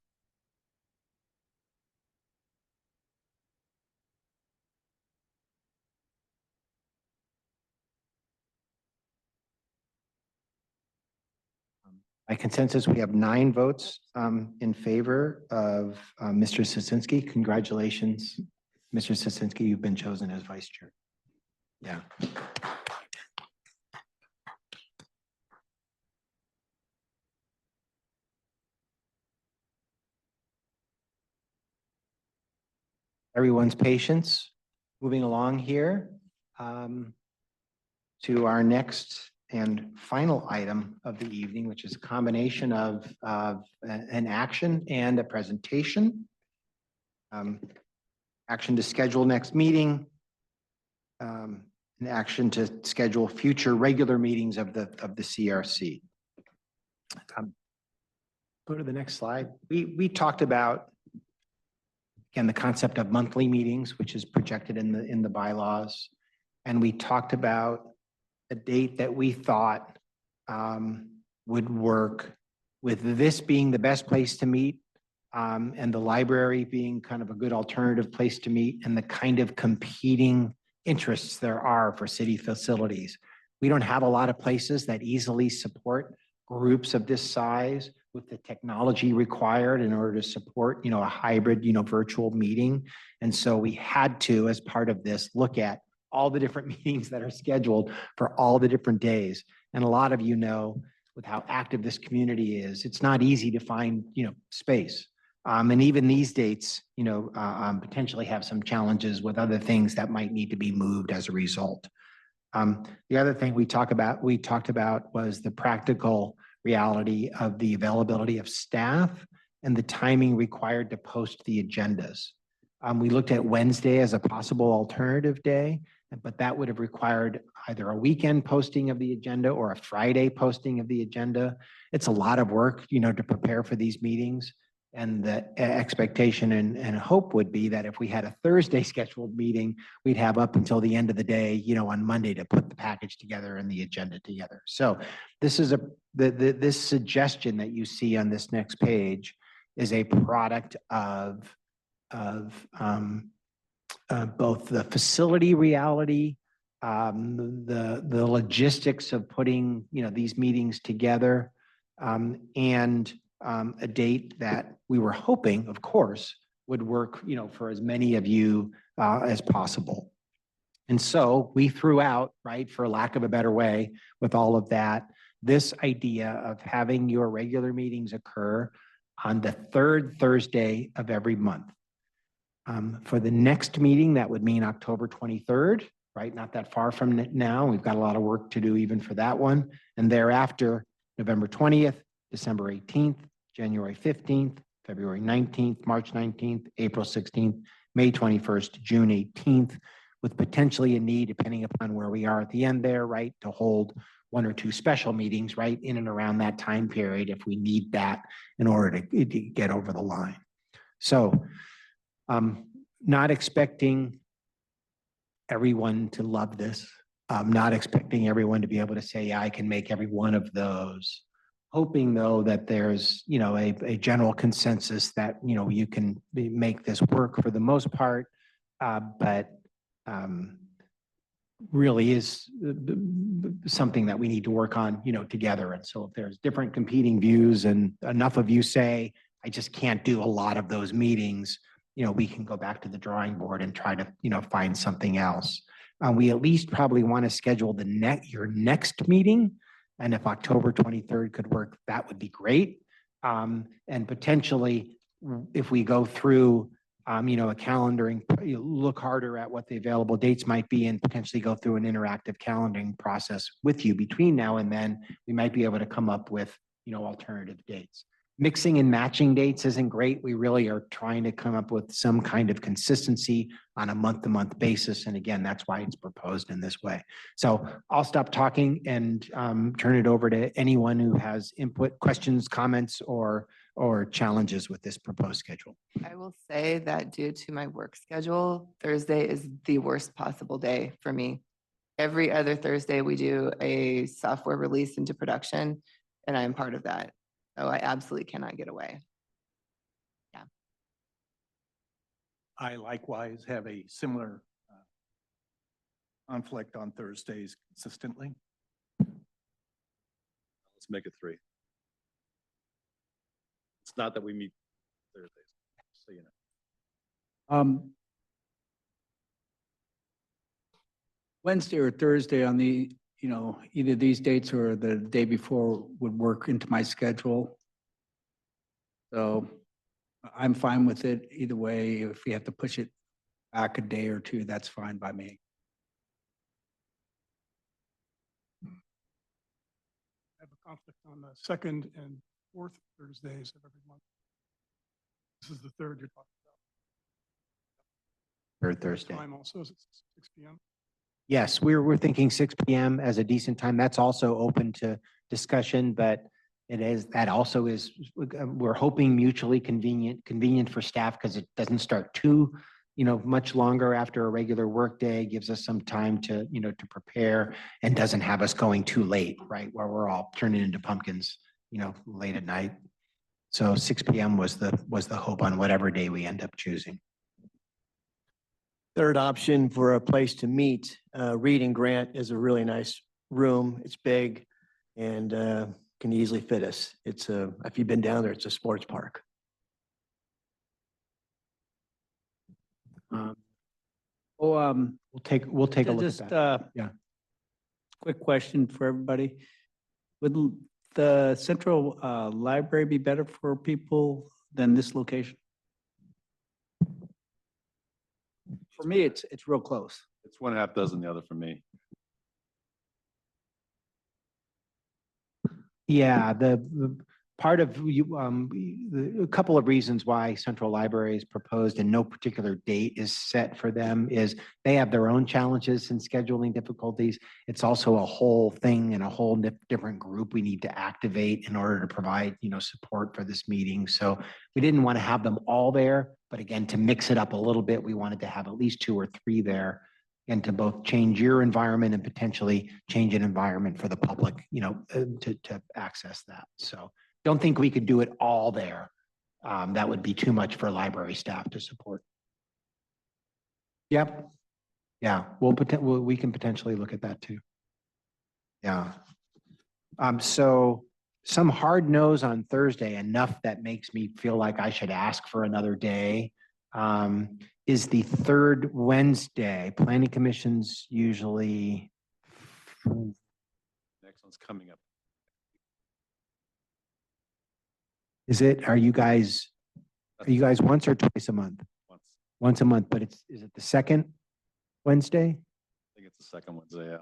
By consensus, we have 9 votes in favor of Mr. Sasinski. Congratulations, Mr. Sasinski, you've been chosen as vice chair. Yeah. Everyone's patience. Moving along here to our next and final item of the evening, which is a combination of an action and a presentation. Action to schedule next meeting. An action to schedule future regular meetings of the CRC. Go to the next slide. We talked about, again, the concept of monthly meetings, which is projected in the bylaws. And we talked about a date that we thought would work with this being the best place to meet and the library being kind of a good alternative place to meet and the kind of competing interests there are for city facilities. We don't have a lot of places that easily support groups of this size with the technology required in order to support, a hybrid, virtual meeting. And so we had to, as part of this, look at all the different meetings that are scheduled for all the different days. And a lot of with how active this community is, it's not easy to find, space. And even these dates, potentially have some challenges with other things that might need to be moved as a result. The other thing we talked about was the practical reality of the availability of staff and the timing required to post the agendas. We looked at Wednesday as a possible alternative day, but that would have required either a weekend posting of the agenda or a Friday posting of the agenda. It's a lot of work, to prepare for these meetings. And the expectation and hope would be that if we had a Thursday scheduled meeting, we'd have up until the end of the day, on Monday to put the package together and the agenda together. So this is this suggestion that you see on this next page is a product of both the facility reality, the logistics of putting, these meetings together, and a date that we were hoping, of course, would work, for as many of you as possible. And so we threw out, right, for lack of a better way, with all of that, this idea of having your regular meetings occur on the third Thursday of every month. For the next meeting, that would mean October 23rd, right? Not that far from now. We've got a lot of work to do even for that one. And thereafter, November 20th, December 18th, January 15th, February 19th, March 19th, April 16th, May 21st, June 18th, with potentially a need, depending upon where we are at the end there, right, to hold one or two special meetings, right, in and around that time period if we need that in order to get over the line. So not expecting everyone to love this. I'm not expecting everyone to be able to say, yeah, I can make every one of those. Hoping though that there's, a general consensus that, you can make this work for the most part, but really is something that we need to work on, together. And so if there's different competing views and enough of you say, I just can't do a lot of those meetings, we can go back to the drawing board and try to, find something else. We at least probably want to schedule your next meeting. And if October 23rd could work, that would be great. And potentially, if we go through, a calendaring, look harder at what the available dates might be and potentially go through an interactive calendaring process with you between now and then, we might be able to come up with, alternative dates. Mixing and matching dates isn't great. We really are trying to come up with some kind of consistency on a month-to-month basis. And again, that's why it's proposed in this way. So I'll stop talking and turn it over to anyone who has input, questions, comments, or challenges with this proposed schedule. I will say that due to my work schedule, Thursday is the worst possible day for me. Every other Thursday, we do a software release into production, and I am part of that. So I absolutely cannot get away. Yeah. I likewise have a similar conflict on Thursdays consistently. Let's make it 3. It's not that we meet Thursdays, so you know. Wednesday or Thursday on the, either these dates or the day before would work into my schedule. So I'm fine with it either way. If we have to push it back a day or two, that's fine by me. I have a conflict on the second and fourth Thursdays of every month. This is the third you're talking about. Third Thursday. Time also is 6 p.m. Yes, we're thinking 6 p.m. as a decent time. That's also open to discussion, but that also is, we're hoping mutually convenient for staff because it doesn't start too, much longer after a regular work day, gives us some time to, to prepare and doesn't have us going too late, right? Where we're all turning into pumpkins, late at night. So 6 p.m. was the hope on whatever day we end up choosing. Third option for a place to meet, Reed and Grant is a really nice room. It's big and can easily fit us. It's if you've been down there, it's a sports park. We'll take a look at Just that. Yeah. quick question for everybody. Would the central library be better for people than this location? For me, it's real close. It's 1.5 dozen the other for me. Yeah, the part of you, a couple of reasons why Central Library is proposed and no particular date is set for them is they have their own challenges and scheduling difficulties. It's also a whole thing and a whole different group we need to activate in order to provide, support for this meeting. So we didn't want to have them all there, but again, to mix it up a little bit, we wanted to have at least 2 or 3 there. And to both change your environment and potentially change an environment for the public, to access that. So don't think we could do it all there. That would be too much for library staff to support. Yep. Yeah, we can potentially look at that too. Yeah. So some hard no's on Thursday, enough that makes me feel like I should ask for another day. Is the 3rd Wednesday. Planning Commission's usually. Next one's coming up. Is it, are you guys once or twice a month? Once. Once a month, but is it the 2nd Wednesday? I think it's the second Wednesday, yeah.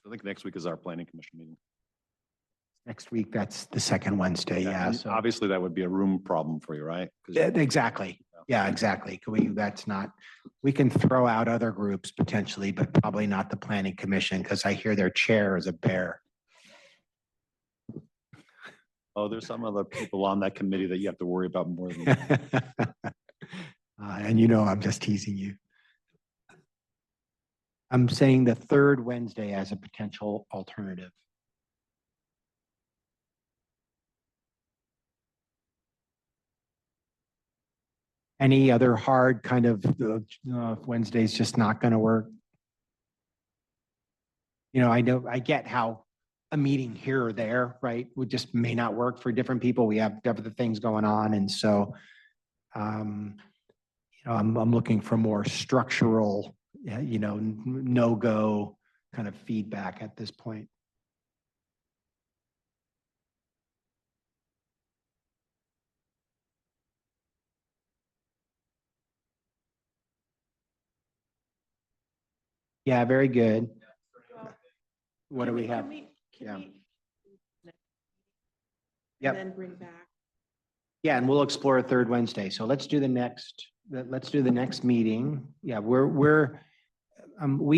I think next week is our planning commission meeting. Next week, that's the 2nd Wednesday, yeah. And So obviously that would be a room problem for you, right? 'Cause exactly. Yeah, exactly. We can throw out other groups potentially, but probably not the planning commission because I hear their chair is a bear. Oh, there's some other people on that committee that you have to worry about more than. And I'm just teasing you. I'm saying the 3rd Wednesday as a potential alternative. Any other hard kind of Wednesday's just not going to work? I know, I get how a meeting here or there, right, would just may not work for different people. We have other things going on. And so, I'm looking for more structural, no-go kind of feedback at this point. Yeah, very good. What do we have? Yeah. Yep. Then bring back. Yeah, and we'll explore a 3rd Wednesday. So let's do the next meeting. Yeah, we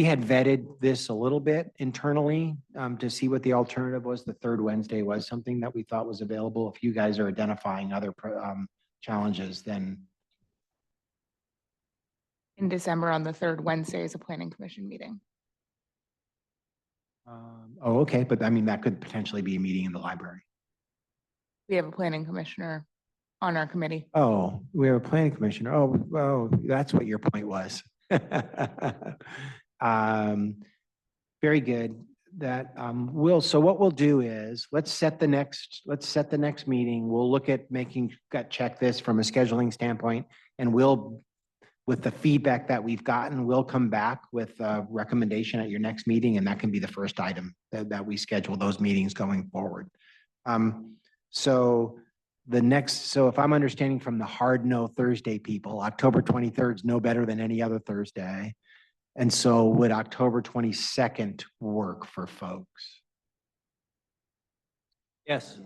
had vetted this a little bit internally to see what the alternative was. The 3rd Wednesday was something that we thought was available. If you guys are identifying other challenges, then. In December on the 3rd Wednesday is a planning commission meeting. Oh, okay, but I mean, that could potentially be a meeting in the library. We have a planning commissioner on our committee. Oh, we have a planning commissioner. Oh, that's what your point was. Very good. So what we'll do is let's set the next meeting. We'll look at check this from a scheduling standpoint, and with the feedback that we've gotten, we'll come back with a recommendation at your next meeting, and that can be the first item that we schedule those meetings going forward. So if I'm understanding from the hard no Thursday people, October 23rd is no better than any other Thursday. And so would October 22nd work for folks? Yes.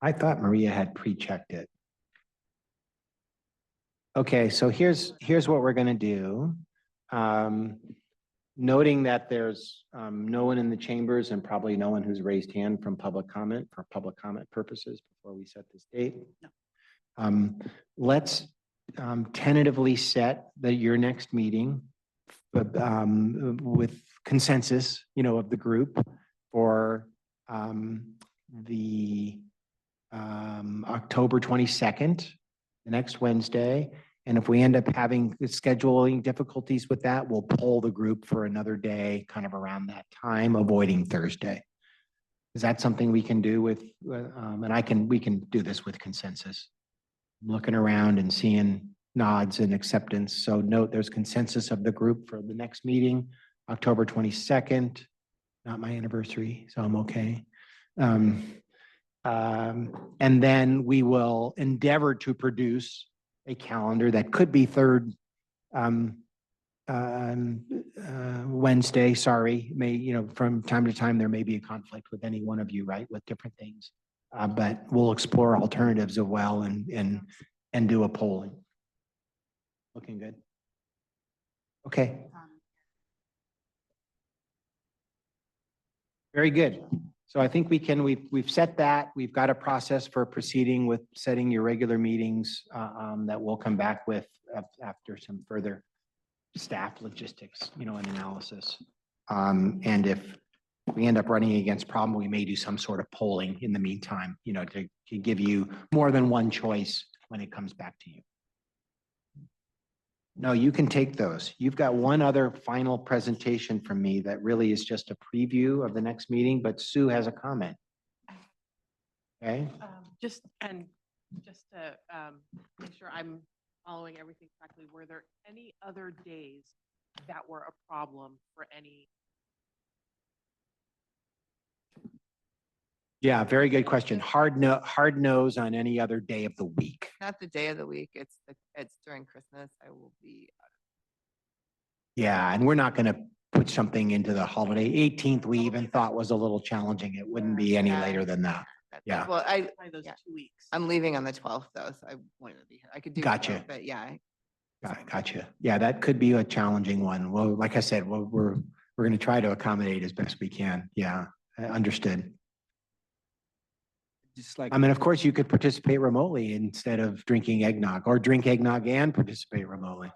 I thought Maria had pre-checked it. Okay, so here's what we're gonna do. Noting that there's no one in the chambers and probably no one who's raised hand from public comment for public comment purposes before we set this date. Let's tentatively set your next meeting with consensus, of the group for the October 22nd, the next Wednesday. And if we end up having scheduling difficulties with that, we'll poll the group for another day kind of around that time, avoiding Thursday. Is that something we can do with, and we can do this with consensus? Looking around and seeing nods and acceptance. So note there's consensus of the group for the next meeting, October 22nd, not my anniversary, so I'm okay. And then we will endeavor to produce a calendar that could be third Wednesday, sorry, from time to time, there may be a conflict with any one of you, right, with different things. But we'll explore alternatives as well and do a polling. Looking good. Okay. Very good. So I think we've set that. We've got a process for proceeding with setting your regular meetings that we'll come back with after some further staff logistics, and analysis. And if we end up running against problem, we may do some sort of polling in the meantime, to give you more than one choice when it comes back to you. No, you can take those. You've got one other final presentation from me that really is just a preview of the next meeting, but Sue has a comment. Okay. Just to make sure I'm following everything correctly, were there any other days that were a problem for any? Yeah, very good question. Hard nose on any other day of the week. Not the day of the week. It's during Christmas. I will be. Yeah, and we're not going to put something into the holiday. 18th, we even thought was a little challenging. It wouldn't be any later than that. Yeah. Well, Those 2 weeks. I'm leaving on the 12th though, so I wanted to be here. I could do. Gotcha. both, but yeah. Gotcha. Yeah, that could be a challenging one. Well, like I said, we're going to try to accommodate as best we can. Yeah, understood. Just like. I mean, of course, you could participate remotely instead of drinking eggnog, or drink eggnog and participate remotely.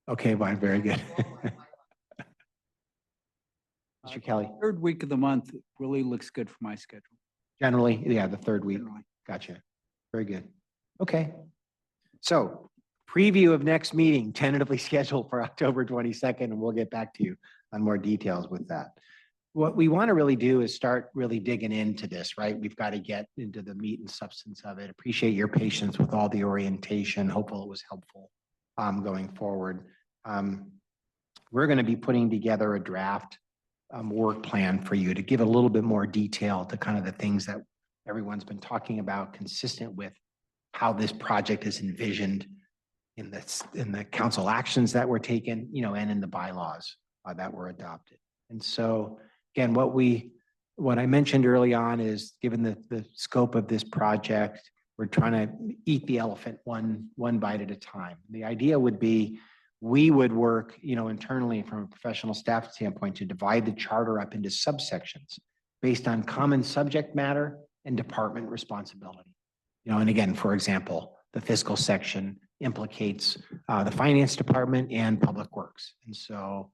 Okay, fine, very good. Mr. Kelly. Third week of the month really looks good for my schedule. Generally, yeah, the third week. Generally. Gotcha. Very good. Okay. So preview of next meeting tentatively scheduled for October 22nd, and we'll get back to you on more details with that. What we want to really do is start really digging into this, right? We've got to get into the meat and substance of it. Appreciate your patience with all the orientation. Hopefully it was helpful going forward. We're going to be putting together a draft work plan for you to give a little bit more detail to kind of the things that everyone's been talking about, consistent with how this project is envisioned in the council actions that were taken, and in the bylaws that were adopted. And so again, what I mentioned early on is, given the scope of this project, we're trying to eat the elephant one bite at a time. The idea would be, we would work, internally from a professional staff standpoint, to divide the charter up into subsections based on common subject matter and department responsibility. And again, for example, the fiscal section implicates the finance department and public works. And so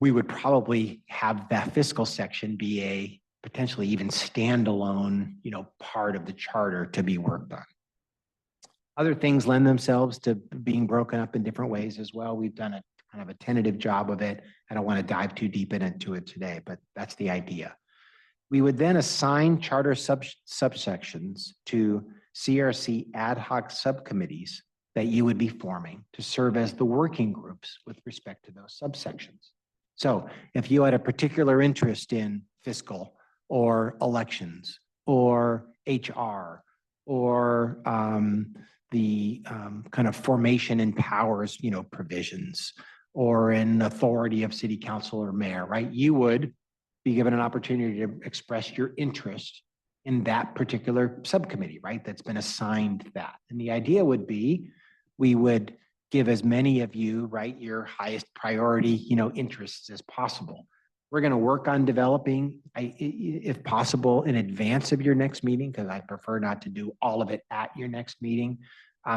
we would probably have that fiscal section be a potentially even standalone, part of the charter to be worked on. Other things lend themselves to being broken up in different ways as well. We've done a kind of a tentative job of it. I don't want to dive too deep into it today, but that's the idea. We would then assign charter subsections to CRC ad hoc subcommittees that you would be forming to serve as the working groups with respect to those subsections. So if you had a particular interest in fiscal or elections or HR or the kind of formation and powers, provisions, or in authority of city council or mayor, right? You would be given an opportunity to express your interest in that particular subcommittee, right? That's been assigned that. And the idea would be, we would give as many of you, right, your highest priority, interests as possible. We're going to work on developing, if possible, in advance of your next meeting, because I prefer not to do all of it at your next meeting,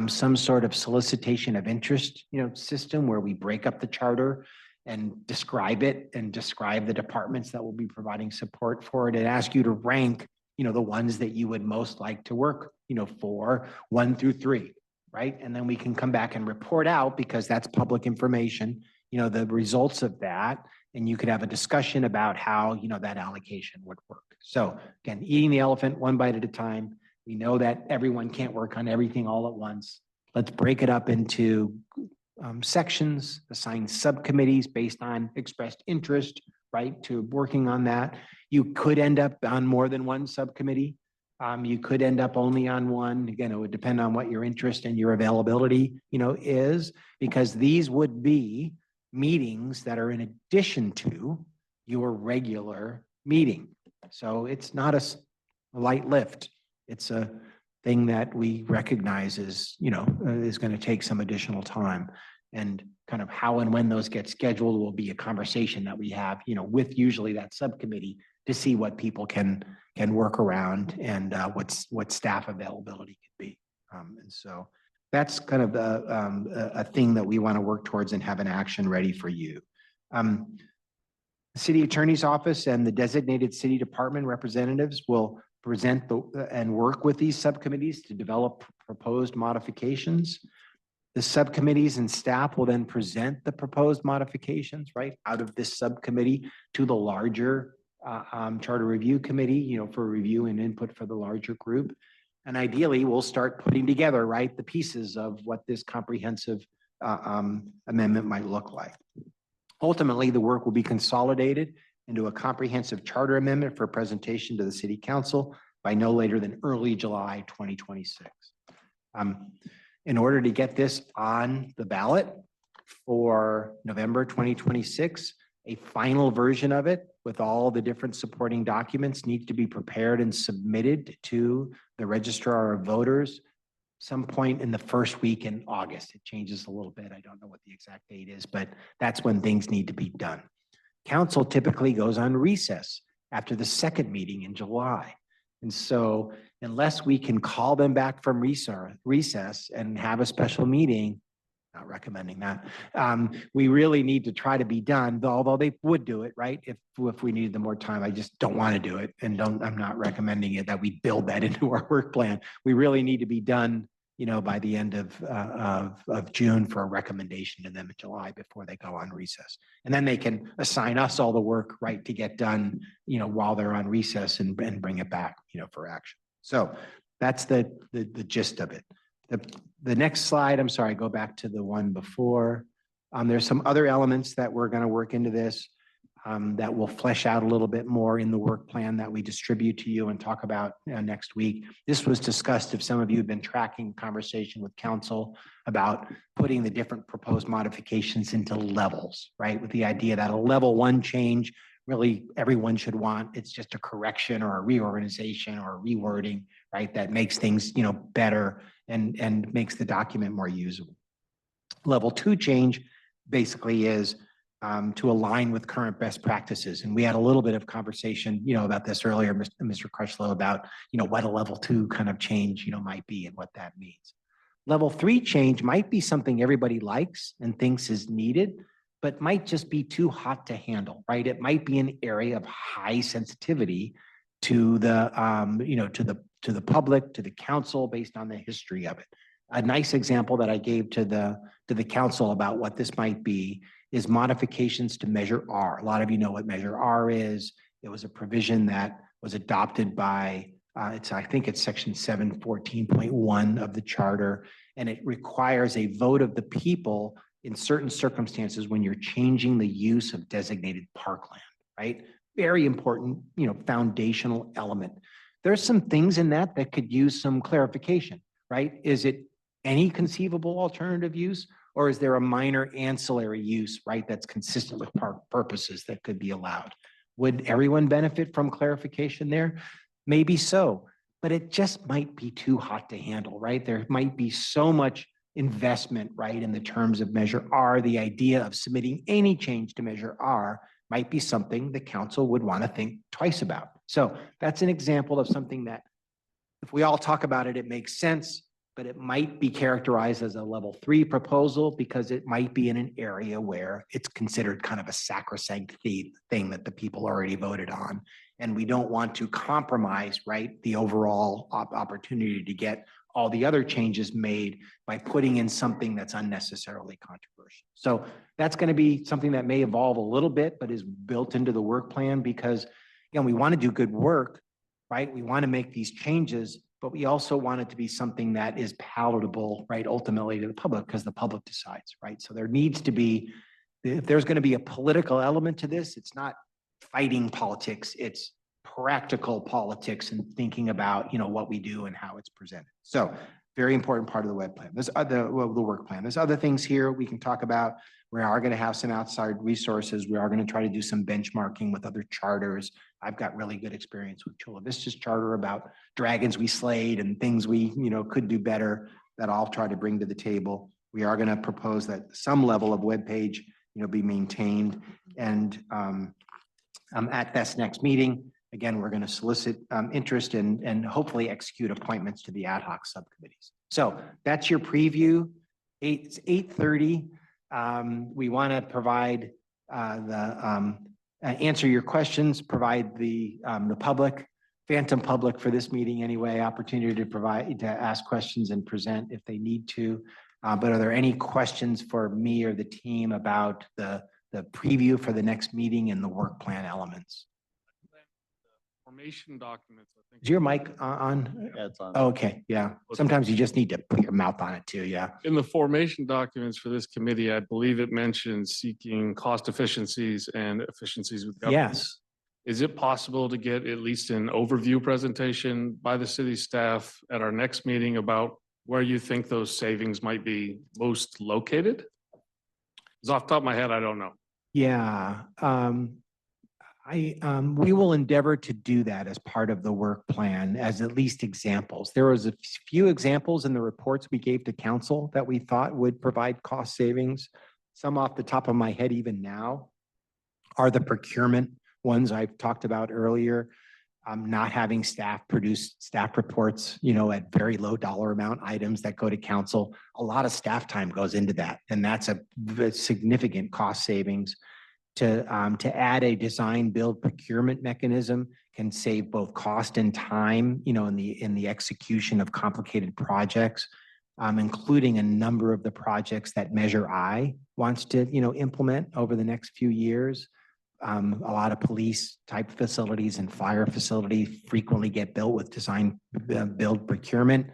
some sort of solicitation of interest, system where we break up the charter and describe it and describe the departments that will be providing support for it, and ask you to rank, the ones that you would most like to work, for 1 through 3. Right? And then we can come back and report out, because that's public information, the results of that, and you could have a discussion about how, that allocation would work. So again, eating the elephant one bite at a time. We know that everyone can't work on everything all at once. Let's break it up into sections, assign subcommittees based on expressed interest, right, to working on that. You could end up on more than one subcommittee. You could end up only on one. Again, it would depend on what your interest and your availability, is, because these would be meetings that are in addition to your regular meeting. So it's not a light lift. It's a thing that we recognize is going to take some additional time. And kind of how and when those get scheduled will be a conversation that we have, with usually that subcommittee to see what people can work around and what staff availability could be. And so that's kind of a thing that we want to work towards and have an action ready for you. The city attorney's office and the designated city department representatives will present and work with these subcommittees to develop proposed modifications. The subcommittees and staff will then present the proposed modifications, right, out of this subcommittee to the larger charter review committee, for review and input for the larger group. And ideally, we'll start putting together, right, the pieces of what this comprehensive amendment might look like. Ultimately, the work will be consolidated into a comprehensive charter amendment for presentation to the city council by no later than early July 2026. In order to get this on the ballot for November 2026, a final version of it with all the different supporting documents needs to be prepared and submitted to the registrar of voters some point in the first week in August. It changes a little bit. I don't know what the exact date is, but that's when things need to be done. Council typically goes on recess after the second meeting in July. And so unless we can call them back from recess and have a special meeting, not recommending that, we really need to try to be done, although they would do it, right? If we needed the more time, I just don't want to do it. And I'm not recommending it that we build that into our work plan. We really need to be done, by the end of June for a recommendation to them in July before they go on recess. And then they can assign us all the work, right, to get done, while they're on recess and bring it back, for action. So that's the gist of it. The next slide, I'm sorry, go back to the one before. There's some other elements that we're going to work into this that will flesh out a little bit more in the work plan that we distribute to you and talk about next week. This was discussed if some of you have been tracking conversation with council about putting the different proposed modifications into levels, right? With the idea that a level 1 change really everyone should want. It's just a correction or a reorganization or a rewording, right? That makes things, better and makes the document more usable. Level 2 change basically is to align with current best practices. And we had a little bit of conversation, about this earlier, Mr. Crutchlow, about, what a level 2 kind of change, might be and what that means. Level 3 change might be something everybody likes and thinks is needed, but might just be too hot to handle, right? It might be an area of high sensitivity to the, to the public, to the council, based on the history of it. A nice example that I gave to the council about what this might be is modifications to Measure R. A lot of you know what Measure R is. It was a provision that was adopted by, I think it's section 714.1 of the charter, and it requires a vote of the people in certain circumstances when you're changing the use of designated parkland, right? Very important, foundational element. There's some things in that could use some clarification, right? Is it any conceivable alternative use, or is there a minor ancillary use, right, that's consistent with park purposes that could be allowed? Would everyone benefit from clarification there? Maybe so, but it just might be too hot to handle, right? There might be so much investment, right, in the terms of Measure R. The idea of submitting any change to Measure R might be something the council would want to think twice about. So that's an example of something that if we all talk about it, it makes sense, but it might be characterized as a level 3 proposal because it might be in an area where it's considered kind of a sacrosanct thing that the people already voted on. And we don't want to compromise, right, the overall opportunity to get all the other changes made by putting in something that's unnecessarily controversial. So that's going to be something that may evolve a little bit, but is built into the work plan because, again, we want to do good work, right? We want to make these changes, but we also want it to be something that is palatable, right, ultimately to the public, because the public decides, right? So there needs to be, if there's going to be a political element to this, it's not fighting politics, it's practical politics and thinking about, what we do and how it's presented. So very important part of the web plan. There's other, well, the work plan. There's other things here we can talk about. We are going to have some outside resources. We are going to try to do some benchmarking with other charters. I've got really good experience with Chula Vista's charter about dragons we slayed and things we, could do better that I'll try to bring to the table. We are going to propose that some level of web page, be maintained. And at this next meeting, again, we're going to solicit interest and hopefully execute appointments to the ad hoc subcommittees. So that's your preview. It's 8:30. We want to provide answer your questions, provide the public, phantom public for this meeting anyway, opportunity to ask questions and present if they need to. But are there any questions for me or the team about the preview for the next meeting and the work plan elements? Formation documents, I think. Is your mic on? Yeah, it's on. Okay, yeah. Sometimes you just need to put your mouth on it too, yeah. In the formation documents for this committee, I believe it mentions seeking cost efficiencies and efficiencies with government. Yes. Is it possible to get at least an overview presentation by the city staff at our next meeting about where you think those savings might be most located? Because off the top of my head, I don't know. Yeah, we will endeavor to do that as part of the work plan as at least examples. There was a few examples in the reports we gave to council that we thought would provide cost savings. Some off the top of my head even now are the procurement ones I've talked about earlier. Not having staff produce staff reports, at very low dollar amount items that go to council. A lot of staff time goes into that, and that's a significant cost savings. To add a design build procurement mechanism can save both cost and time, in the execution of complicated projects, including a number of the projects that Measure I wants to, implement over the next few years. A lot of police type facilities and fire facilities frequently get built with design build procurement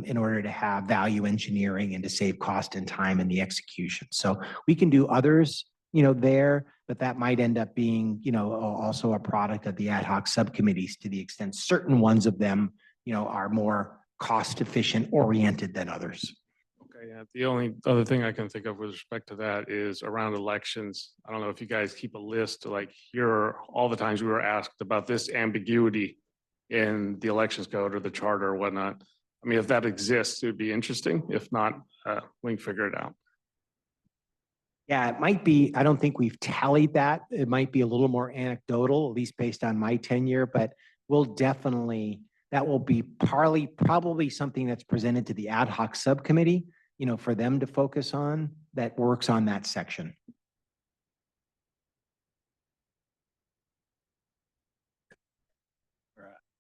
in order to have value engineering and to save cost and time in the execution. So we can do others, there, but that might end up being, also a product of the ad hoc subcommittees to the extent certain ones of them, are more cost efficient oriented than others. Okay, yeah. The only other thing I can think of with respect to that is around elections. I don't know if you guys keep a list, like here are all the times we were asked about this ambiguity in the elections code or the charter or whatnot. I mean, if that exists, it would be interesting. If not, we can figure it out. Yeah, it might be, I don't think we've tallied that. It might be a little more anecdotal, at least based on my tenure, but we'll definitely, that will be probably something that's presented to the ad hoc subcommittee, for them to focus on that works on that section.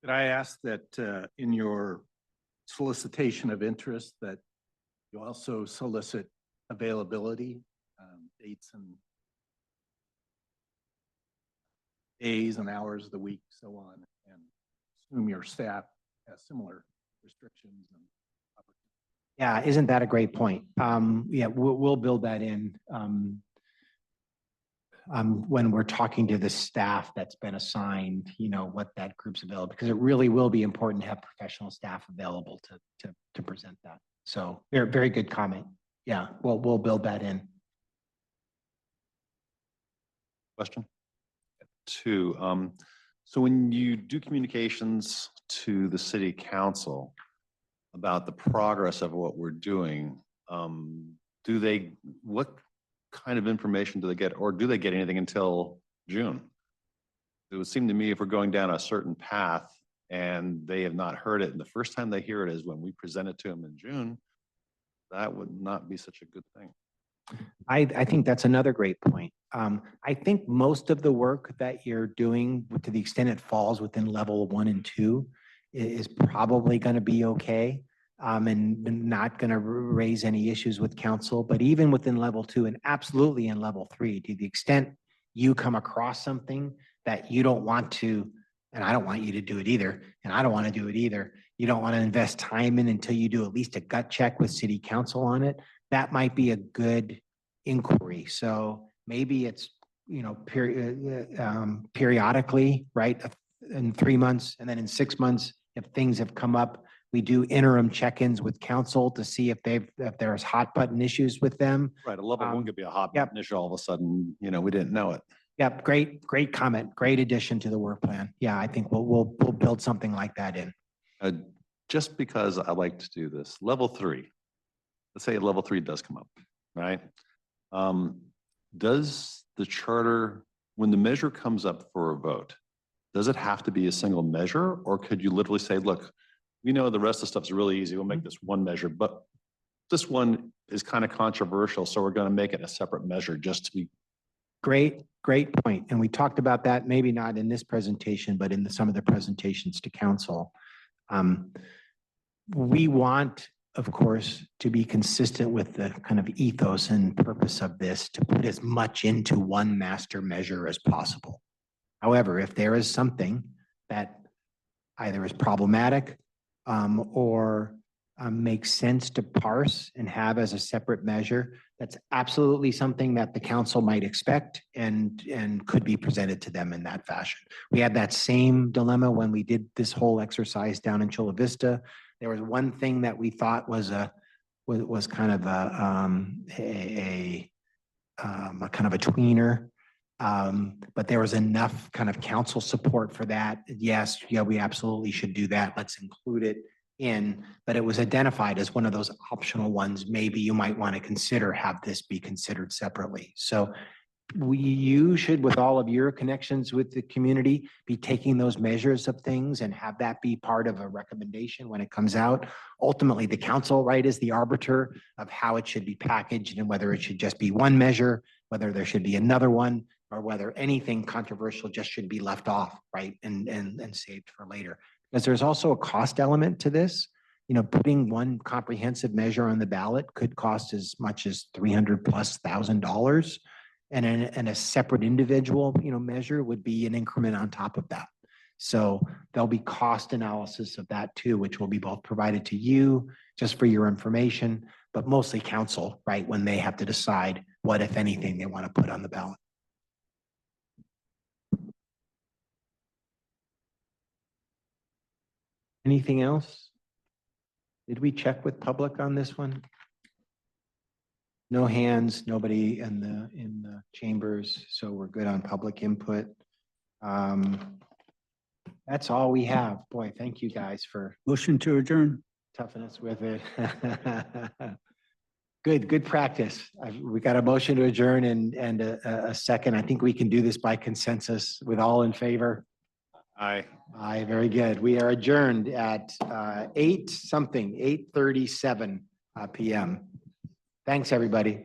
Could I ask that in your solicitation of interest that you also solicit availability, dates and days and hours of the week, so on, and assume your staff has similar restrictions and Yeah, isn't that a great point? Yeah, we'll build that in when we're talking to the staff that's been assigned, what that group's available, because it really will be important to have professional staff available to present that. So very good comment. Yeah, we'll build that in. Question? Two, so when you do communications to the city council about the progress of what we're doing, what kind of information do they get, or do they get anything until June? It would seem to me if we're going down a certain path and they have not heard it, and the first time they hear it is when we present it to them in June, that would not be such a good thing. I think that's another great point. I think most of the work that you're doing, to the extent it falls within level 1 and 2, is probably going to be okay. and not going to raise any issues with council. But even within level 2 and absolutely in level 3, to the extent you come across something that you don't want to, and I don't want you to do it either, and I don't want to do it either, you don't want to invest time in until you do at least a gut check with city council on it, that might be a good inquiry. So maybe it's, periodically, right? In 3 months, and then in 6 months, if things have come up, we do interim check-ins with council to see if there's hot button issues with them. Right, a level 1 could be a hot yep. button issue, all of a sudden, we didn't know it. Yep, great comment, great addition to the work plan. Yeah, I think we'll build something like that in. Just because I like to do this, level 3, let's say level 3 does come up, right? Does the charter, when the measure comes up for a vote, does it have to be a single measure, or could you literally say, look, we know the rest of the stuff's really easy, we'll make this one measure, but this one is kind of controversial, so we're going to make it a separate measure just to be. Great point. And we talked about that, maybe not in this presentation, but in some of the presentations to council. We want, of course, to be consistent with the kind of ethos and purpose of this, to put as much into one master measure as possible. However, if there is something that either is problematic or makes sense to parse and have as a separate measure, that's absolutely something that the council might expect and could be presented to them in that fashion. We had that same dilemma when we did this whole exercise down in Chula Vista. There was one thing that we thought was kind of a tweener. But there was enough kind of council support for that. Yes, yeah, we absolutely should do that. Let's include it in, but it was identified as one of those optional ones. Maybe you might want to consider have this be considered separately. So you should, with all of your connections with the community, be taking those measures of things and have that be part of a recommendation when it comes out. Ultimately, the council, right, is the arbiter of how it should be packaged and whether it should just be one measure, whether there should be another one, or whether anything controversial just should be left off, right, and saved for later. Because there's also a cost element to this. Putting one comprehensive measure on the ballot could cost as much as $300,000+, and a separate individual, measure would be an increment on top of that. So there'll be cost analysis of that too, which will be both provided to you just for your information, but mostly council, right, when they have to decide what, if anything, they want to put on the ballot. Anything else? Did we check with public on this one? No hands, nobody in the chambers, so we're good on public input. That's all we have. Boy, thank you guys for Motion to adjourn. toughing us with it. Good practice. We got a motion to adjourn and a second. I think we can do this by consensus with all in favor. Aye. Aye, very good. We are adjourned at 8:37 p.m. Thanks, everybody.